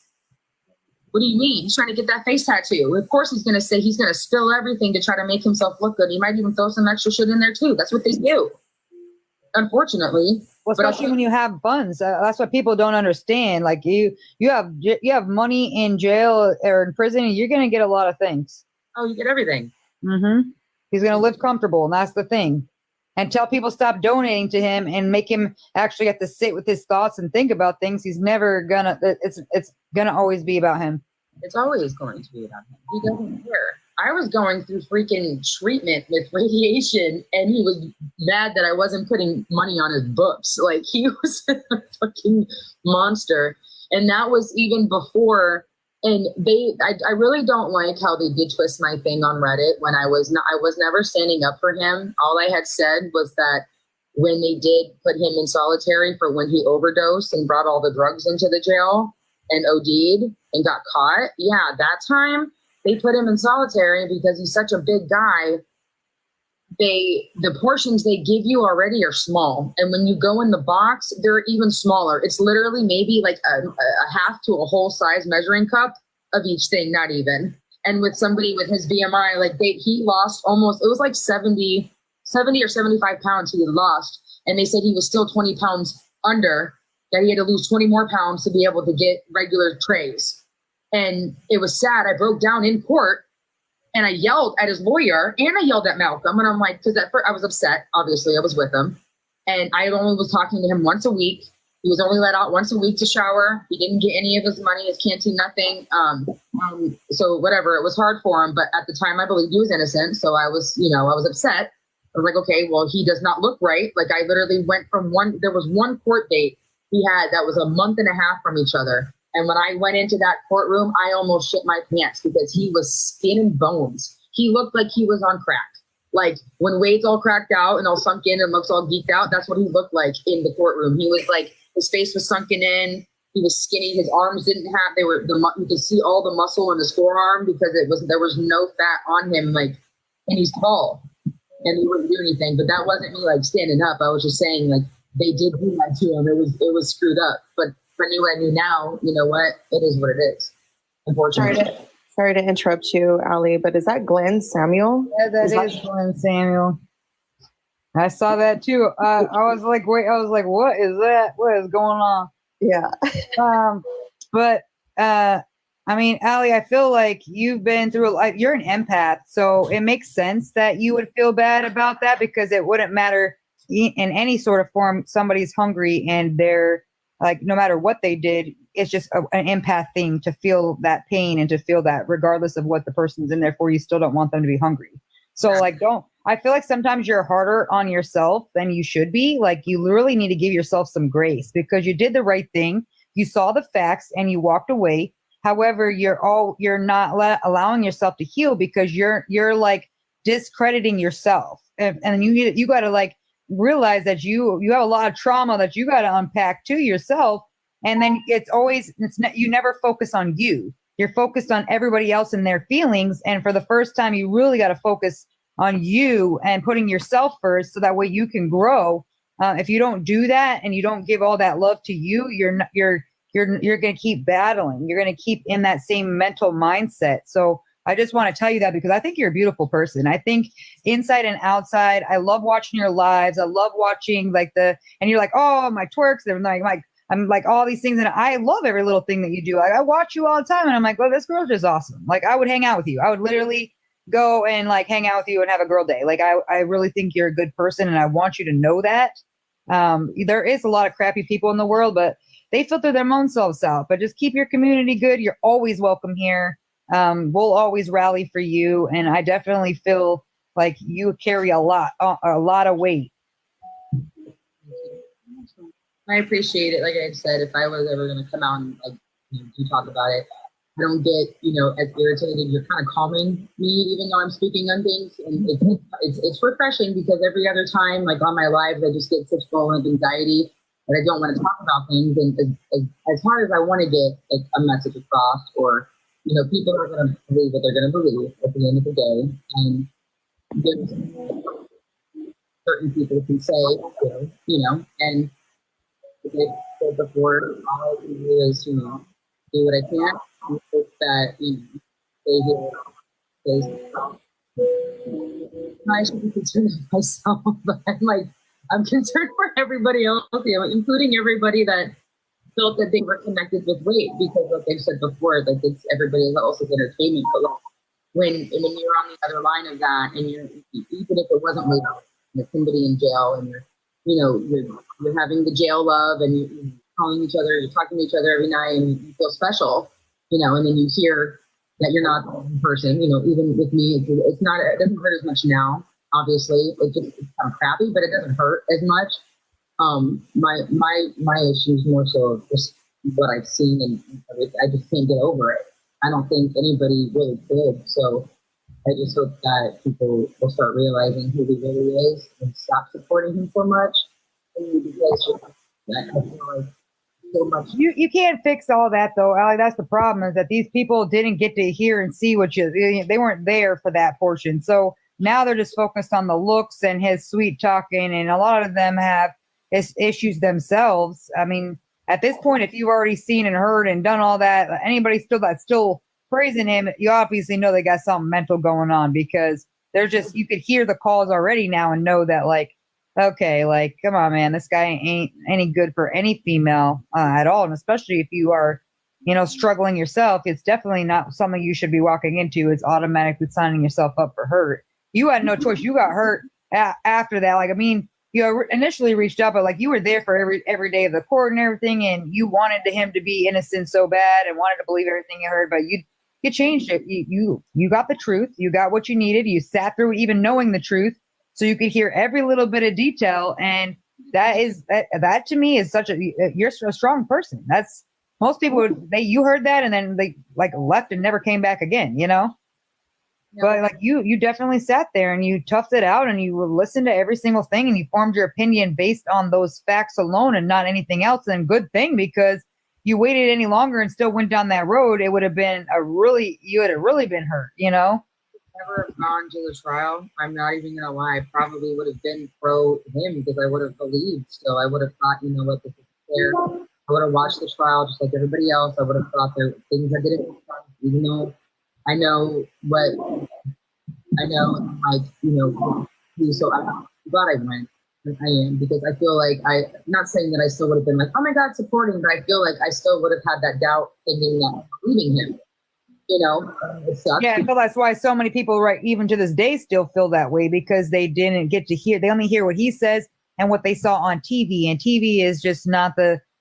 What do you mean? He's trying to get that face tattoo. Of course he's going to say he's going to spill everything to try to make himself look good. He might even throw some extra shit in there too. That's what they do. Unfortunately. Well, especially when you have funds. That's what people don't understand. Like you have money in jail or in prison, and you're going to get a lot of things. Oh, you get everything. Mm-hmm. He's going to live comfortable, and that's the thing. Until people stop donating to him and make him actually have to sit with his thoughts and think about things, he's never gonna. It's gonna always be about him. It's always going to be about him. He doesn't care. I was going through freaking treatment with radiation, and he was mad that I wasn't putting money on his books. Like he was a fucking monster, and that was even before. And I really don't like how they did twist my thing on Reddit when I was never standing up for him. All I had said was that when they did put him in solitary for when he overdosed and brought all the drugs into the jail and OD'd and got caught. Yeah, that time they put him in solitary because he's such a big guy. The portions they give you already are small. And when you go in the box, they're even smaller. It's literally maybe like a half to a whole size measuring cup of each thing, not even. And with somebody with his BMI, like he lost almost, it was like 70 or 75 pounds he had lost. And they said he was still 20 pounds under, that he had to lose 20 more pounds to be able to get regular trays. And it was sad. I broke down in court. And I yelled at his lawyer and I yelled at Malcolm. And I'm like, because at first I was upset. Obviously, I was with him. And I only was talking to him once a week. He was only let out once a week to shower. He didn't get any of his money, his canteen, nothing. So whatever, it was hard for him. But at the time, I believed he was innocent. So I was upset. I was like, okay, well, he does not look right. Like I literally went from there was one court date he had that was a month and a half from each other. And when I went into that courtroom, I almost shit my pants because he was skin and bones. He looked like he was on crack. Like when Wade's all cracked out and all sunk in and looks all geeked out, that's what he looked like in the courtroom. He was like, his face was sunken in. He was skinny. His arms didn't have, you could see all the muscle in his forearm because there was no fat on him. Like, and he's tall and he wouldn't do anything, but that wasn't me like standing up. I was just saying like, they did do that to him. It was screwed up, but if I knew now, you know what? It is what it is. Unfortunately. Sorry to interrupt you, Ali, but is that Glenn Samuel? Yeah, that is Glenn Samuel. I saw that too. I was like, what is that? What is going on? Yeah. But I mean, Ali, I feel like you've been through you're an empath, so it makes sense that you would feel bad about that because it wouldn't matter in any sort of form. Somebody's hungry and they're like, no matter what they did, it's just an empath thing to feel that pain and to feel that regardless of what the person's in there for, you still don't want them to be hungry. So like, I feel like sometimes you're harder on yourself than you should be. Like you really need to give yourself some grace because you did the right thing. You saw the facts and you walked away. However, you're not allowing yourself to heal because you're like discrediting yourself. And you got to like realize that you have a lot of trauma that you got to unpack to yourself. And then you never focus on you. You're focused on everybody else and their feelings. And for the first time, you really got to focus on you and putting yourself first so that way you can grow. If you don't do that and you don't give all that love to you, you're going to keep battling. You're going to keep in that same mental mindset. So I just want to tell you that because I think you're a beautiful person. I think inside and outside, I love watching your lives. I love watching and you're like, oh, my twerks. And I'm like all these things. And I love every little thing that you do. I watch you all the time and I'm like, well, this girl's just awesome. Like I would hang out with you. I would literally go and like hang out with you and have a girl day. Like I really think you're a good person and I want you to know that. There is a lot of crappy people in the world, but they filter their own selves out. But just keep your community good. You're always welcome here. We'll always rally for you. And I definitely feel like you carry a lot of weight. I appreciate it. Like I said, if I was ever going to come out and do talk about it, I don't get, as irritated. You're kind of calming me, even though I'm speaking on things. And it's refreshing because every other time, like on my lives, I just get such full of anxiety that I don't want to talk about things. And as hard as I want to get like a message across, or people are going to believe what they're going to believe at the end of the day. And there's certain people can say, and like I said before, all I can do is, do what I can. And hope that, they hear. I should be concerned with myself, but I'm concerned for everybody else, including everybody that felt that they were connected with Wade, because like I said before, like it's everybody else's entertainment. But like, when you're on the other line of that, and you're, even if it wasn't Wade, there's somebody in jail, and you're having the jail love, and you're calling each other, you're talking to each other every night, and you feel special, and then you hear that you're not the only person, even with me, it's not, it doesn't hurt as much now, obviously, it's kind of crappy, but it doesn't hurt as much. My issue is more so of just what I've seen, and I just can't get over it. I don't think anybody really could, so I just hope that people will start realizing who he really is and stop supporting him so much. Because I feel like so much. You can't fix all that though, Ali. That's the problem, is that these people didn't get to hear and see they weren't there for that portion. So now they're just focused on the looks and his sweet talking, and a lot of them have issues themselves. I mean, at this point, if you've already seen and heard and done all that, anybody that's still praising him, you obviously know they got something mental going on, because they're just, you could hear the calls already now and know that, like, okay, like, come on, man, this guy ain't any good for any female at all. And especially if you are, struggling yourself, it's definitely not something you should be walking into. It's automatically signing yourself up for hurt. You had no choice. You got hurt after that. Like, I mean, you initially reached out, but like you were there for every day of the court and everything, and you wanted him to be innocent so bad and wanted to believe everything you heard, but you changed it. You got the truth. You got what you needed. You sat through even knowing the truth, so you could hear every little bit of detail, and that to me is such you're a strong person. That's most people you heard that and then they like left and never came back again, you know? But like you definitely sat there and you toughed it out and you listened to every single thing and you formed your opinion based on those facts alone and not anything else. And good thing, because you waited any longer and still went down that road, it would have been you would have really been hurt, you know? Never have gone to the trial. I'm not even gonna lie. I probably would have been pro him because I would have believed. So I would have thought, you know what, this is fair. I would have watched the trial just like everybody else. I would have thought there were things I didn't, even though I know what I know, and like, you know, so I'm glad I went. I am, because I feel like I'm not saying that I still would have been like, oh my God, supporting, but I feel like I still would have had that doubt thinking that leaving him, you know, it sucks. Yeah, I feel that's why so many people, right, even to this day, still feel that way, because they didn't get to hear, they only hear what he says and what they saw on TV, and TV is just not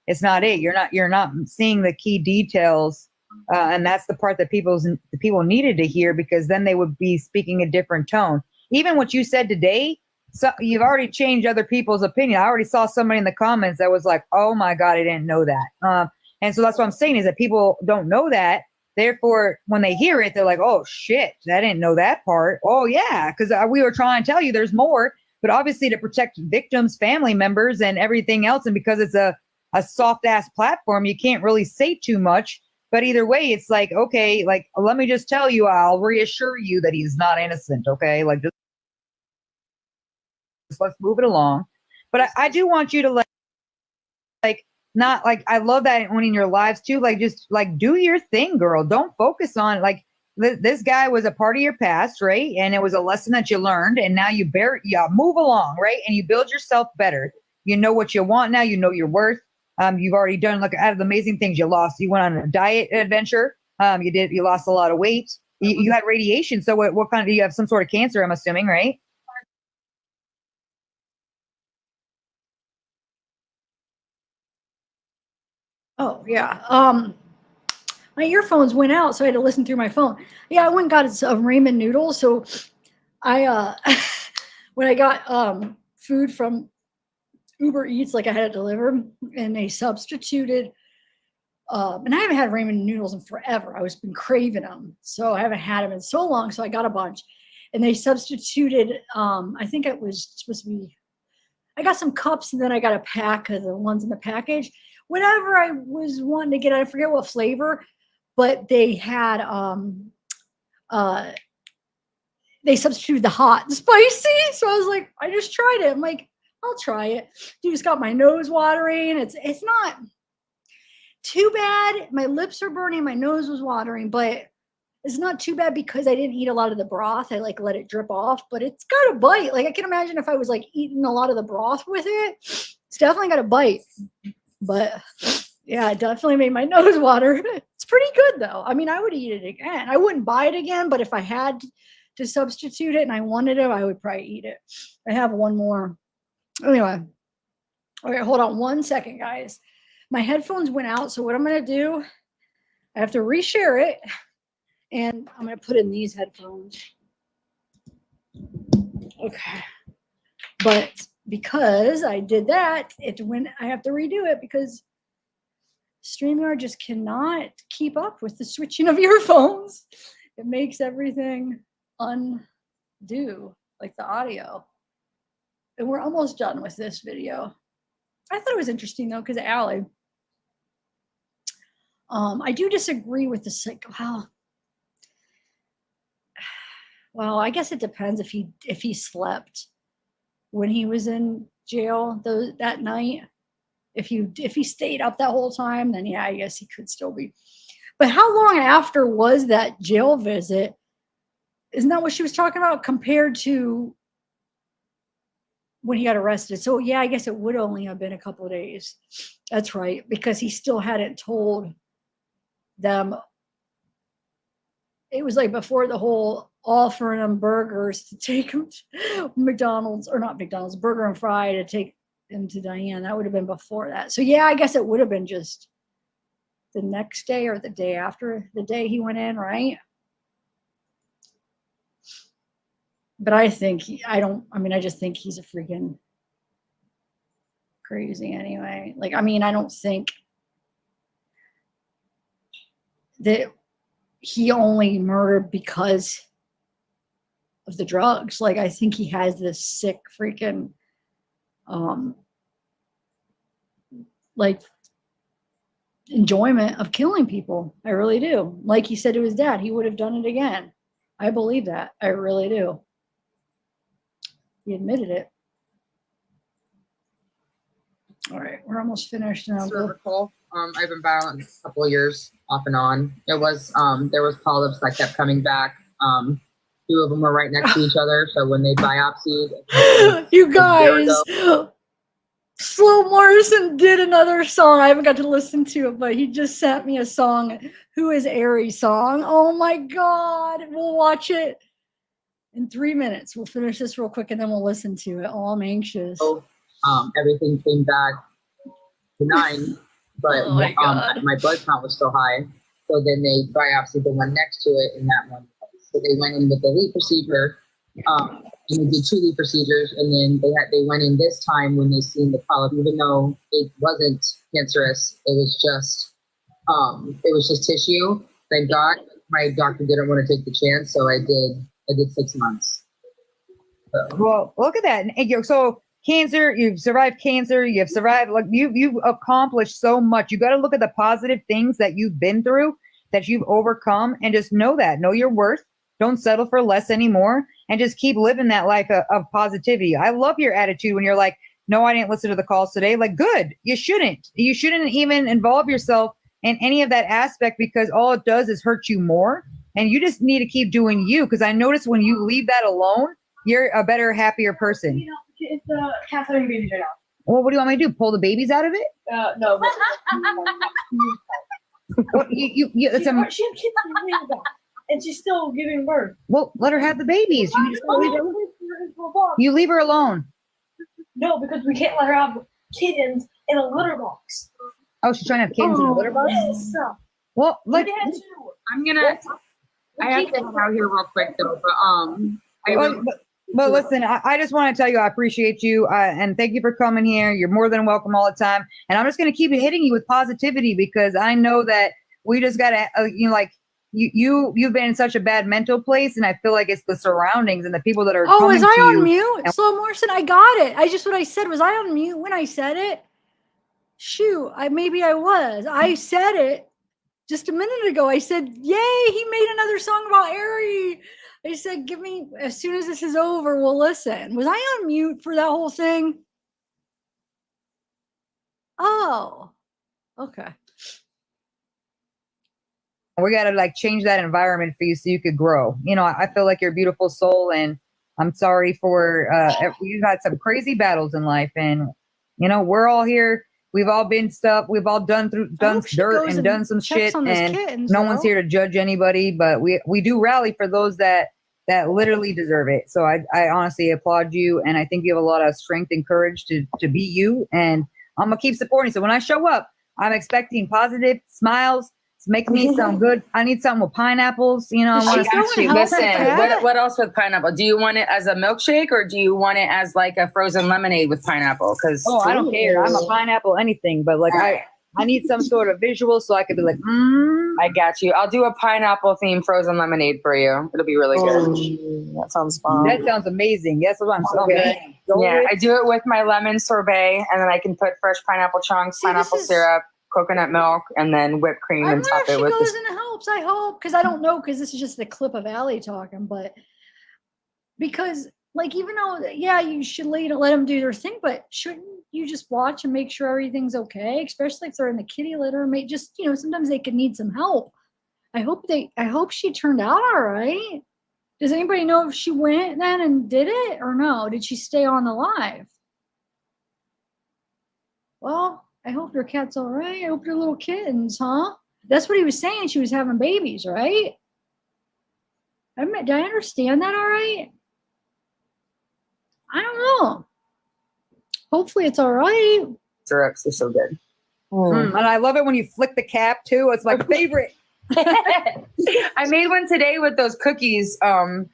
it's not it. You're not seeing the key details. And that's the part that the people needed to hear, because then they would be speaking a different tone. Even what you said today, so you've already changed other people's opinion. I already saw somebody in the comments that was like, "Oh my God, I didn't know that." And so that's what I'm saying, is that people don't know that. Therefore, when they hear it, they're like, "Oh shit, I didn't know that part." Oh yeah, because we were trying to tell you there's more, but obviously to protect victims, family members, and everything else, and because it's a soft ass platform, you can't really say too much. But either way, it's like, okay, like, let me just tell you, I'll reassure you that he's not innocent. Okay, like just let's move it along. But I do want you to like not like, I love that when in your lives too, like just like do your thing, girl. Don't focus on like this guy was a part of your past, right? And it was a lesson that you learned, and now you move along, right? And you build yourself better. You know what you want now. You know your worth. You've already done like out of the amazing things you lost. You went on a diet adventure. You lost a lot of weight. You had radiation. So what kind of, you have some sort of cancer, I'm assuming, right? Oh yeah. My earphones went out, so I had to listen through my phone. Yeah, I went and got some ramen noodles. So I when I got food from Uber Eats, like I had it delivered, and they substituted. And I haven't had ramen noodles in forever. I was been craving them, so I haven't had them in so long. So I got a bunch, and they substituted. I think it was supposed to be. I got some cups, and then I got a pack of the ones in the package. Whatever I was wanting to get, I forget what flavor, but they had they substituted the hot and spicy. So I was like, I just tried it. I'm like, I'll try it. Dude, it's got my nose watering. It's not too bad. My lips are burning, my nose was watering, but it's not too bad because I didn't eat a lot of the broth. I like let it drip off, but it's got a bite. Like I can imagine if I was like eating a lot of the broth with it, it's definitely got a bite. But yeah, it definitely made my nose water. It's pretty good though. I mean, I would eat it again. I wouldn't buy it again, but if I had to substitute it and I wanted it, I would probably eat it. I have one more. Anyway. Okay, hold on 1 second, guys. My headphones went out, so what I'm going to do, I have to reshare it, and I'm going to put in these headphones. Okay. But because I did that, I have to redo it because StreamYard just cannot keep up with the switching of earphones. It makes everything undo, like the audio. And we're almost done with this video. I thought it was interesting though, because Allie, I do disagree with the well, I guess it depends if he slept when he was in jail that night. If he stayed up that whole time, then yeah, I guess he could still be. But how long after was that jail visit? Isn't that what she was talking about compared to when he got arrested? So yeah, I guess it would only have been a couple of days. That's right, because he still hadn't told them. It was like before the whole offering them burgers to take him to McDonald's, or not McDonald's, Burger and Fry to take him to Diane. That would have been before that. So yeah, I guess it would have been just the next day or the day after the day he went in, right? But I just think he's a freaking crazy anyway. Like, I mean, I don't think that he only murdered because of the drugs. Like, I think he has this sick freaking, like, enjoyment of killing people. I really do. Like he said to his dad, he would have done it again. I believe that. I really do. He admitted it. All right, we're almost finished now. Cervical. I've been battling a couple of years off and on. It was there was polyps that kept coming back. Two of them were right next to each other. So when they biopsied, you guys, Slow Morrison did another song. I haven't got to listen to it, but he just sent me a song. Who is Aries song? Oh my God. We'll watch it in 3 minutes. We'll finish this real quick and then we'll listen to it. Oh, I'm anxious. So, everything came back benign, but my blood count was still high. So then they biopsied the one next to it, and that one. So they went in with the lead procedure. And they did 2 lead procedures, and then they went in this time when they seen the polyp, even though it wasn't cancerous. It was just tissue. Thank God. My doctor didn't want to take the chance, so I did 6 months. So. Well, look at that. And so cancer, you've survived cancer, you've survived, like you've accomplished so much. You got to look at the positive things that you've been through, that you've overcome, and just know your worth. Don't settle for less anymore, and just keep living that life of positivity. I love your attitude when you're like, no, I didn't listen to the calls today. Like, good. You shouldn't even involve yourself in any of that aspect, because all it does is hurt you more. And you just need to keep doing you. Because I notice when you leave that alone, you're a better, happier person. It's Catherine babies right now. Well, what do you want me to do? Pull the babies out of it? No. Well, it's she had kids and she's still giving birth. Well, let her have the babies. You leave her alone. No, because we can't let her have kittens in a litter box. Oh, she's trying to have kittens in a litter box? Yes. Well, I have to head out here real quick though, but listen, I just want to tell you I appreciate you, and thank you for coming here. You're more than welcome all the time, and I'm just going to keep hitting you with positivity, because I know that we just got to, you've been in such a bad mental place, and I feel like it's the surroundings and the people that are. Oh, was I on you. mute? Slow Morrison, I got it. What I said. Was I on mute when I said it? Shoot, maybe I was. I said it just a minute ago. I said, yay, he made another song about Ariel. I said, give me, as soon as this is over, we'll listen. Was I on mute for that whole thing? Oh, okay. We got to change that environment for you so you could grow. I feel like you're a beautiful soul, and I'm sorry for, you've had some crazy battles in life, and, we're all here. We've all been stuff. We've all done dirt and done some shit, and no one's here to judge anybody. But we do rally for those that literally deserve it. So I honestly applaud you, and I think you have a lot of strength and courage to be you. And I'm gonna keep supporting. So when I show up, I'm expecting positive smiles. Make me some good. I need something with pineapples. I want to listen. What else with pineapple? Do you want it as a milkshake, or do you want it as like a frozen lemonade with pineapple? Because I don't care. I'm a pineapple anything, but I need some sort of visual so I could be like, I got you. I'll do a pineapple themed frozen lemonade for you. It'll be really good. That sounds fun. That sounds amazing. That's what I'm saying. Yeah, I do it with my lemon sorbet, and then I can put fresh pineapple chunks, pineapple syrup, coconut milk, and then whipped cream, and top it with. She goes and helps. I hope, because I don't know, because this is just the clip of Allie talking, but because even though you should let them do their thing, but shouldn't you just watch and make sure everything's okay, especially if they're in the kitty litter? Sometimes they could need some help. I hope she turned out all right. Does anybody know if she went then and did it or no? Did she stay on the live? Well, I hope your cat's all right. I hope your little kittens, huh? That's what he was saying. She was having babies, right? Did I understand that all right? I don't know. Hopefully it's all right. Syrups are so good. And I love it when you flick the cap too. It's my favorite. I made one today with those cookies, the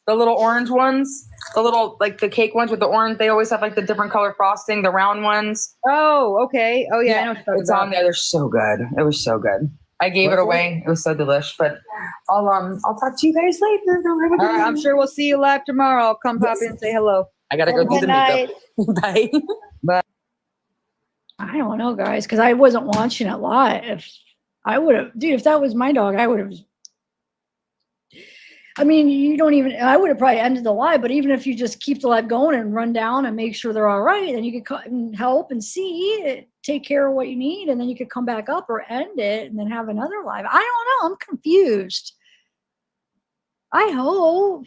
little orange ones. The little, like the cake ones with the orange, they always have like the different color frosting, the round ones. Oh, okay. Oh yeah, I know what you're it's talking on there. They're so good. It was so good. I gave it away. It was so delish. But I'll talk to you guys later. All right, I'm sure we'll see you live tomorrow. I'll come pop in and say hello. I gotta go do the makeup. Bye. Bye. I don't know, guys, because I wasn't watching it live. I would have, dude, if that was my dog, I would have. I mean, you don't even, I would have probably ended the live, but even if you just keep the live going and run down and make sure they're all right, then you could come and help and see, take care of what you need, and then you could come back up or end it and then have another live. I don't know. I'm confused. I hope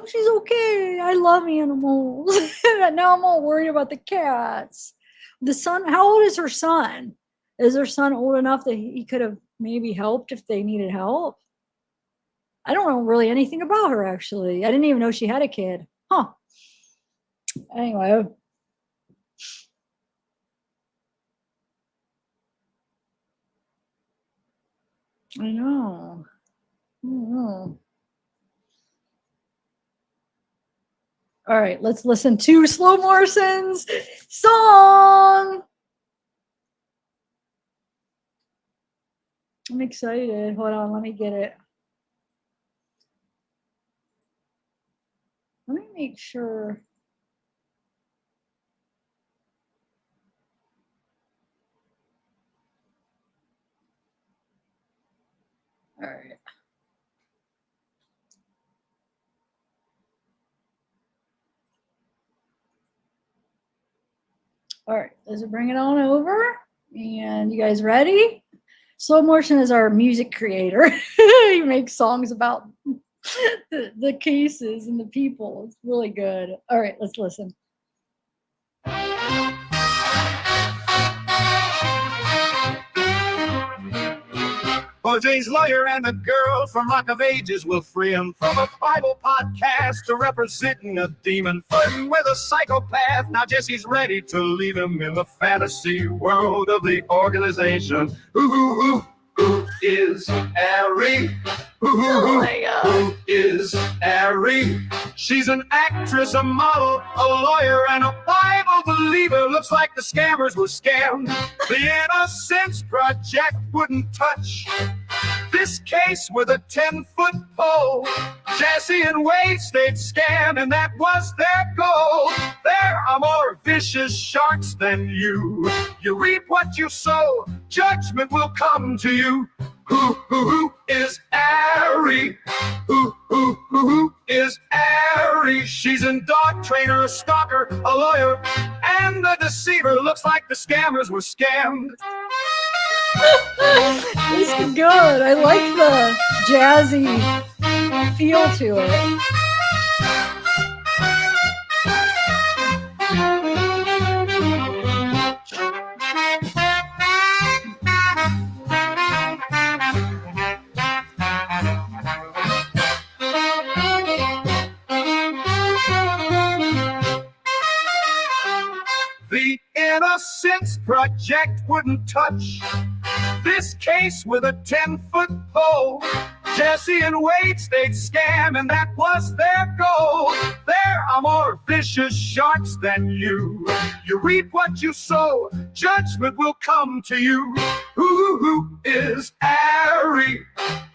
she's okay. I love animals. Now I'm all worried about the cats. The son, how old is her son? Is her son old enough that he could have maybe helped if they needed help? I don't know really anything about her, actually. I didn't even know she had a kid. Huh. Anyway. I know. All right, let's listen to Slow Morrison's song. I'm excited. Hold on, let me get it. Let me make sure. All right. All right, let's bring it on over. And you guys ready? Slow Motion is our music creator. He makes songs about the cases and the people. It's really good. All right, let's listen. OJ's lawyer and the girl from Rock of Ages will free him from a Bible podcast to representing a demon, flirting with a psychopath. Now Jesse's ready to leave him in the fantasy world of the organization. Who is Ari? Who is Ari? She's an actress, a model, a lawyer, and a Bible believer. Looks like the scammers were scammed. The Innocence Project wouldn't touch this case with a 10-foot pole. Jesse and Wade stayed scammed, and that was their goal. There are more vicious sharks than you. You reap what you sow, judgment will come to you. Who is Ari? Who is Ari? She's a dog trainer, a stalker, a lawyer, and a deceiver. Looks like the scammers were scammed. This is good. I like the jazzy feel to it. The Innocence Project wouldn't touch this case with a 10-foot pole. Jesse and Wade stayed scammed, and that was their goal. There are more vicious sharks than you. You reap what you sow, judgment will come to you. Who is Ari?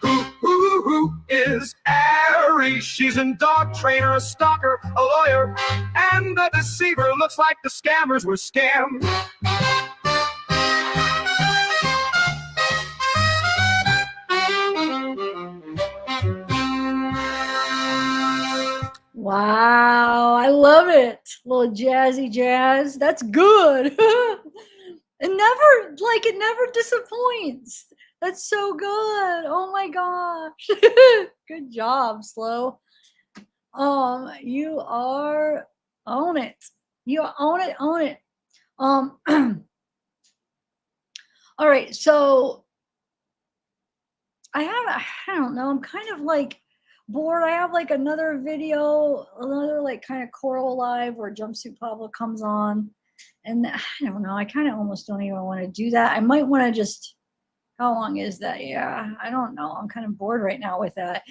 Who is Ari? She's a dog trainer, a stalker, a lawyer, and a deceiver. Looks like the scammers were scammed. Wow, I love it. Little jazzy jazz. That's good. It never disappoints. That's so good. Oh my gosh. Good job, Slow. You are own it. You own it. All right, so I don't know. I'm kind of like bored. I have like another video, another like kind of choral live where Jumpsuit Pablo comes on. And I don't know. I kind of almost don't even want to do that. I might want to just How long is that? Yeah, I don't know. I'm kind of bored right now with that.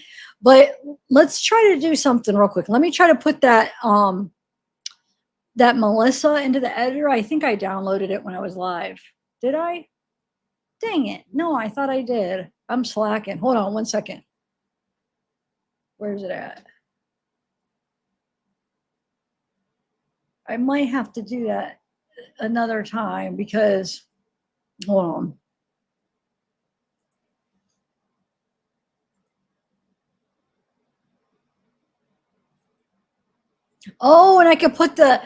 But let's try to do something real quick. Let me try to put that that Melissa into the editor. I think I downloaded it when I was live. Did I? Dang it. No, I thought I did. I'm slacking. Hold on one second. Where's it at? I might have to do that another time because, hold on. Oh, and I could put the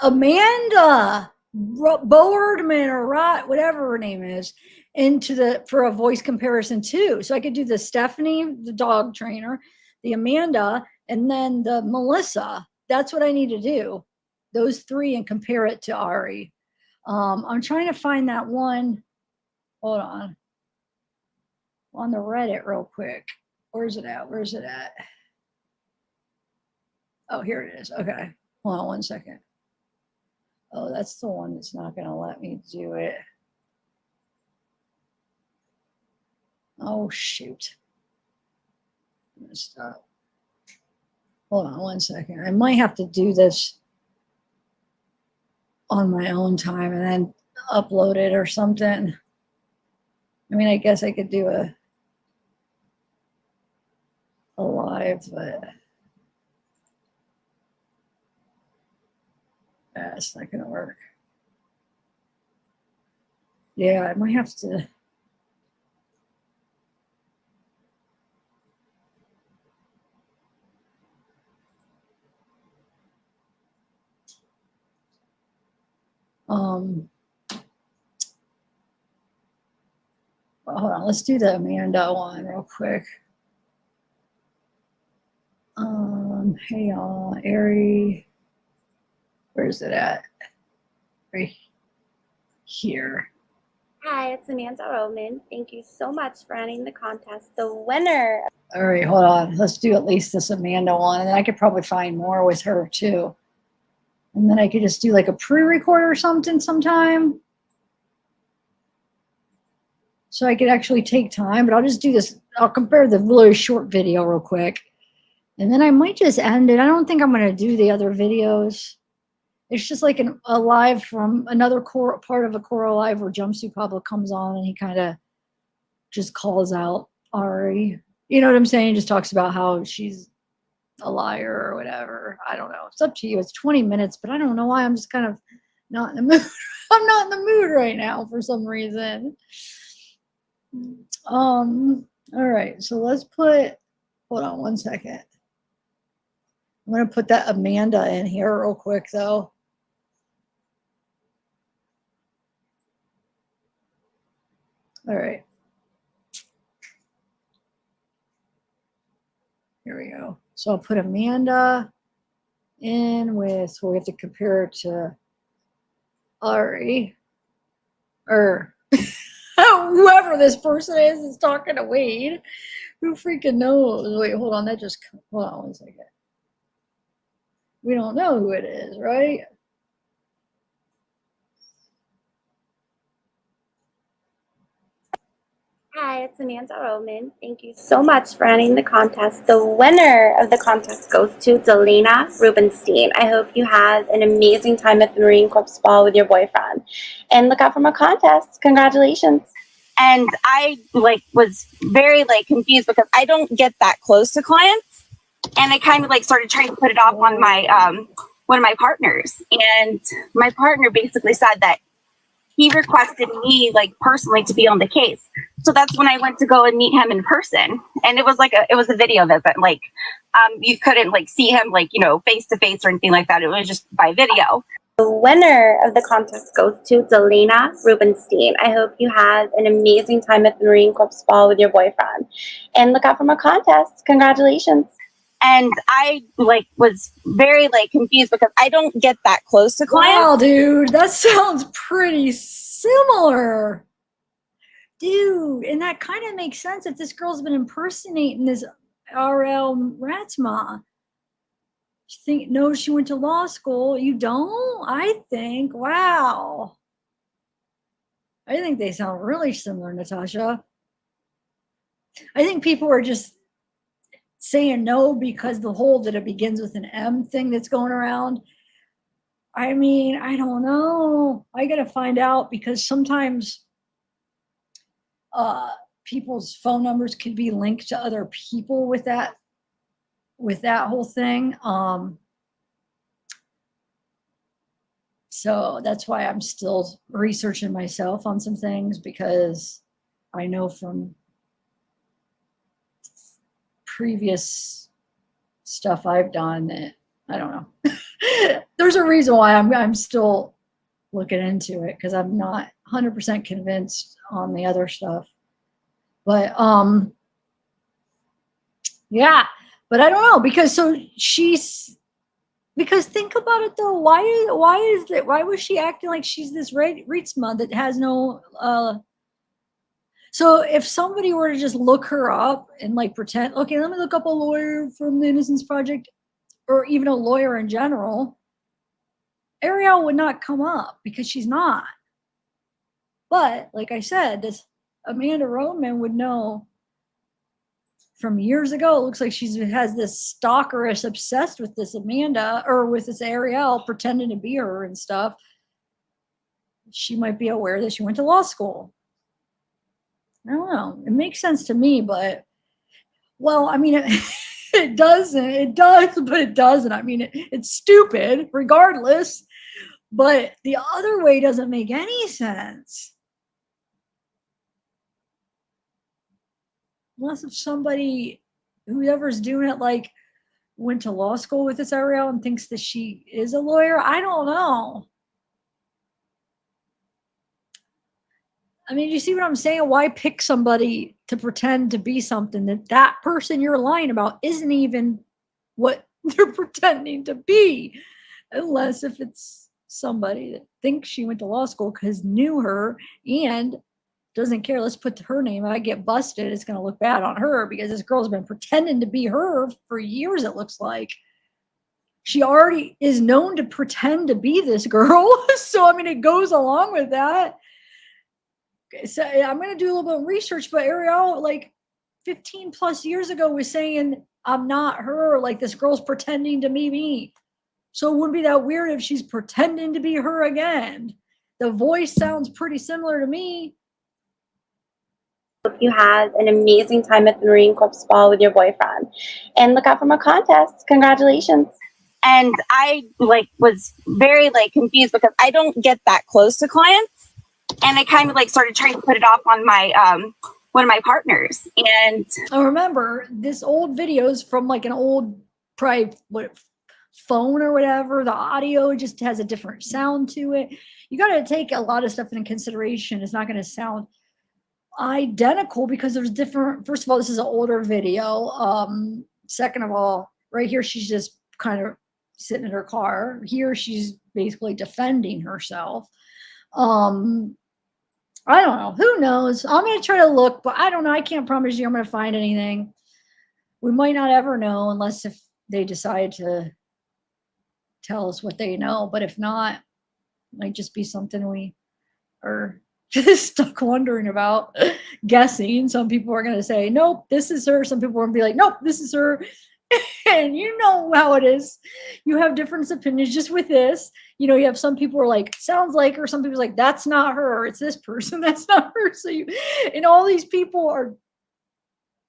Amanda Boardman or Rot, whatever her name is, into the for a voice comparison too. So I could do the Stephanie, the dog trainer, the Amanda, and then the Melissa. That's what I need to do. Those three and compare it to Ari. I'm trying to find that one. Hold on. On the Reddit real quick. Where's it at? Where's it at? Oh, here it is. Okay. Hold on one second. Oh, that's the one that's not going to let me do it. Oh, shoot. I'm going to stop. Hold on one second. I might have to do this on my own time and then upload it or something. I mean, I guess I could do a live, but that's not going to work. Yeah, I might have to. Well, hold on, let's do the Amanda one real quick. Hey y'all, Ari, where's it at? Right here. Hi, it's Amanda Roman. Thank you so much for entering the contest. The winner. All right, hold on. Let's do at least this Amanda one, and then I could probably find more with her too. And then I could just do like a pre-record or something sometime. So I could actually take time, but I'll just do this. I'll compare the really short video real quick. And then I might just end it. I don't think I'm going to do the other videos. It's just like a live from another part of a Cora Live where Jumpsuit Pablo comes on and he kind of just calls out Ari. You know what I'm saying? He just talks about how she's a liar or whatever. I don't know. It's up to you. It's 20 minutes, but I don't know why I'm just kind of not in the mood. I'm not in the mood right now for some reason. All right. So let's put, hold on one second. I'm going to put that Amanda in here real quick though. All right. Here we go. So I'll put Amanda in with, so we have to compare it to Ari or whoever this person is talking to Wade. Who freaking knows? Wait, hold on. That just, hold on one second. We don't know who it is, right? Hi, it's Amanda Roman. Thank you so much for entering the contest. The winner of the contest goes to Delina Rubenstein. I hope you have an amazing time at the Marine Corps Ball with your boyfriend. And look out for my contest. Congratulations. And I was very confused because I don't get that close to clients. And I kind of started trying to put it off on my one of my partners. And my partner basically said that he requested me personally to be on the case. So that's when I went to go and meet him in person. And it was it was a video visit. You couldn't see him face to face or anything like that. It was just by video. The winner of the contest goes to Delina Rubenstein. I hope you have an amazing time at the Marine Corps Ball with your boyfriend. And look out for my contest. Congratulations. And I was very confused because I don't get that close to clients. Wow, dude, that sounds pretty similar. Dude, and that kind of makes sense if this girl's been impersonating this Ariel Ratzma. She knows she went to law school. You don't? I think. Wow. I think they sound really similar, Natasha. I think people are just saying no because the whole that it begins with an M thing that's going around. I mean, I don't know. I got to find out because sometimes people's phone numbers could be linked to other people with that whole thing. So that's why I'm still researching myself on some things, because I know from previous stuff I've done that I don't know. There's a reason why I'm still looking into it, because I'm not 100% convinced on the other stuff. But yeah, but I don't know, because because think about it though, why was she acting like she's this Ritzma that has no so if somebody were to just look her up and like pretend, okay, let me look up a lawyer from the Innocence Project, or even a lawyer in general, Ariel would not come up because she's not. But like I said, this Amanda Roman would know from years ago. It looks like she has this stalkerish obsessed with this Amanda, or with this Ariel, pretending to be her and stuff. She might be aware that she went to law school. I don't know. It makes sense to me, but well, I mean, it doesn't. It does, but it doesn't. I mean, it's stupid regardless, but the other way doesn't make any sense. Unless if somebody, whoever's doing it, like went to law school with this Ariel and thinks that she is a lawyer. I don't know. I mean, you see what I'm saying? Why pick somebody to pretend to be something that person you're lying about isn't even what they're pretending to be? Unless if it's somebody that thinks she went to law school because knew her and doesn't care. Let's put her name. If I get busted, it's going to look bad on her, because this girl's been pretending to be her for years, it looks like. She already is known to pretend to be this girl. So, I mean, it goes along with that. So I'm going to do a little bit of research, but Ariel, like 15 plus years ago, was saying, I'm not her. Like, this girl's pretending to be me. So it wouldn't be that weird if she's pretending to be her again. The voice sounds pretty similar to me. Hope you had an amazing time at the Marine Corps Ball with your boyfriend. And look out for my contest. Congratulations. And I like was very like confused because I don't get that close to clients. And I kind of like started trying to put it off on my one of my partners. And I remember this old videos from like an old probably phone or whatever. The audio just has a different sound to it. You got to take a lot of stuff into consideration. It's not going to sound identical because there's different. First of all, this is an older video. Second of all, right here she's just kind of sitting in her car. Here she's basically defending herself. I don't know. Who knows? I'm going to try to look, but I don't know. I can't promise you I'm going to find anything. We might not ever know unless if they decide to tell us what they know. But if not, it might just be something we are just stuck wondering about, guessing. Some people are going to say, nope, this is her. Some people are going to be like, nope, this is her. And you know how it is. You have different opinions just with this. You know, you have some people who are like, sounds like her. Some people are like, that's not her. It's this person. That's not her. So and all these people are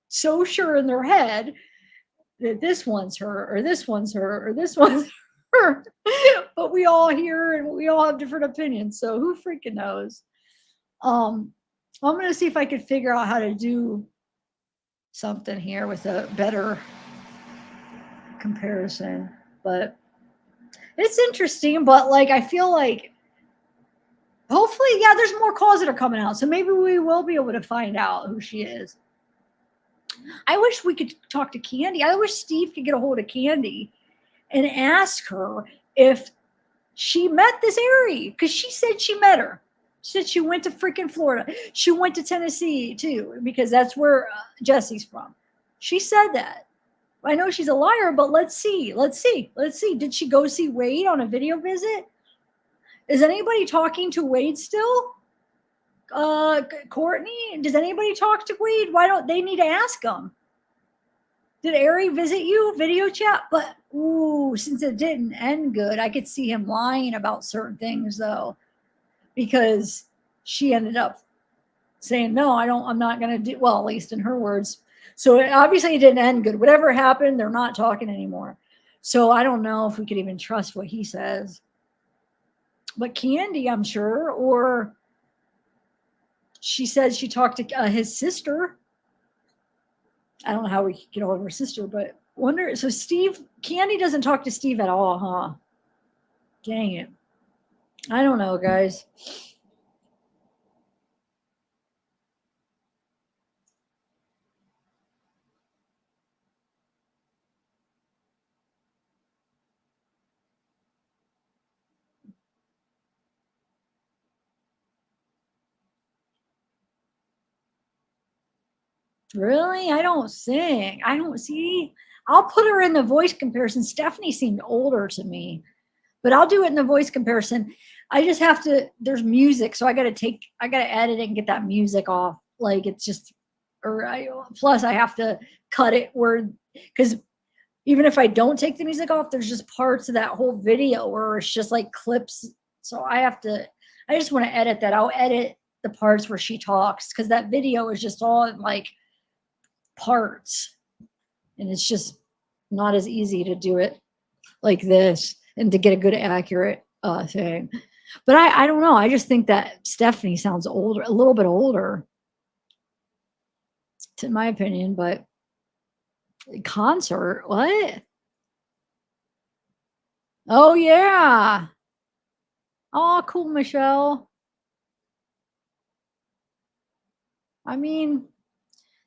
so sure in their head that this one's her, or this one's her, or this one's her. But we all hear and we all have different opinions. So who freaking knows? I'm going to see if I could figure out how to do something here with a better comparison, but it's interesting. But like, I feel like hopefully, yeah, there's more calls that are coming out, so maybe we will be able to find out who she is. I wish we could talk to Candy. I wish Steve could get a hold of Candy and ask her if she met this Ari, because she said she met her. She said she went to freaking Florida. She went to Tennessee too, because that's where Jesse's from. She said that. I know she's a liar, but let's see. Did she go see Wade on a video visit? Is anybody talking to Wade still? Courtney, does anybody talk to Wade? Why don't they need to ask him? Did Ari visit you video chat? But ooh, since it didn't end good, I could see him lying about certain things though, because she ended up saying, no, I'm not going to do, well, at least in her words. So obviously it didn't end good. Whatever happened, they're not talking anymore. So I don't know if we could even trust what he says. But Candy, I'm sure, or she said she talked to his sister. I don't know how we could get hold of her sister, but wonder. So Candy doesn't talk to Steve at all, huh? Dang it. I don't know, guys. Really? I don't sing. I don't see. I'll put her in the voice comparison. Stephanie seemed older to me, but I'll do it in the voice comparison. I just have to, there's music. So I got to edit it and get that music off. Like it's just, plus I have to cut it because even if I don't take the music off, there's just parts of that whole video where it's just like clips. So I just want to edit that. I'll edit the parts where she talks because that video is just all like parts and it's just not as easy to do it like this and to get a good accurate thing. But I don't know. I just think that Stephanie sounds older, a little bit older, in my opinion. But concert, what? Oh yeah. Oh, cool, Michelle. I mean,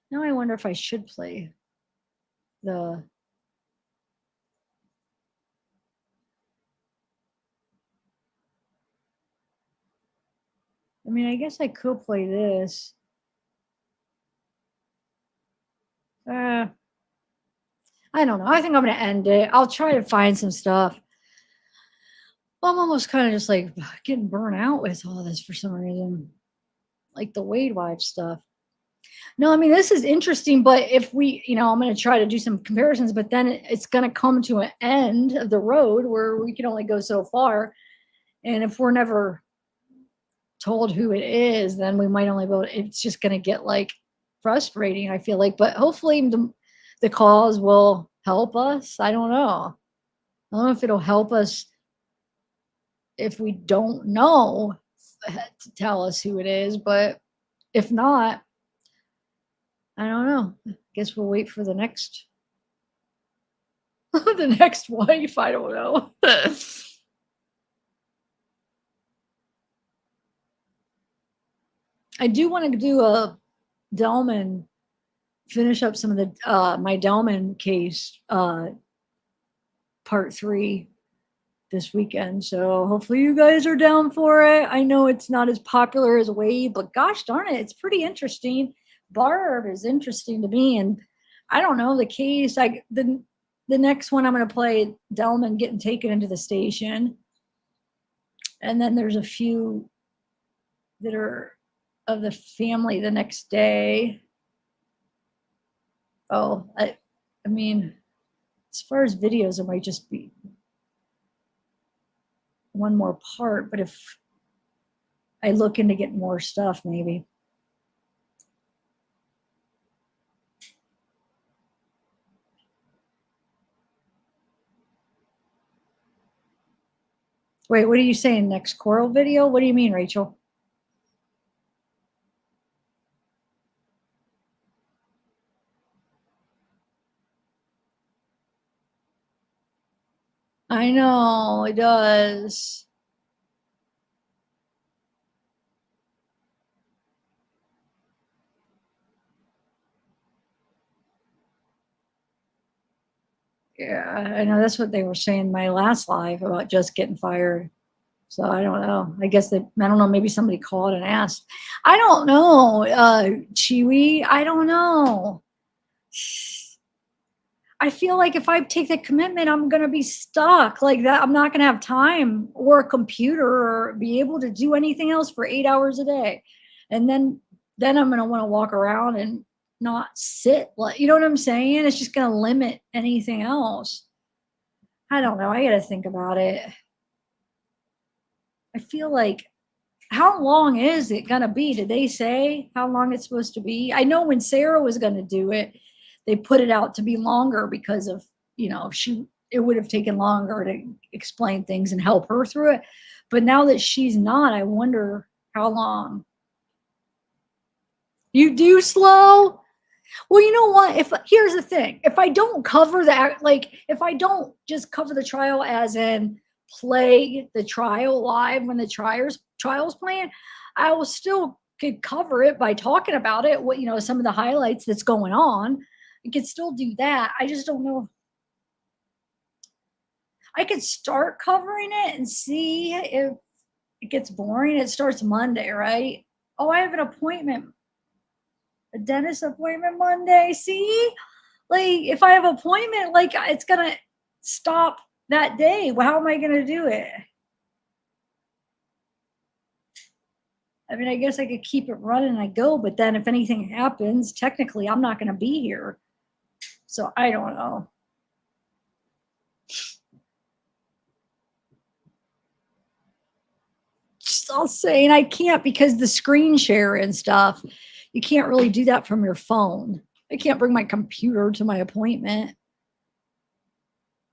now I wonder if I should play the. I mean, I guess I could play this. I don't know. I think I'm going to end it. I'll try to find some stuff. I'm almost kind of just like getting burnt out with all this for some reason. Like the Wade Wife stuff. No, I mean, this is interesting, but if we, I'm going to try to do some comparisons, but then it's going to come to an end of the road where we can only go so far. And if we're never told who it is, then we might only be able to, it's just going to get like frustrating, I feel like. But hopefully the cause will help us. I don't know. I don't know if it'll help us if we don't know to tell us who it is, but if not, I don't know. I guess we'll wait for the next the next wife. I don't know. I do want to do a Delman, finish up some of the my Delman case part 3 this weekend. So hopefully you guys are down for it. I know it's not as popular as Wade, but gosh darn it, it's pretty interesting. Barb is interesting to me, and I don't know the case. The next one I'm going to play Delman getting taken into the station, and then there's a few that are of the family the next day. Oh, I mean, as far as videos, it might just be one more part, but if I look into getting more stuff, maybe. Wait, what are you saying? Next Coral video? What do you mean, Rachel? I know, it does. Yeah, I know that's what they were saying my last live about just getting fired. So I don't know. I guess I don't know, maybe somebody called and asked. I don't know, Chiwi. I don't know. I feel like if I take the commitment, I'm going to be stuck like that. I'm not going to have time or a computer or be able to do anything else for 8 hours a day. And then I'm going to want to walk around and not sit. Like, you know what I'm saying? It's just going to limit anything else. I don't know. I got to think about it. I feel like, how long is it going to be? Did they say how long it's supposed to be? I know when Sarah was going to do it, they put it out to be longer because of, you know, it would have taken longer to explain things and help her through it. But now that she's not, I wonder how long. You do slow? Well, you know what? Here's the thing. If I don't cover that, like if I don't just cover the trial as in play the trial live when the trial's playing, I will still could cover it by talking about it, what, you know, some of the highlights that's going on. I could still do that. I just don't know. I could start covering it and see if it gets boring. It starts Monday, right? Oh, I have an appointment. A dentist appointment Monday. See, like if I have an appointment, like it's gonna stop that day. Well, how am I gonna do it? I mean, I guess I could keep it running and I go, but then if anything happens, technically I'm not gonna be here. So I don't know. Just all saying I can't because the screen share and stuff. You can't really do that from your phone. I can't bring my computer to my appointment.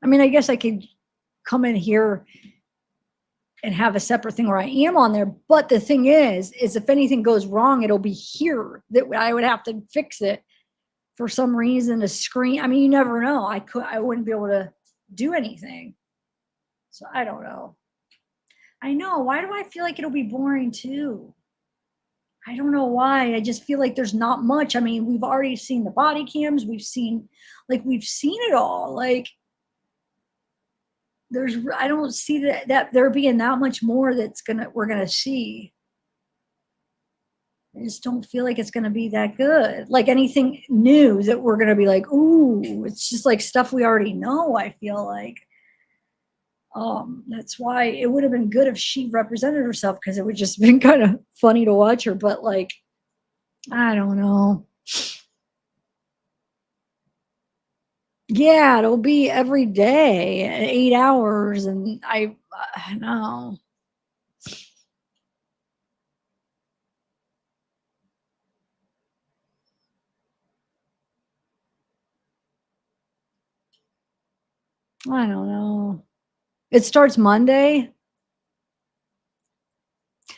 I mean, I guess I could come in here and have a separate thing where I am on there. But the thing is if anything goes wrong, it'll be here that I would have to fix it for some reason. A screen. I mean, you never know. I wouldn't be able to do anything. So I don't know. I know. Why do I feel like it'll be boring too? I don't know why. I just feel like there's not much. I mean, we've already seen the body cams. We've seen it all. Like I don't see that there being that much more we're gonna see. I just don't feel like it's gonna be that good. Like anything new that we're gonna be like, ooh, it's just like stuff we already know, I feel like. That's why it would have been good if she represented herself, because it would just been kind of funny to watch her, but like, I don't know. Yeah, it'll be every day, 8 hours, and I know. I don't know. It starts Monday.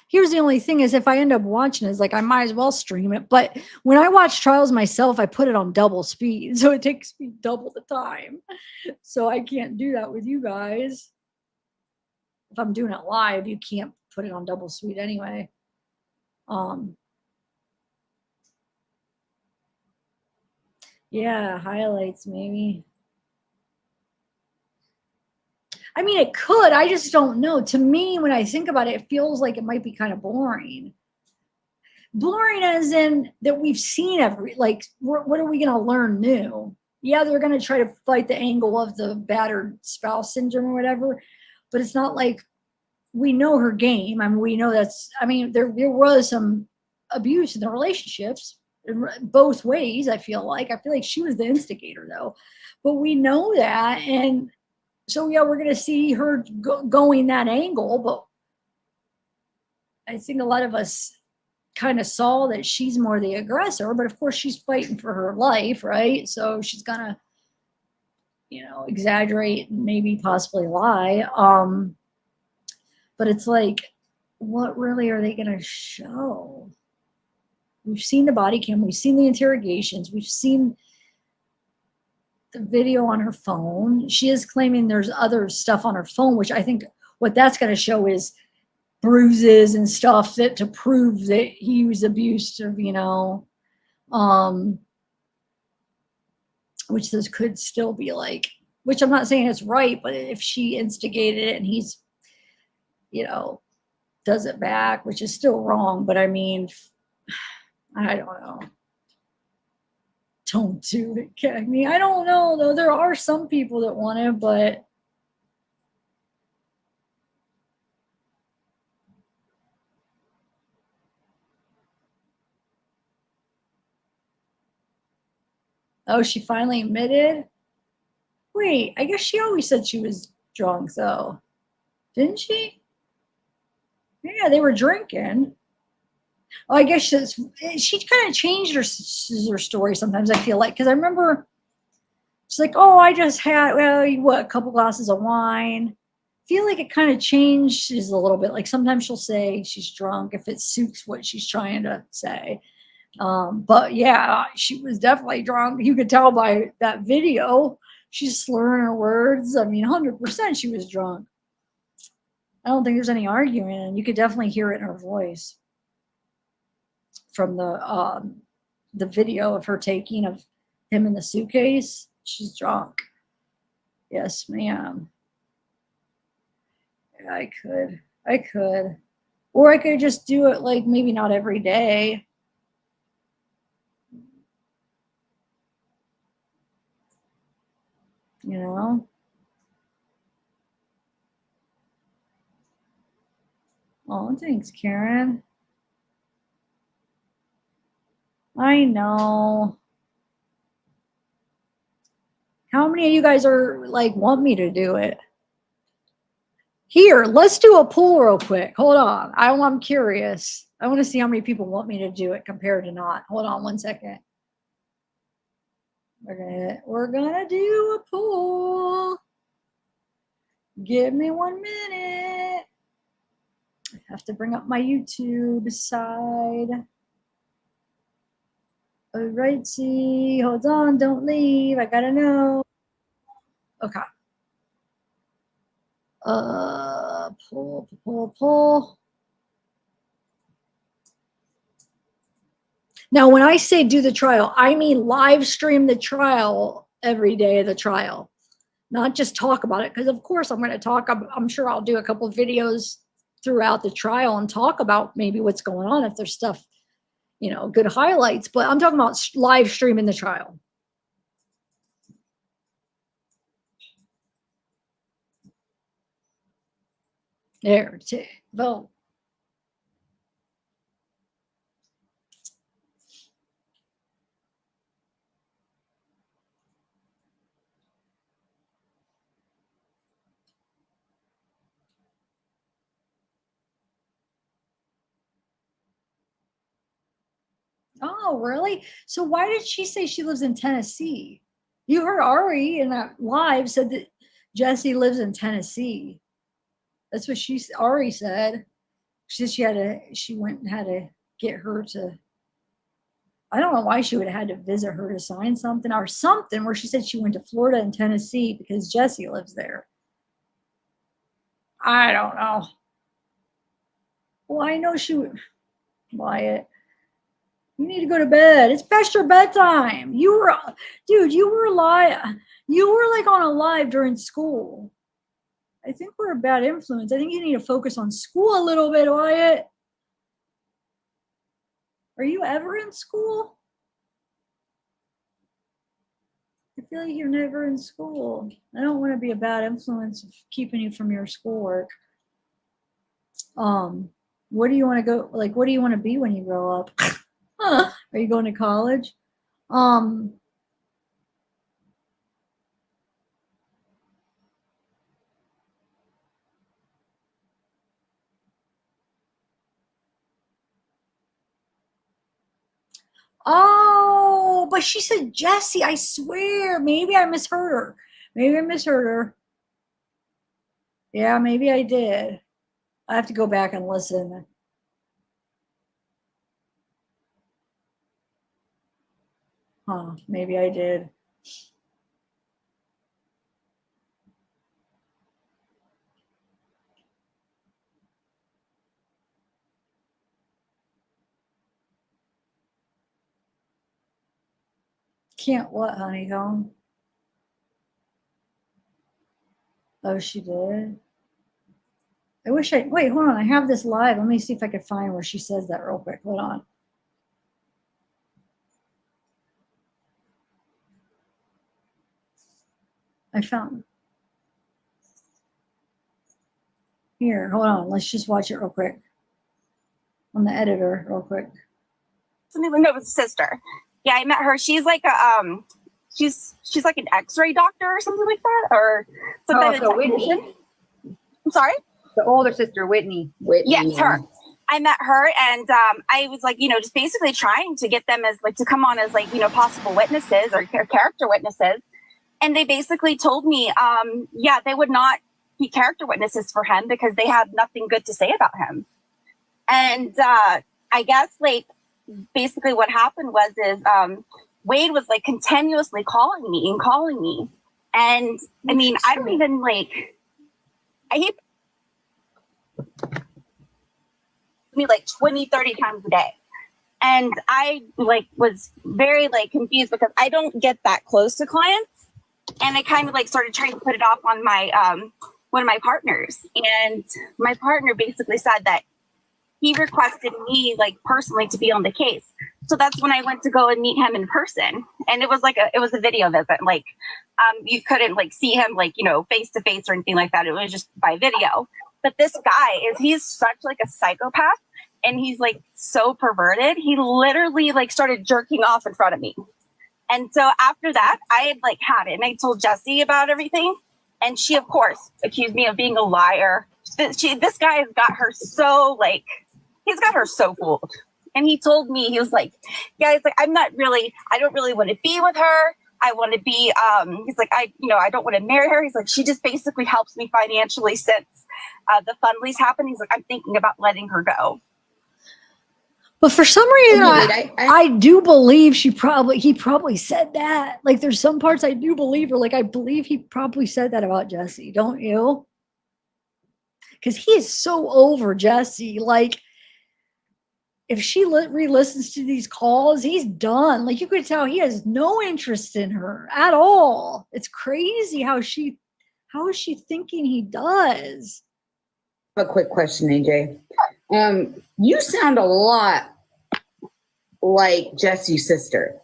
Here's the only thing is if I end up watching it, it's like I might as well stream it. But when I watch trials myself, I put it on double speed. So it takes me double the time. So I can't do that with you guys. If I'm doing it live, you can't put it on double speed anyway. Yeah, highlights maybe. I mean, it could. I just don't know. To me, when I think about it, it feels like it might be kind of boring. Boring as in that we've seen what are we going to learn new? Yeah, they're going to try to fight the angle of the battered spouse syndrome or whatever, but it's not like we know her game. I mean, we know there was some abuse in the relationships both ways. I feel like she was the instigator though, but we know that. And so, yeah, we're going to see her going that angle, but I think a lot of us kind of saw that she's more the aggressor, but of course she's fighting for her life, right? So she's going to, exaggerate and maybe possibly lie. But it's like, what really are they going to show? We've seen the body cam. We've seen the interrogations. We've seen the video on her phone. She is claiming there's other stuff on her phone, which I think what that's going to show is bruises and stuff to prove that he was abusive, which this could still be like, which I'm not saying it's right, but if she instigated it and he's, does it back, which is still wrong, but I mean, I don't know. Don't do it. I mean, I don't know though. There are some people that want it, but Oh, she finally admitted? Wait, I guess she always said she was drunk, though. Didn't she? Yeah, they were drinking. Oh, I guess she kind of changed her story sometimes, I feel like. Because I remember she's like, oh, I just had, well, what, a couple glasses of wine. I feel like it kind of changes a little bit. Like sometimes she'll say she's drunk if it suits what she's trying to say. But yeah, she was definitely drunk. You could tell by that video. She's slurring her words. I mean, 100% she was drunk. I don't think there's any arguing, and you could definitely hear it in her voice from the video of her taking of him in the suitcase. She's drunk. Yes, ma'am. Yeah, I could. Or I could just do it like maybe not every day. You know? Oh, thanks, Karen. I know. How many of you guys are like want me to do it? Here, let's do a poll real quick. Hold on. I'm curious. I want to see how many people want me to do it compared to not. Hold on 1 second. We're gonna do a poll. Give me 1 minute. I have to bring up my YouTube side. All right, see, hold on, don't leave. I gotta know. Okay. Pull. Now, when I say do the trial, I mean live stream the trial every day of the trial, not just talk about it. Because of course I'm going to talk. I'm sure I'll do a couple of videos throughout the trial and talk about maybe what's going on if there's stuff, you know, good highlights. But I'm talking about live streaming the trial. There, vote. Oh, really? So why did she say she lives in Tennessee? You heard Ari in that live said that Jesse lives in Tennessee. That's what Ari said. She said she went and had to get her to, I don't know why she would have had to visit her to sign something or something where she said she went to Florida and Tennessee because Jesse lives there. I don't know. Well, I know she would. Wyatt, you need to go to bed. It's past your bedtime. You were live. You were like on a live during school. I think we're a bad influence. I think you need to focus on school a little bit, Wyatt. Are you ever in school? I feel like you're never in school. I don't want to be a bad influence of keeping you from your schoolwork. Where do you want to go? Like, what do you want to be when you grow up? Are you going to college? Oh, but she said Jesse. I swear. Maybe I misheard her. Yeah, maybe I did. I have to go back and listen. Huh, maybe I did. Can't what, honeycomb? Oh, she did? I wish wait, hold on. I have this live. Let me see if I can find where she says that real quick. Hold on. I found. Here, hold on. Let's just watch it real quick. On the editor, real quick. Something like that with sister. Yeah, I met her. She's like a she's like an X-ray doctor or something like that, or something. So Whitney. I'm sorry. The older sister, Whitney. Yes, her. I met her, and I was like, just basically trying to get them as like to come on as like possible witnesses or character witnesses, and they basically told me, they would not be character witnesses for him because they had nothing good to say about him. And I guess like basically what happened was Wade was like continuously calling me, and I mean I don't even like me like 20-30 times a day, and I like was very like confused because I don't get that close to clients, and I kind of like started trying to put it off on my one of my partners, and my partner basically said that he requested me like personally to be on the case. So that's when I went to go and meet him in person, and it was a video visit. Like you couldn't like see him like face to face or anything like that. It was just by video. But this guy he's such like a psychopath, and he's like so perverted. He literally like started jerking off in front of me. And so after that, I had like had it, and I told Jessie about everything, and she of course accused me of being a liar. This guy has got her so like he's got her so fooled. And he told me, he was like, guys, like I don't really want to be with her. I want to be he's like I don't want to marry her. He's like, she just basically helps me financially since the Fundleys happened. He's like, I'm thinking about letting her go. But for some reason, I do believe he probably said that. Like, there's some parts I do believe her. Like, I believe he probably said that about Jessie, don't you? Because he is so over Jessie. Like, if she re-listens to these calls, he's done. Like, you could tell he has no interest in her at all. It's crazy how is she thinking he does? A quick question, AJ. You sound a lot like Jessie's sister.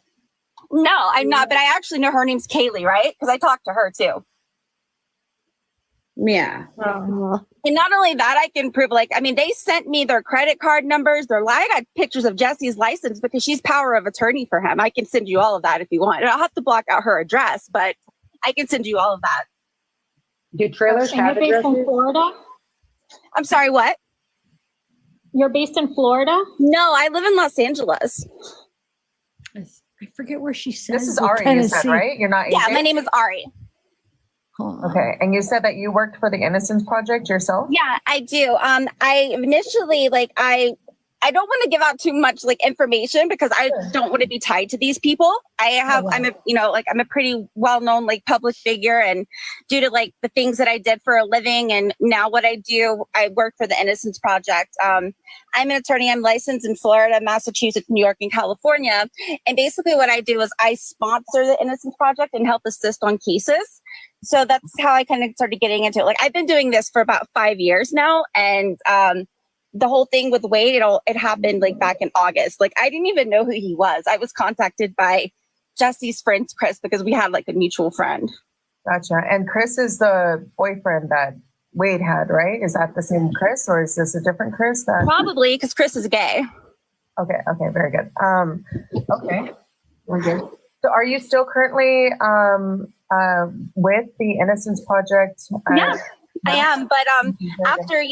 No, I'm not, but I actually know her name's Kaylee, right? Because I talked to her too. Yeah. And not only that, I can prove, like, I mean, they sent me their credit card numbers. I got pictures of Jessie's license because she's power of attorney for him. I can send you all of that if you want. And I'll have to block out her address, but I can send you all of that. Do trailers have based addresses? in Florida? I'm sorry, what? You're based in Florida? No, I live in Los Angeles. I forget where she said. This is Ari, you said, right? You're not AJ? Yeah, my name is Ari. Okay, and you said that you worked for the Innocence Project yourself? Yeah, I do. I initially, like, I don't want to give out too much like information because I don't want to be tied to these people. I'm a pretty well-known like public figure, and due to like the things that I did for a living and now what I do, I work for the Innocence Project. I'm an attorney. I'm licensed in Florida, Massachusetts, New York, and California. And basically what I do is I sponsor the Innocence Project and help assist on cases. So that's how I kind of started getting into it. Like, I've been doing this for about 5 years now. And the whole thing with Wade, it happened like back in August. Like, I didn't even know who he was. I was contacted by Jessie's friend, Chris, because we had like a mutual friend. Gotcha. And Chris is the boyfriend that Wade had, right? Is that the same Chris, or is this a different Chris? Probably, because Chris is gay. Okay, very good. Okay, we're good. So are you still currently with the Innocence Project? Yeah, I am. But after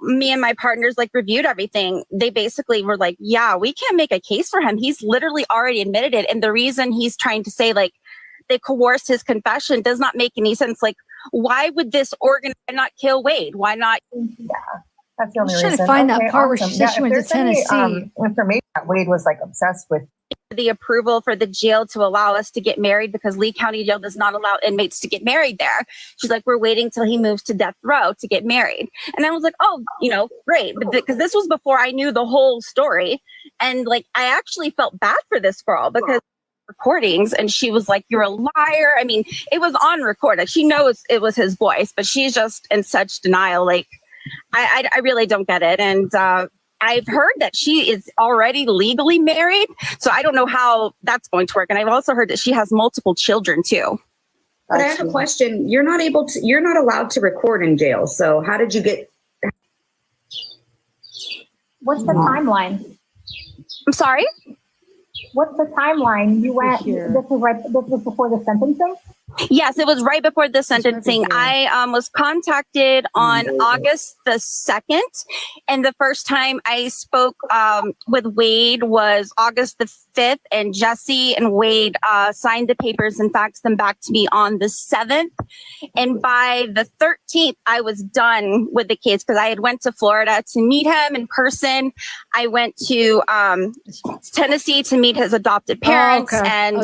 me and my partners like reviewed everything, they basically were like, yeah, we can't make a case for him. He's literally already admitted it. And the reason he's trying to say like they coerced his confession does not make any sense. Like, why would this organ not kill Wade? Why not? Yeah. That's the only reason. Should find that part where she said she went to Tennessee. Information that Wade was like obsessed with. The approval for the jail to allow us to get married, because Lee County Jail does not allow inmates to get married there. She's like, we're waiting till he moves to death row to get married. And I was like, oh, great. Because this was before I knew the whole story. And like, I actually felt bad for this girl because recordings, and she was like, you're a liar. I mean, it was on record. Like, she knows it was his voice, but she's just in such denial. Like, I really don't get it. And I've heard that she is already legally married, so I don't know how that's going to work. And I've also heard that she has multiple children too. But I have a question. You're not allowed to record in jail. So how did you get? What's the timeline? I'm sorry? what's the timeline? You went, this was before the sentencing? Yes, it was right before the sentencing. I was contacted on August the 2nd, and the first time I spoke with Wade was August the 5th, and Jesse and Wade signed the papers and faxed them back to me on the 7th. And by the 13th, I was done with the case because I had went to Florida to meet him in person. I went to Tennessee to meet his adopted parents, and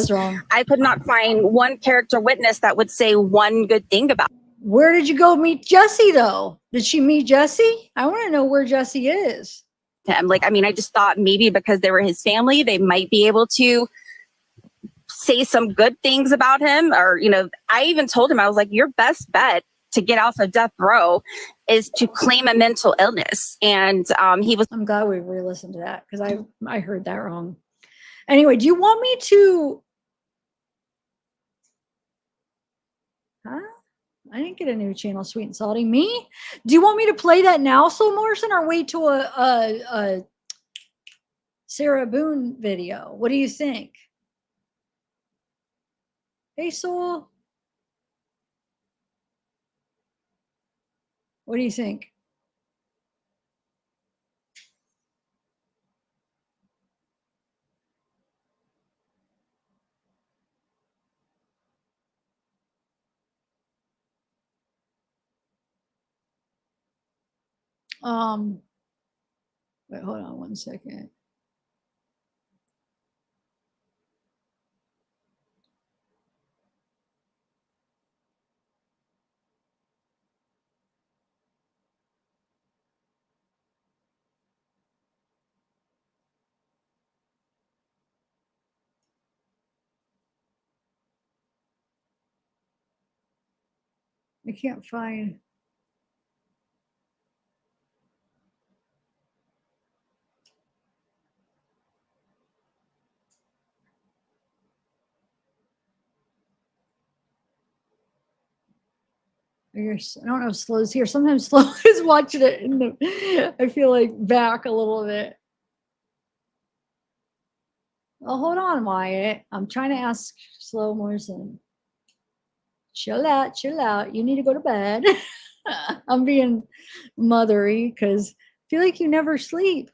I could not find one character witness that would say one good thing about him. Where did you go meet Jesse though? Did she meet Jesse? I want to know where Jesse is. Like, I mean, I just thought maybe because they were his family, they might be able to say some good things about him. Or, you know, I even told him, I was like, your best bet to get off of death row is to claim a mental illness. And he was. I'm glad we re-listened to that because I heard that wrong. Anyway, do you want me to? Huh? I didn't get a new channel, Sweet and Salty. Me? Do you want me to play that now, Slow Morrison, or wait till a Sarah Boone video? What do you think? Hey, Soul. What do you think? Wait, hold on one second. I can't find. I don't know if Slow's here. Sometimes Slow is watching it in the, I feel like back a little bit. Well, hold on, Wyatt. I'm trying to ask Slow Morrison. Chill out, chill out. You need to go to bed. I'm being mothery because I feel like you never sleep.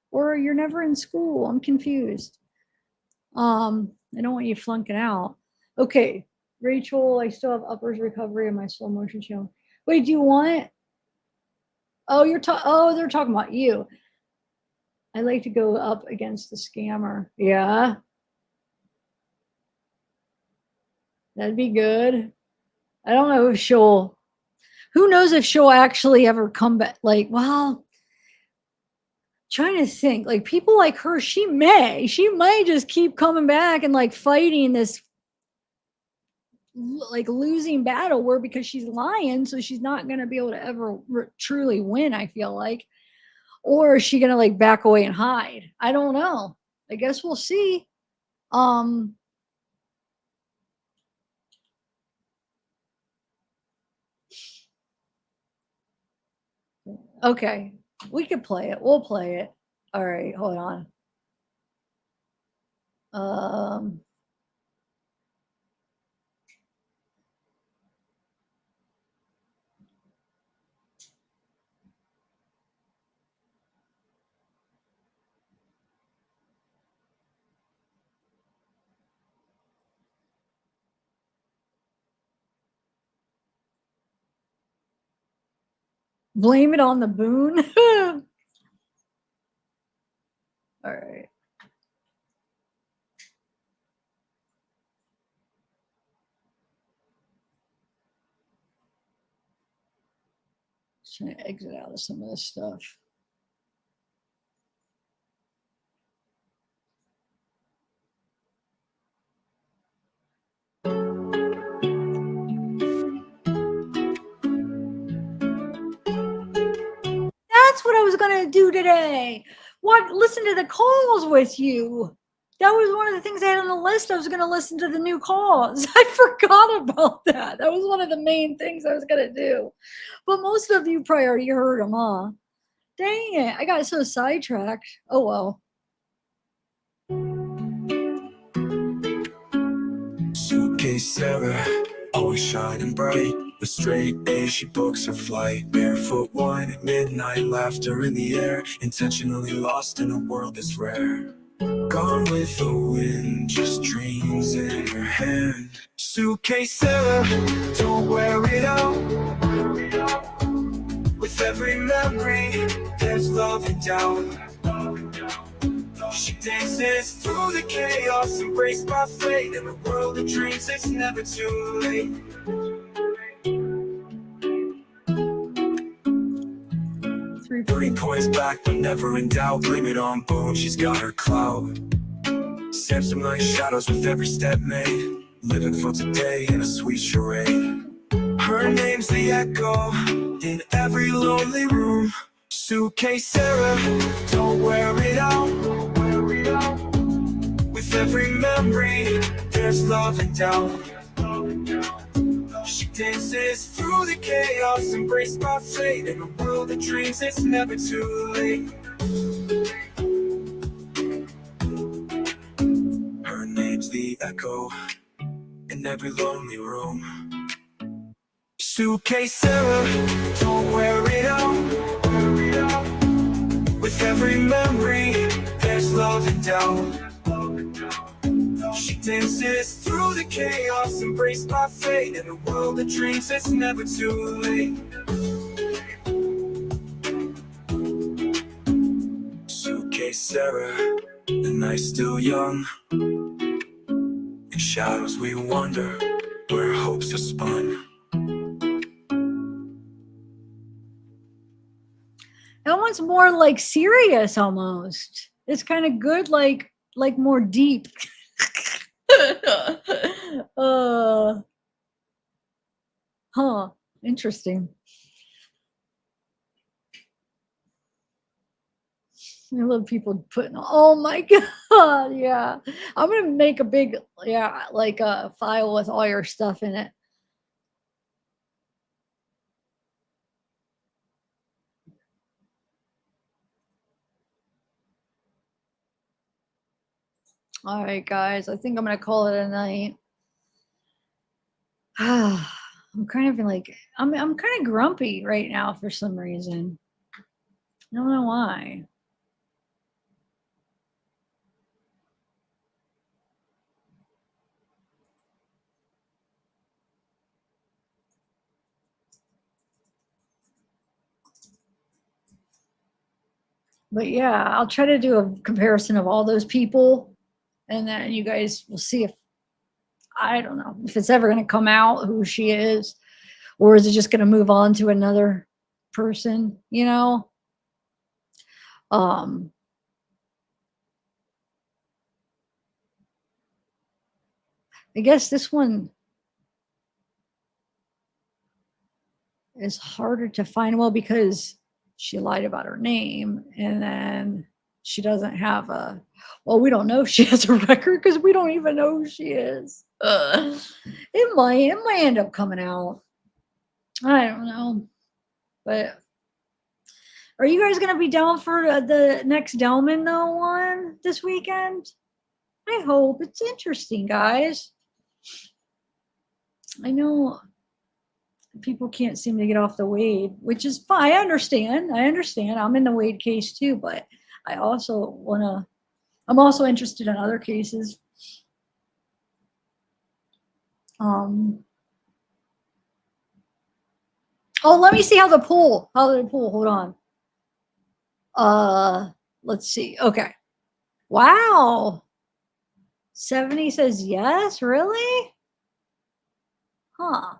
Or you're never in school. I'm confused. I don't want you flunking out. Okay, Rachel, I still have uppers recovery in my slow motion channel. Wait, do you want? Oh, they're talking about you. I like to go up against the scammer. Yeah. That'd be good. I don't know if who knows if she'll actually ever come back. Like, well, trying to think, like people like her, she might just keep coming back and like fighting this like losing battle where because she's lying, so she's not going to be able to ever truly win, I feel like. Or is she going to like back away and hide? I don't know. I guess we'll see. Okay, we could play it. We'll play it. All right, hold on. Blame it on the Boone. All right. Just trying to exit out of some of this stuff. That's what I was going to do today. Listen to the calls with you. That was one of the things I had on the list. I was going to listen to the new calls. I forgot about that. That was one of the main things I was going to do. But most of you probably already heard them, huh? Dang it. I got so sidetracked. Oh, well. Suitcase Sarah, always shining bright. With straight A, she books her flight. Barefoot wine at midnight, laughter in the air. Intentionally lost in a world that's rare. Gone with the wind, just dreams in her hand. Suitcase Sarah, don't wear it out. With every memory, there's love and doubt. She dances through the chaos, embraced by fate. In a world of dreams, it's never too late. 3 points back, but never in doubt. Blame it on boom, she's got her clout. Steps from like shadows with every step made. Living for today in a sweet charade. Her name's the echo in every lonely room. Suitcase Sarah, don't wear it out. With every memory, there's love and doubt. She dances through the chaos, embraced by fate. In a world of dreams, it's never too late. Her name's the echo in every lonely room. Suitcase Sarah, don't wear it out. With every memory, there's love and doubt. She dances through the chaos, embraced by fate. In a world of dreams, it's never too late. Suitcase Sarah, the night's still young. In shadows we wonder where hopes are spun. That one's more like serious almost. It's kind of good, like more deep. Interesting. I love people putting, oh my God, yeah. I'm gonna make a big, like a file with all your stuff in it. All right, guys, I think I'm gonna call it a night. I'm kind of like, I'm kind of grumpy right now for some reason. I don't know why. But yeah, I'll try to do a comparison of all those people, and then you guys will see if, I don't know, if it's ever going to come out who she is, or is it just going to move on to another person, you know? I guess this one is harder to find, well, because she lied about her name, and then she doesn't have a, well, we don't know if she has a record because we don't even know who she is. It might end up coming out. I don't know. But are you guys going to be down for the next Delman though one this weekend? I hope. It's interesting, guys. I know people can't seem to get off the Wade, which is fine. I understand. I'm in the Wade case too, but I also I'm also interested in other cases. Oh, let me see how they pull. Hold on. Let's see. Okay. Wow. 70 says yes, really? Huh.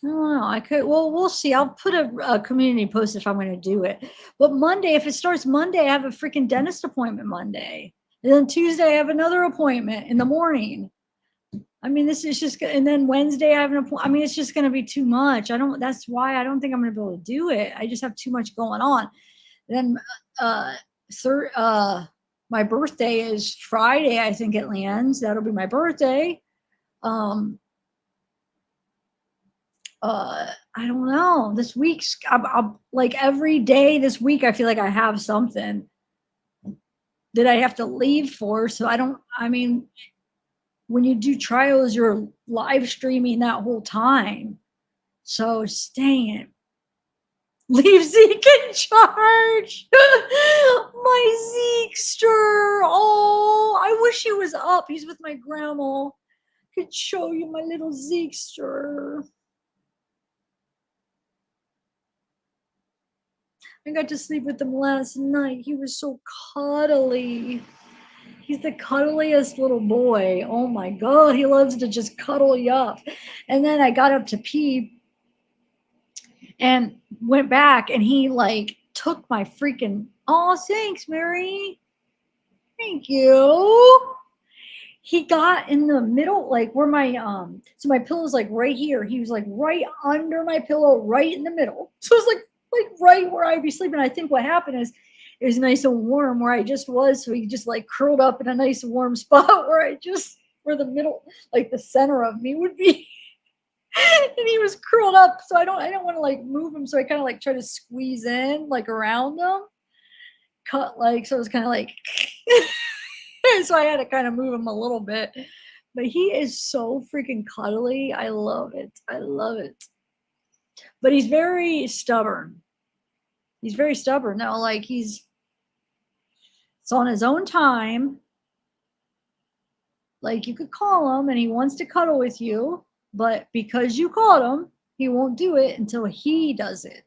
I don't know. I could, well, we'll see. I'll put a community post if I'm going to do it. But Monday, if it starts Monday, I have a freaking dentist appointment Monday. And then Tuesday, I have another appointment in the morning. I mean, this is just, and then Wednesday, I have an appointment. I mean, it's just going to be too much. That's why I don't think I'm going to be able to do it. I just have too much going on. Then, my birthday is Friday, I think it lands. That'll be my birthday. I don't know. This week's, I'm like every day this week, I feel like I have something that I have to leave for. So I mean, when you do trials, you're live streaming that whole time. So stay in. Leave Zeke in charge. My Zekester. Oh, I wish he was up. He's with my grandma. Could show you my little Zekester. I got to sleep with him last night. He was so cuddly. He's the cuddliest little boy. Oh my God, he loves to just cuddle you up. And then I got up to pee and went back, and he like took my freaking, oh, thanks, Mary. Thank you. He got in the middle, like where my, so my pillow's like right here. He was like right under my pillow, right in the middle. So it was like right where I'd be sleeping. I think what happened is it was nice and warm where I just was. So he just like curled up in a nice warm spot where where the middle, like the center of me would be. And he was curled up. So I don't want to like move him. So I kind of like try to squeeze in like around him. So it was kind of like, so I had to kind of move him a little bit. But he is so freaking cuddly. I love it. I love it. But he's very stubborn. He's very stubborn now. Like it's on his own time. Like you could call him and he wants to cuddle with you, but because you called him, he won't do it until he does it.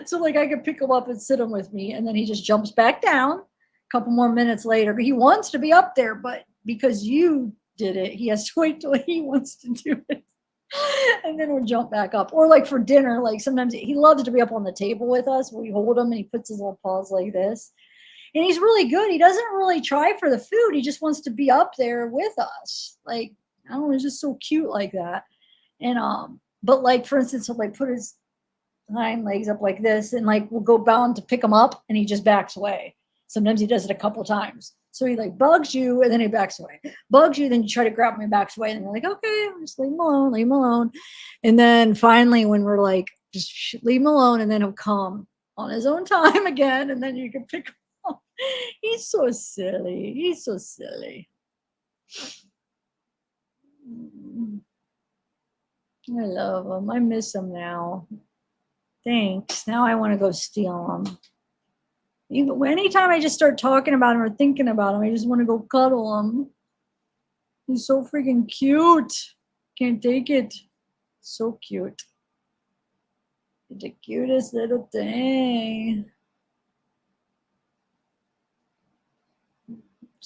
So like I could pick him up and sit him with me, and then he just jumps back down. A couple more minutes later, he wants to be up there, but because you did it, he has to wait till he wants to do it. And then we'll jump back up. Or like for dinner, like sometimes he loves to be up on the table with us. We hold him and he puts his little paws like this. And he's really good. He doesn't really try for the food. He just wants to be up there with us. Like, I don't know, he's just so cute like that. And but like for instance, he'll like put his hind legs up like this, and like we'll go bound to pick him up and he just backs away. Sometimes he does it a couple times. So he like bugs you and then he backs away. Bugs you, then you try to grab him and backs away. And you're like, okay, just leave him alone, leave him alone. And then finally, when we're like, just leave him alone, and then he'll come on his own time again, and then you can pick him up. He's so silly. He's so silly. I love him. I miss him now. Thanks. Now I want to go steal him. Anytime I just start talking about him or thinking about him, I just want to go cuddle him. He's so freaking cute. Can't take it. So cute. He's the cutest little thing.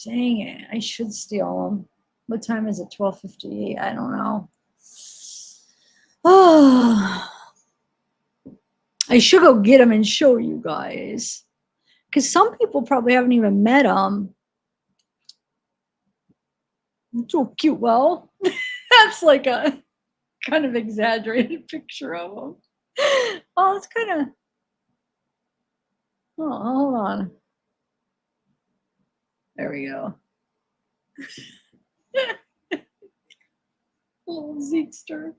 Dang it. I should steal him. What time is it? 12:58. I don't know. Oh. I should go get him and show you guys. Because some people probably haven't even met him. So cute. Well, that's like a kind of exaggerated picture of him. Oh, it's kind of. Oh, hold on. There we go. Little Zekester.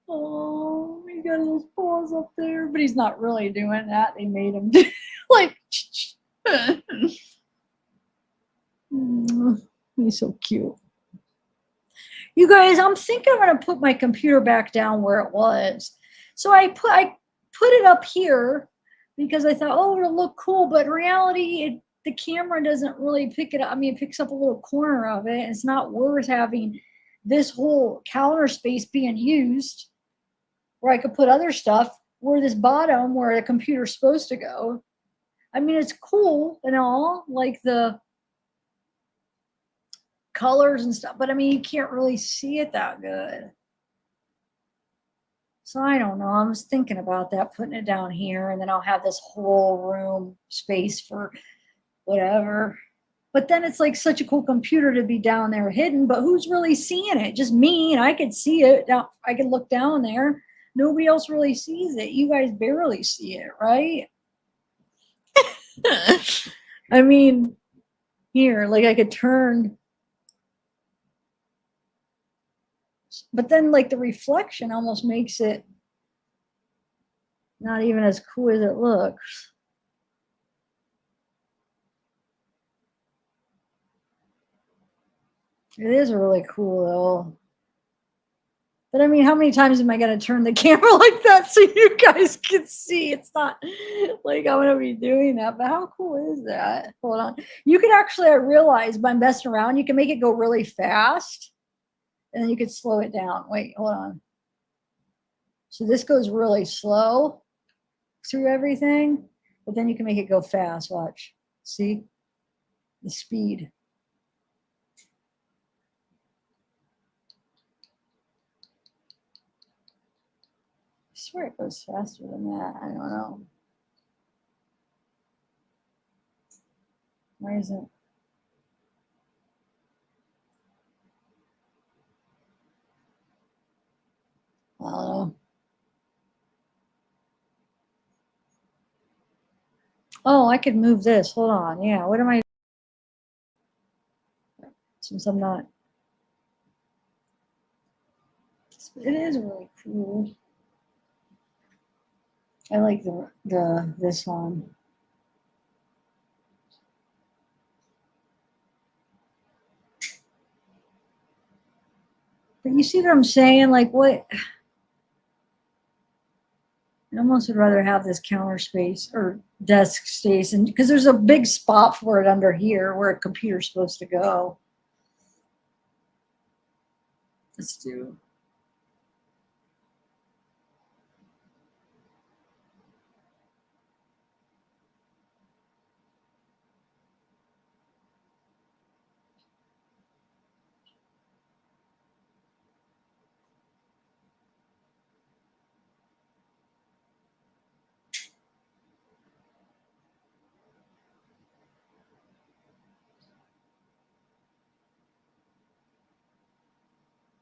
Oh, he got his paws up there, but he's not really doing that. They made him do like. He's so cute. You guys, I'm thinking I'm gonna put my computer back down where it was. So I put it up here because I thought, oh, it'll look cool, but in reality, the camera doesn't really pick it up. I mean, it picks up a little corner of it. And it's not worth having this whole counter space being used where I could put other stuff where this bottom where the computer's supposed to go. I mean, it's cool and all, like the colors and stuff, but I mean, you can't really see it that good. So I don't know. I was thinking about that, putting it down here, and then I'll have this whole room space for whatever. But then it's like such a cool computer to be down there hidden, but who's really seeing it? Just me, and I could see it. Now I could look down there. Nobody else really sees it. You guys barely see it, right? I mean, here, like I could turn, but then like the reflection almost makes it not even as cool as it looks. It is really cool though. But I mean, how many times am I going to turn the camera like that so you guys can see? It's not like I'm going to be doing that, but how cool is that? Hold on. You can actually, I realized by messing around, you can make it go really fast and then you could slow it down. Wait, hold on. So this goes really slow through everything, but then you can make it go fast. Watch. See the speed. I swear it goes faster than that. I don't know. Why is it? I don't know. Oh, I could move this. Hold on. Yeah. What am I? Since I'm not. It is really cool. I like this one. But you see what I'm saying? Like what? I almost would rather have this counter space or desk space, and because there's a big spot for it under here where a computer's supposed to go. Let's do.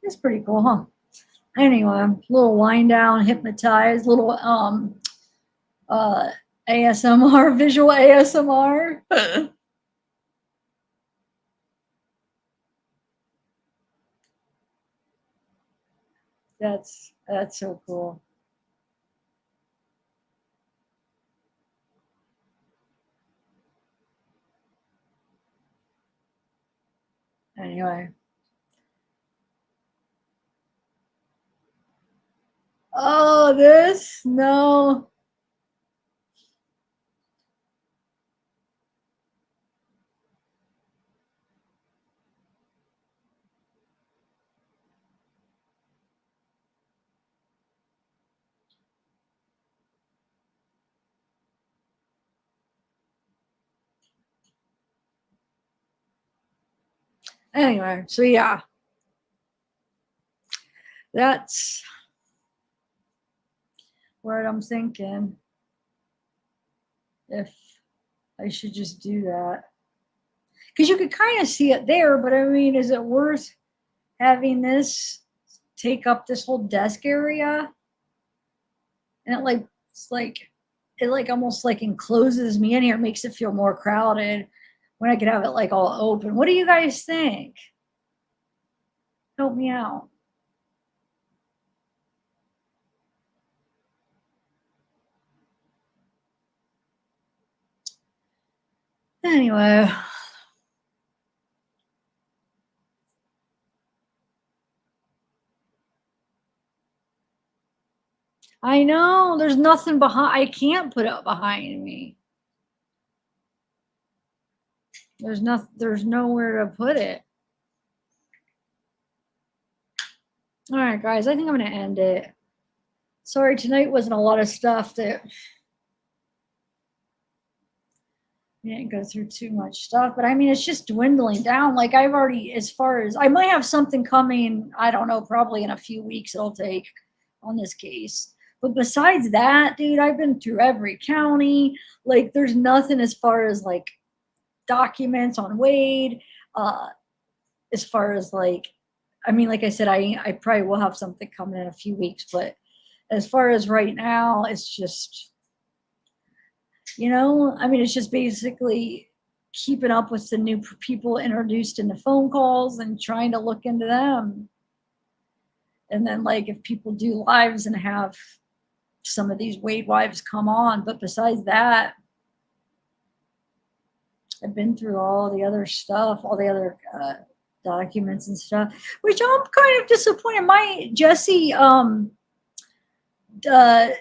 It's pretty cool, huh? Anyway, little wind down, hypnotized, little ASMR, visual ASMR. That's so cool. Anyway. Oh, this? No. Anyway, so yeah. That's what I'm thinking. If I should just do that. Because you could kind of see it there, but I mean, is it worth having this take up this whole desk area? And it like almost like encloses me in here, makes it feel more crowded when I could have it like all open. What do you guys think? Help me out. Anyway. I know there's nothing behind. I can't put it behind me. There's nowhere to put it. All right, guys, I think I'm going to end it. Sorry, tonight wasn't a lot of stuff that we didn't go through too much stuff, but I mean, it's just dwindling down. Like I've already, as far as I might have something coming, I don't know, probably in a few weeks it'll take on this case. But besides that, dude, I've been through every county. Like there's nothing as far as like documents on Wade, as far as like, I mean, like I said, I probably will have something coming in a few weeks, but as far as right now, it's just, you know, I mean, it's just basically keeping up with the new people introduced in the phone calls and trying to look into them. And then like if people do lives and have some of these Wade wives come on, but besides that, I've been through all the other stuff, all the other documents and stuff, which I'm kind of disappointed. My Jesse, the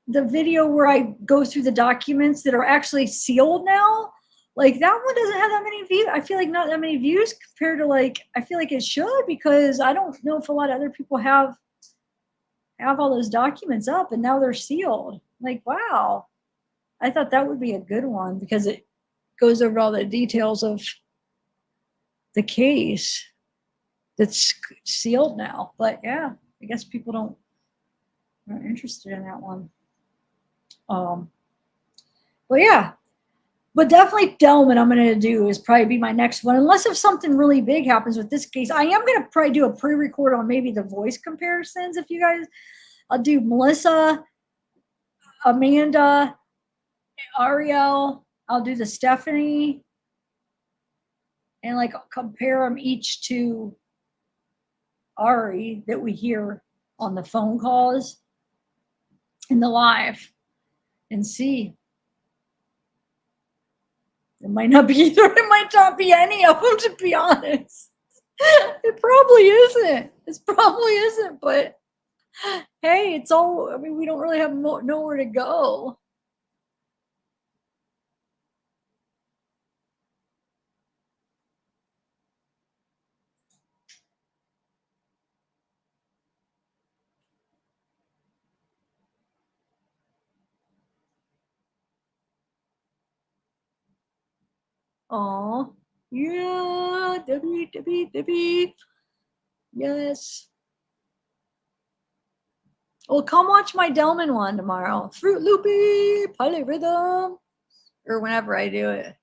video where I go through the documents that are actually sealed now, like that one doesn't have that many views. I feel like not that many views compared to like, I feel like it should, because I don't know if a lot of other people have all those documents up and now they're sealed. Like, wow. I thought that would be a good one because it goes over all the details of the case that's sealed now. But yeah, I guess people aren't interested in that one. Well, yeah, but definitely Delman I'm going to do is probably be my next one. Unless if something really big happens with this case, I am going to probably do a pre-record on maybe the voice comparisons. If you guys, I'll do Melissa, Amanda, Ariel, I'll do the Stephanie, and like compare them each to Ari that we hear on the phone calls in the live and see. It might not be either. It might not be any of them, to be honest. It probably isn't. It probably isn't. But hey, it's all. I mean, we don't really have nowhere to go. Oh, yeah, Debbie. Yes. Well, come watch my Delman one tomorrow. Fruit Loopy, Polyrhythm, or whenever I do it.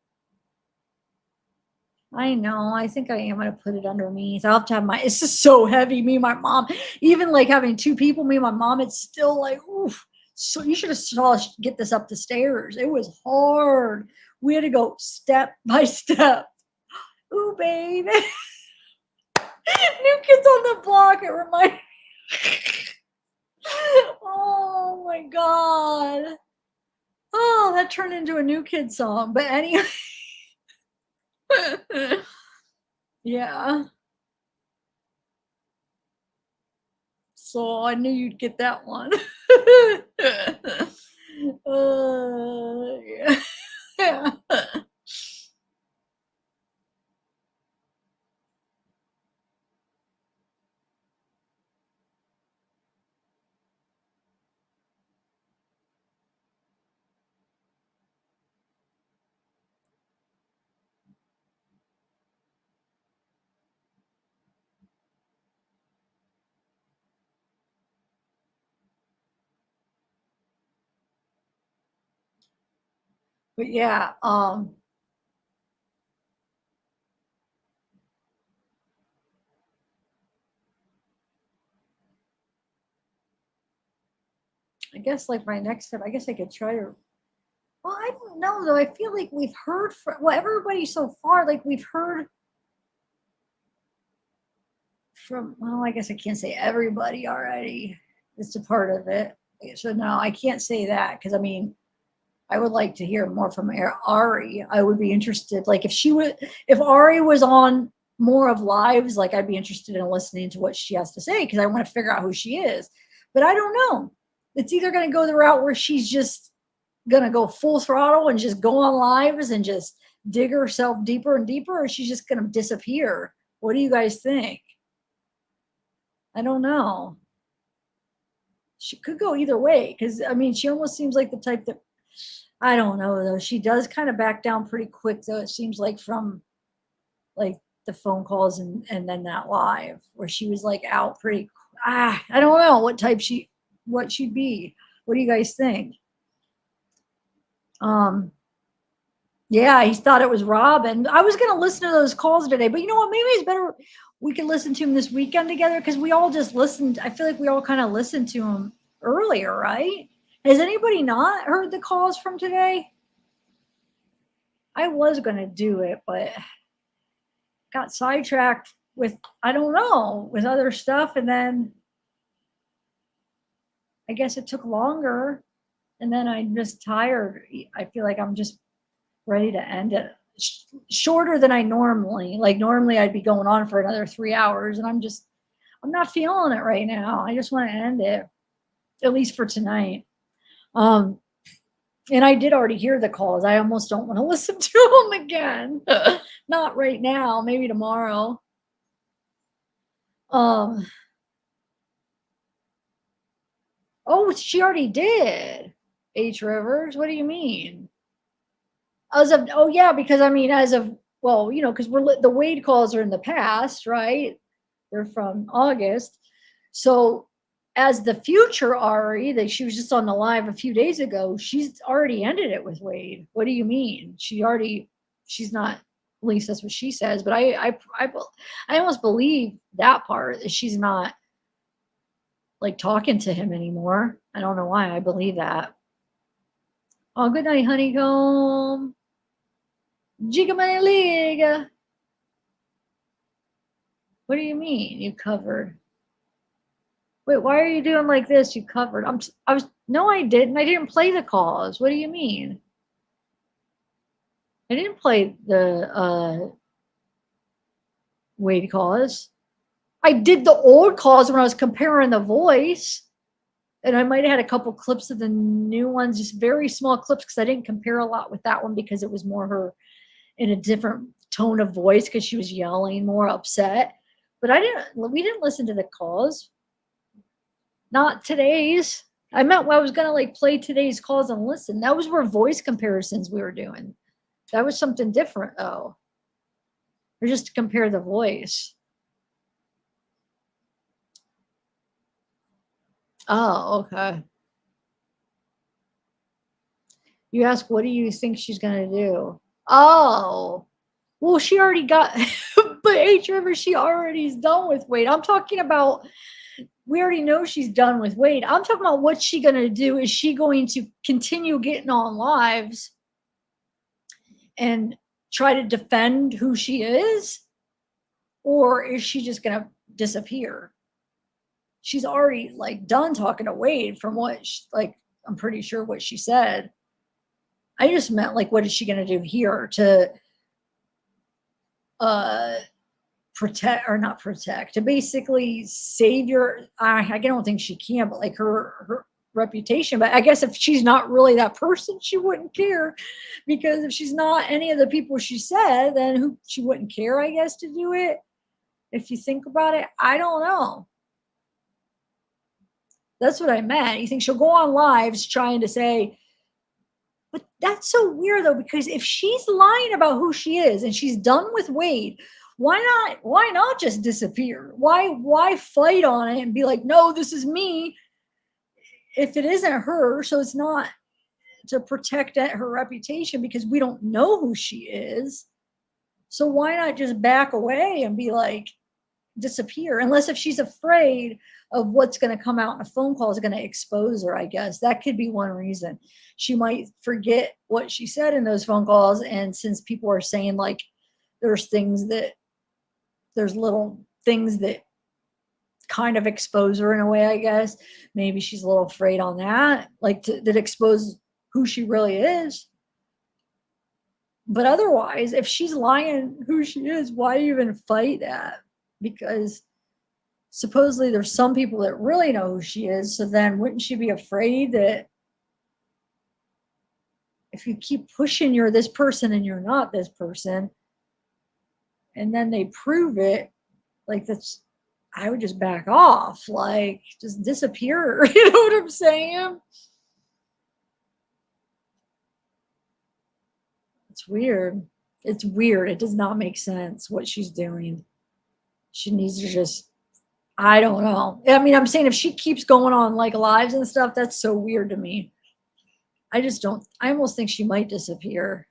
I know. I think I am going to put it underneath. I'll have to have my, it's just so heavy. Me and my mom, even like having two people, me and my mom, it's still like, oof. So you should have saw us get this up the stairs. It was hard. We had to go step by step. Ooh, baby. New Kids on the Block. It reminds me. Oh my God. Oh, that turned into a New Kid song. But anyway. Yeah. So I knew you'd get that one. Yeah. But yeah, I guess like my next step, I guess I could try to, well, I don't know though. I feel like we've heard from, well, everybody so far, like we've heard from, well, I guess I can't say everybody already. It's a part of it. So no, I can't say that because I mean, I would like to hear more from Ari. I would be interested. Like if Ari was on more of lives, like I'd be interested in listening to what she has to say because I want to figure out who she is. But I don't know. It's either going to go the route where she's just going to go full throttle and just go on lives and just dig herself deeper and deeper, or she's just going to disappear. What do you guys think? I don't know. She could go either way because, I mean, she almost seems like the type that, I don't know though. She does kind of back down pretty quick though. It seems like from like the phone calls and then that live where she was like out pretty. I don't know what type what she'd be. What do you guys think? Yeah, he thought it was Robin. I was gonna listen to those calls today, but you know what? Maybe it's better we can listen to him this weekend together because we all just listened. I feel like we all kind of listened to him earlier, right? Has anybody not heard the calls from today? I was going to do it, but got sidetracked with, I don't know, with other stuff. And then I guess it took longer. And then I'm just tired. I feel like I'm just ready to end it. shorter than I normally. Like normally I'd be going on for another 3 hours, and I'm not feeling it right now. I just want to end it, at least for tonight. And I did already hear the calls. I almost don't want to listen to them again. Not right now, maybe tomorrow. Oh, she already did. H Rivers, what do you mean? Oh yeah, because I mean, well, because the Wade calls are in the past, right? They're from August. So as the future Ari, that she was just on the live a few days ago, she's already ended it with Wade. What do you mean? She's not, at least that's what she says, but I almost believe that part, that she's not like talking to him anymore. I don't know why I believe that. Oh, good night, honeycomb. Jigga Liga. What do you mean you covered? Wait, why are you doing like this? You covered. No, I didn't. I didn't play the calls. What do you mean? I didn't play the Wade calls. I did the old calls when I was comparing the voice. And I might have had a couple clips of the new ones, just very small clips, because I didn't compare a lot with that one because it was more her in a different tone of voice because she was yelling, more upset. But we didn't listen to the calls. Not today's. I meant I was gonna like play today's calls and listen. That was where voice comparisons we were doing. That was something different though. Or just to compare the voice. Oh, okay. You ask, what do you think she's gonna do? Oh, well, she already got, but H River, she already's done with Wade. I'm talking about, we already know she's done with Wade. I'm talking about what's she gonna do? Is she going to continue getting on lives and try to defend who she is? Or is she just gonna disappear? She's already like done talking to Wade from what I'm pretty sure what she said. I just meant like, what is she going to do here to protect, or not protect, to basically save I don't think she can, but like her reputation. But I guess if she's not really that person, she wouldn't care, because if she's not any of the people she said, then she wouldn't care, I guess, to do it. If you think about it, I don't know. That's what I meant. You think she'll go on lives trying to say, but that's so weird though, because if she's lying about who she is and she's done with Wade, why not just disappear? Why fight on it and be like, no, this is me, if it isn't her? So it's not to protect her reputation, because we don't know who she is. So why not just back away and be like, disappear? Unless if she's afraid of what's going to come out in a phone call is going to expose her, I guess. That could be one reason. She might forget what she said in those phone calls. And since people are saying like there's little things that kind of expose her in a way, I guess, maybe she's a little afraid on that, like that expose who she really is. But otherwise, if she's lying who she is, why even fight that? Because supposedly there's some people that really know who she is. So then wouldn't she be afraid that if you keep pushing you're this person and you're not this person, and then they prove it, like that's, I would just back off, like just disappear. You know what I'm saying? It's weird. It's weird. It does not make sense what she's doing. She needs to just, I don't know. I mean, I'm saying if she keeps going on like lives and stuff, that's so weird to me. I almost think she might disappear.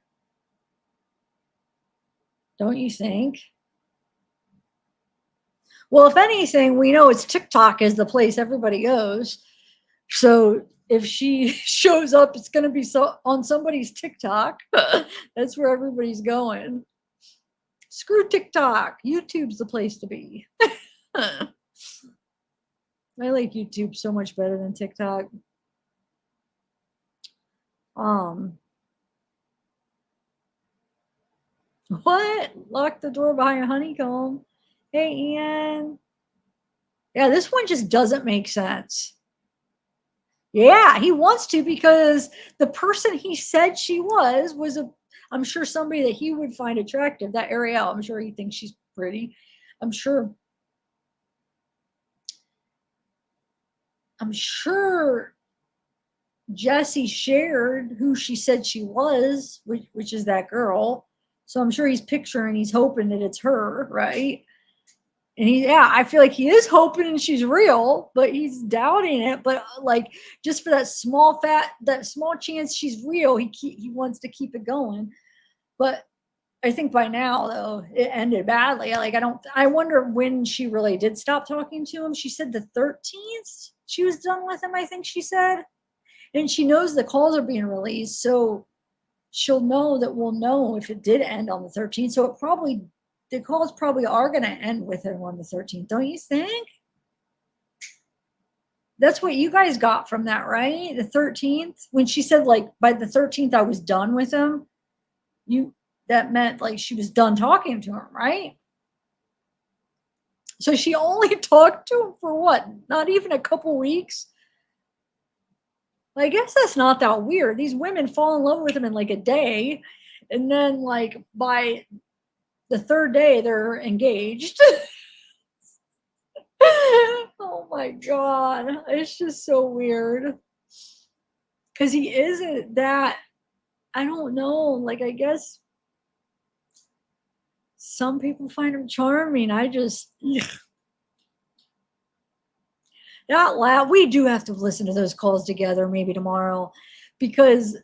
Don't you think? Well, if anything, we know it's TikTok is the place everybody goes. So if she shows up, it's going to be on somebody's TikTok. That's where everybody's going. Screw TikTok. YouTube's the place to be. I like YouTube so much better than TikTok. What? Lock the door behind a honeycomb. Hey, Ian. Yeah, this one just doesn't make sense. Yeah, he wants to because the person he said she was I'm sure somebody that he would find attractive. That Ariel, I'm sure he thinks she's pretty. I'm sure Jesse shared who she said she was, which is that girl. So I'm sure he's picturing, he's hoping that it's her, right? And I feel like he is hoping she's real, but he's doubting it. But like, just for that small chance she's real, he wants to keep it going. But I think by now, though, it ended badly. Like, I wonder when she really did stop talking to him. She said the 13th she was done with him, I think she said. And she knows the calls are being released, so she'll know that we'll know if it did end on the 13th. So the calls probably are going to end with him on the 13th, don't you think? That's what you guys got from that, right? The 13th, when she said like by the 13th I was done with him, that meant like she was done talking to him, right? So she only talked to him for what? Not even a couple weeks. I guess that's not that weird. These women fall in love with him in like a day, and then like by the third day they're engaged. Oh my God. It's just so weird. Because he isn't that, I don't know, like I guess some people find him charming. I just that laugh. We do have to listen to those calls together maybe tomorrow, because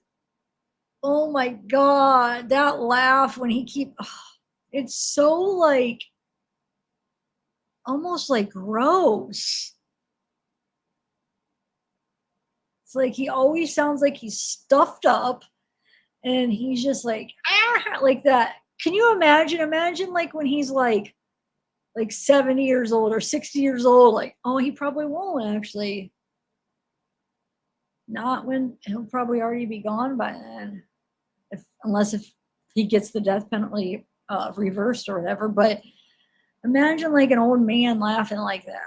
oh my God, that laugh when it's so like almost like gross. It's like he always sounds like he's stuffed up and he's just like like that. Can you imagine like when he's like 70 years old or 60 years old, like, oh, he probably won't actually. Not when he'll probably already be gone by then, unless he gets the death penalty reversed or whatever. But imagine like an old man laughing like that.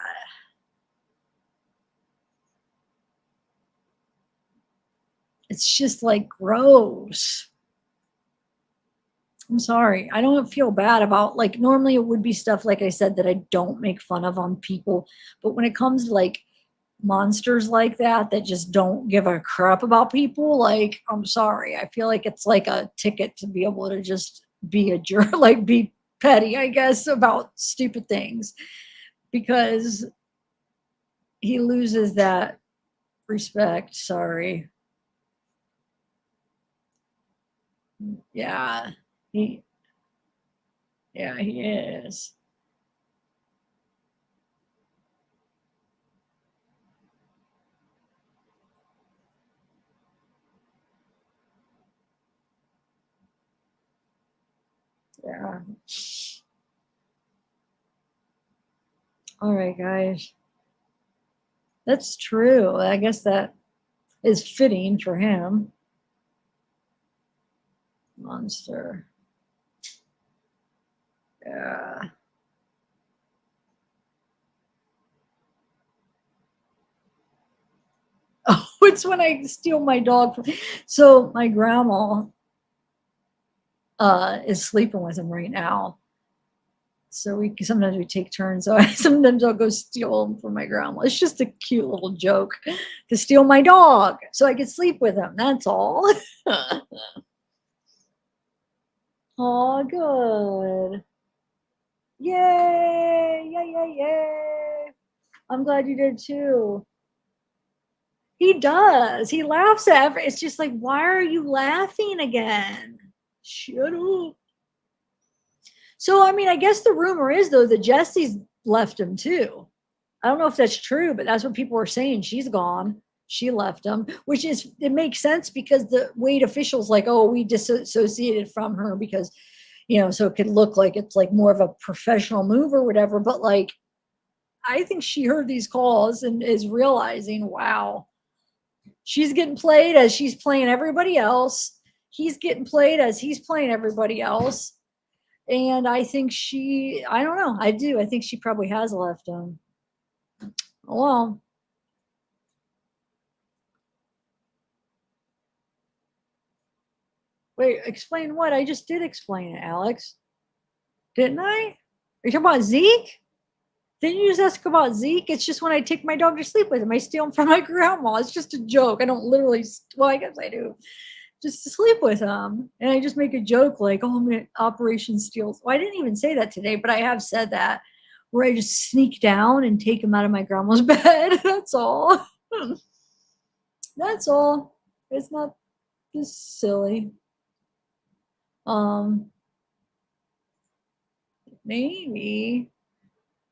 It's just like gross. I'm sorry. I don't feel bad about, like, normally it would be stuff, like I said, that I don't make fun of on people. But when it comes to like monsters like that just don't give a crap about people, like, I'm sorry. I feel like it's like a ticket to be able to just be a jerk, like be petty, I guess, about stupid things, because he loses that respect. Sorry. Yeah, he is. Yeah. All right, guys. That's true. I guess that is fitting for him. Monster. Yeah. Oh, it's when I steal my dog from. So my grandma is sleeping with him right now. So sometimes we take turns. So sometimes I'll go steal him from my grandma. It's just a cute little joke to steal my dog so I can sleep with him. That's all. Oh, good. Yay! Yay! I'm glad you did too. He does. He laughs at it's just like, why are you laughing again? Shut up. So, I mean, I guess the rumor is, though, that Jesse's left him too. I don't know if that's true, but that's what people are saying. She's gone. She left him, which it makes sense because the Wade officials like, oh, we disassociated from her because, so it could look like it's like more of a professional move or whatever. But like, I think she heard these calls and is realizing, wow, she's getting played as she's playing everybody else. He's getting played as he's playing everybody else. And I think I don't know. I do. I think she probably has left him. Well, wait, explain what? I just did explain it, Alex. Didn't I? Are you talking about Zeke? Didn't you just ask about Zeke? It's just when I take my dog to sleep with him, I steal him from my grandma. It's just a joke. I don't literally, well, I guess I do. Just to sleep with him. And I just make a joke like, oh, I'm going to Operation Steal. Well, I didn't even say that today, but I have said that where I just sneak down and take him out of my grandma's bed. That's all. That's all. It's not just silly. Maybe.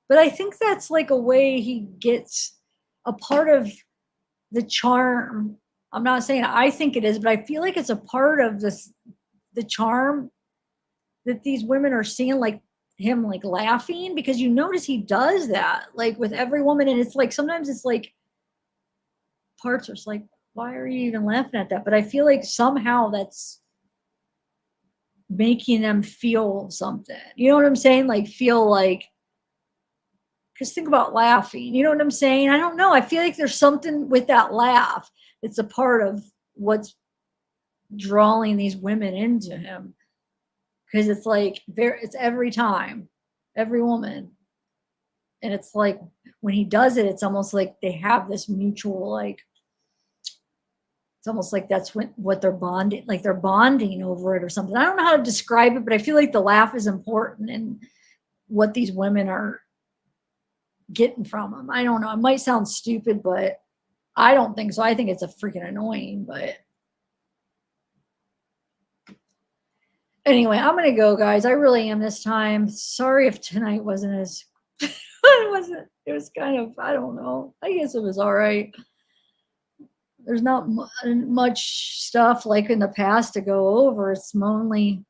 But I think that's like a way he gets a part of the charm. I'm not saying I think it is, but I feel like it's a part of the charm that these women are seeing, like him like laughing, because you notice he does that like with every woman, and it's like sometimes it's like parts are like, why are you even laughing at that? But I feel like somehow that's making them feel something. You know what I'm saying? Like feel like, because think about laughing. You know what I'm saying? I don't know. I feel like there's something with that laugh that's a part of what's drawing these women into him. Because it's like it's every time, every woman. And it's like when he does it, it's almost like they have this mutual, like, it's almost like that's what they're bonding, like they're bonding over it or something. I don't know how to describe it, but I feel like the laugh is important in what these women are getting from him. I don't know. It might sound stupid, but I don't think so. I think it's a freaking annoying, but anyway, I'm going to go, guys. I really am this time. Sorry if tonight wasn't as, it was kind of, I don't know. I guess it was all right. There's not much stuff like in the past to go over. It's mainly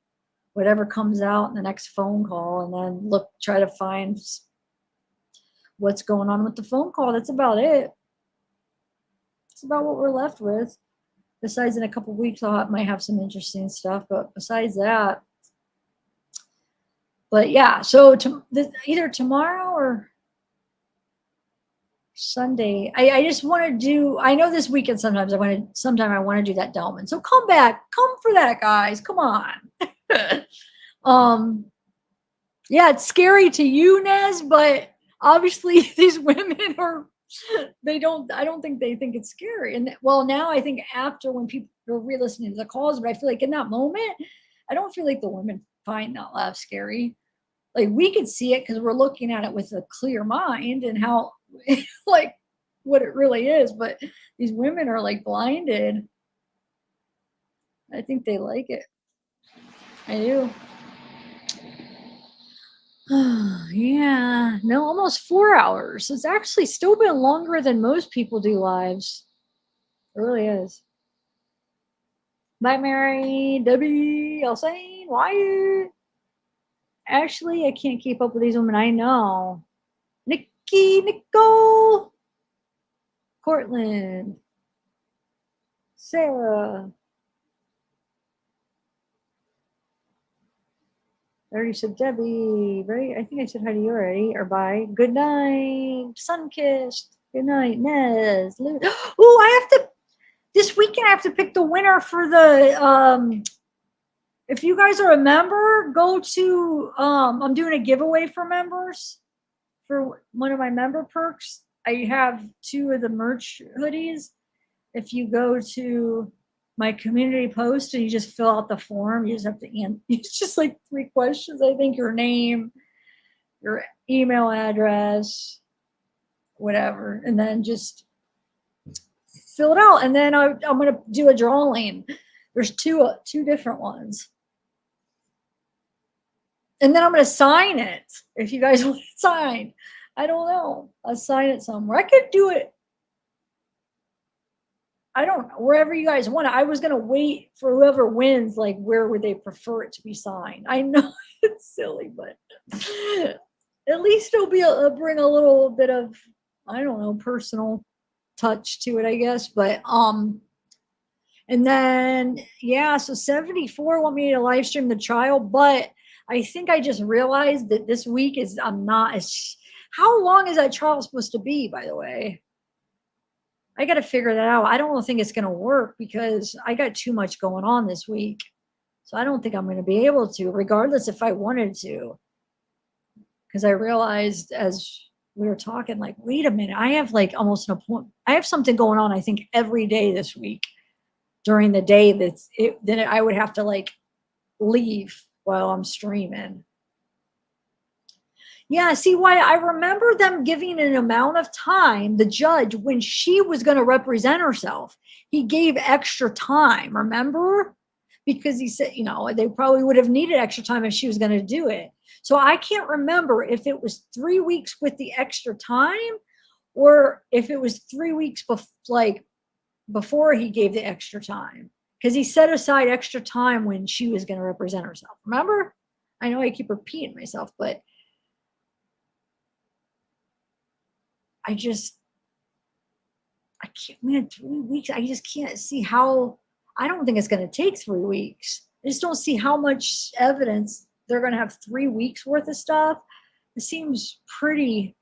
whatever comes out in the next phone call, and then try to find what's going on with the phone call. That's about it. It's about what we're left with. Besides, in a couple weeks, I might have some interesting stuff. But besides that, but yeah. So either tomorrow or Sunday, I just want to do. I know this weekend sometimes I want to do that Delman. So come for that, guys. Come on. Yeah, it's scary to you, Nez, but obviously these women are. I don't think they think it's scary. And well, now I think after when people are re-listening to the calls, but I feel like in that moment, I don't feel like the women find that laugh scary. Like we could see it because we're looking at it with a clear mind and how like what it really is. But these women are like blinded. I think they like it. I do. Yeah, no, almost 4 hours. It's actually still been longer than most people do lives. It really is. Bye, Mary, Debbie, Elsane, Wyatt. Ashley, I can't keep up with these women. I know. Nikki, Nicole, Cortland, Sarah. I already said Debbie, right? I think I said hi to you already, or bye. Good night, Sunkissed. Good night, Nez. Oh, I have to, this weekend I have to pick the winner for the, if you guys are a member, go to, I'm doing a giveaway for members for one of my member perks. I have 2 of the merch hoodies. If you go to my community post and you just fill out the form, you just have to answer. It's just like 3 questions. I think your name, your email address, whatever, and then just fill it out. And then I'm going to do a drawing. There's two different ones. And then I'm going to sign it. If you guys want it signed, I don't know. I'll sign it somewhere. I could do it. I don't know, wherever you guys want it. I was going to wait for whoever wins, like where would they prefer it to be signed? I know it's silly, but at least it'll bring a little bit of, I don't know, personal touch to it, I guess. But and then yeah, so 74 want me to live stream the trial, but I think I just realized that this week is, I'm not as, how long is that trial supposed to be, by the way? I got to figure that out. I don't think it's going to work because I got too much going on this week. So I don't think I'm going to be able to, regardless if I wanted to. Because I realized as we were talking, like, wait a minute, I have like almost an appointment. I have something going on, I think, every day this week during the day then I would have to like leave while I'm streaming. Yeah, see why I remember them giving an amount of time, the judge, when she was going to represent herself. He gave extra time, remember? Because he said, you know, they probably would have needed extra time if she was going to do it. So I can't remember if it was 3 weeks with the extra time or if it was 3 weeks before he gave the extra time. Because he set aside extra time when she was going to represent herself. Remember? I know I keep repeating myself, but I can't, man, 3 weeks. I just can't see how, I don't think it's going to take 3 weeks. I just don't see how much evidence they're going to have 3 weeks worth of stuff. It seems pretty,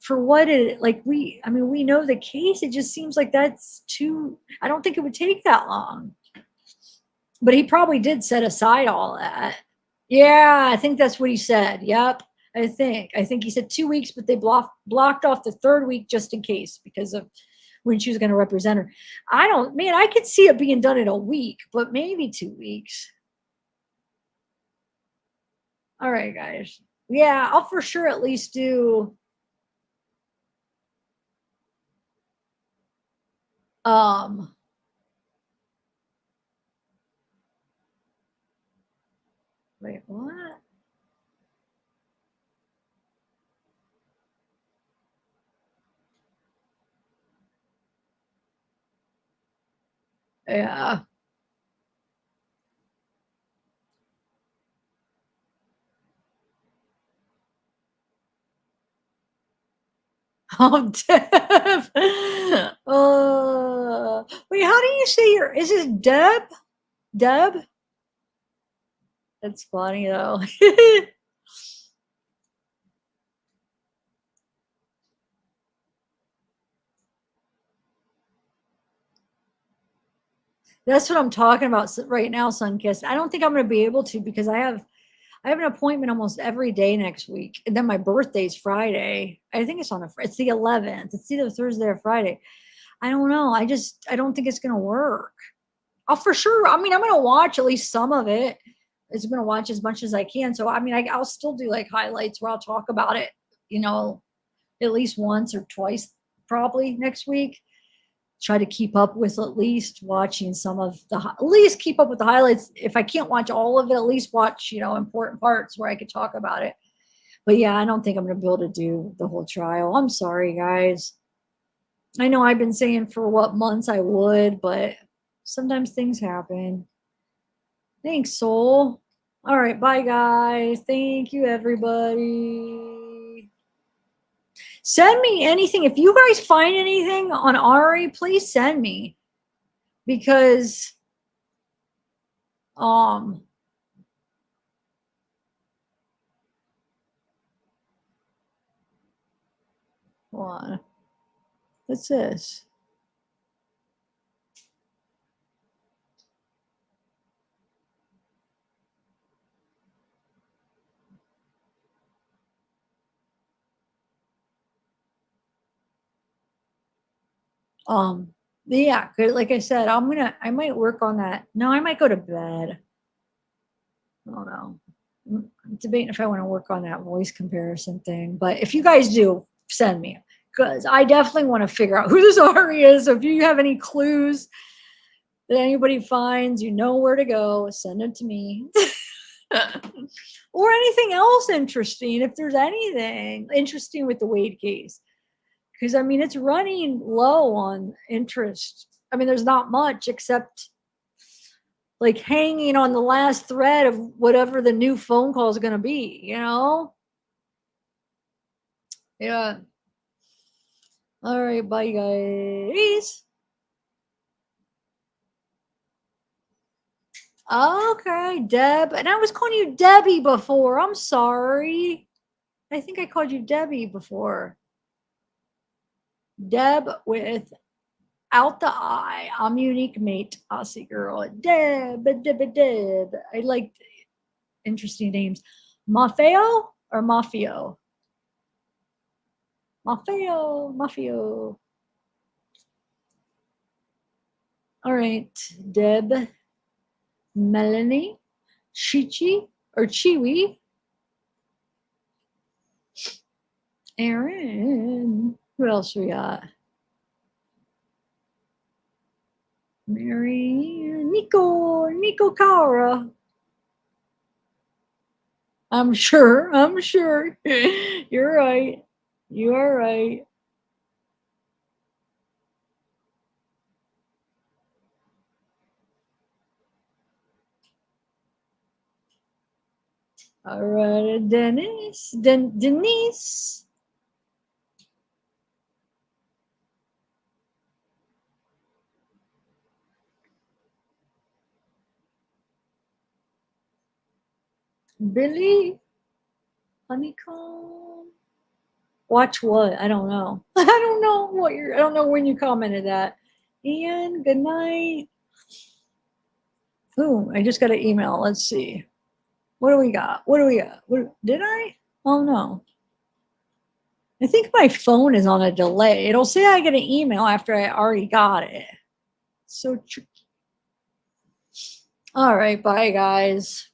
for what it, like we know the case. It just seems like that's too, I don't think it would take that long. But he probably did set aside all that. Yeah, I think that's what he said. Yep. I think he said 2 weeks, but they blocked off the third week just in case because of when she was going to represent her. I could see it being done in a week, but maybe 2 weeks. All right, guys. Yeah, I'll for sure at least do wait, what? Yeah. Deb. Wait, how do you say is it Deb? Deb? That's funny though. That's what I'm talking about right now, Sunkissed. I don't think I'm going to be able to because I have an appointment almost every day next week, and then my birthday's Friday. I think it's it's the 11th. It's either Thursday or Friday. I don't know. I don't think it's going to work. I'll for sure. I mean, I'm going to watch at least some of it. I'm going to watch as much as I can. So I mean, I'll still do like highlights where I'll talk about it. You know, at least once or twice probably next week. Try to keep up with at least watching some of at least keep up with the highlights. If I can't watch all of it, at least watch, you know, important parts where I could talk about it. But yeah, I don't think I'm going to be able to do the whole trial. I'm sorry, guys. I know I've been saying for what months I would, but sometimes things happen. Thanks, Soul. All right, bye, guys. Thank you, everybody. Send me anything. If you guys find anything on Ari, please send me. Because hold on. What's this? Yeah, like I said, I might work on that. No, I might go to bed. I don't know. I'm debating if I want to work on that voice comparison thing. But if you guys do, send me, because I definitely want to figure out who this Ari is. So if you have any clues that anybody finds, you know where to go, send it to me. Or anything else interesting, if there's anything interesting with the Wade case. Because, I mean, it's running low on interest. I mean, there's not much except like hanging on the last thread of whatever the new phone call is going to be, you know? Yeah. All right. Bye, guys. Okay, Deb. And I was calling you Debbie before. I'm sorry. I think I called you Debbie before. Deb without the I. I'm unique mate, Aussie girl. Deb. I like interesting names. Maffeo or Mafio? Mafio. All right, Deb. Melanie. Chichi or Chiwi. Aaron. Who else we got? Mary. Nico Cara. I'm sure. You're right. You are right. All right, Denise. Denise. Billy. Honeycomb. Watch what? I don't know. I don't know what you're. I don't know when you commented that. Ian, good night. Ooh, I just got an email. Let's see. What do we got? What did I? Oh no. I think my phone is on a delay. It'll say I get an email after I already got it. So tricky. All right, bye guys.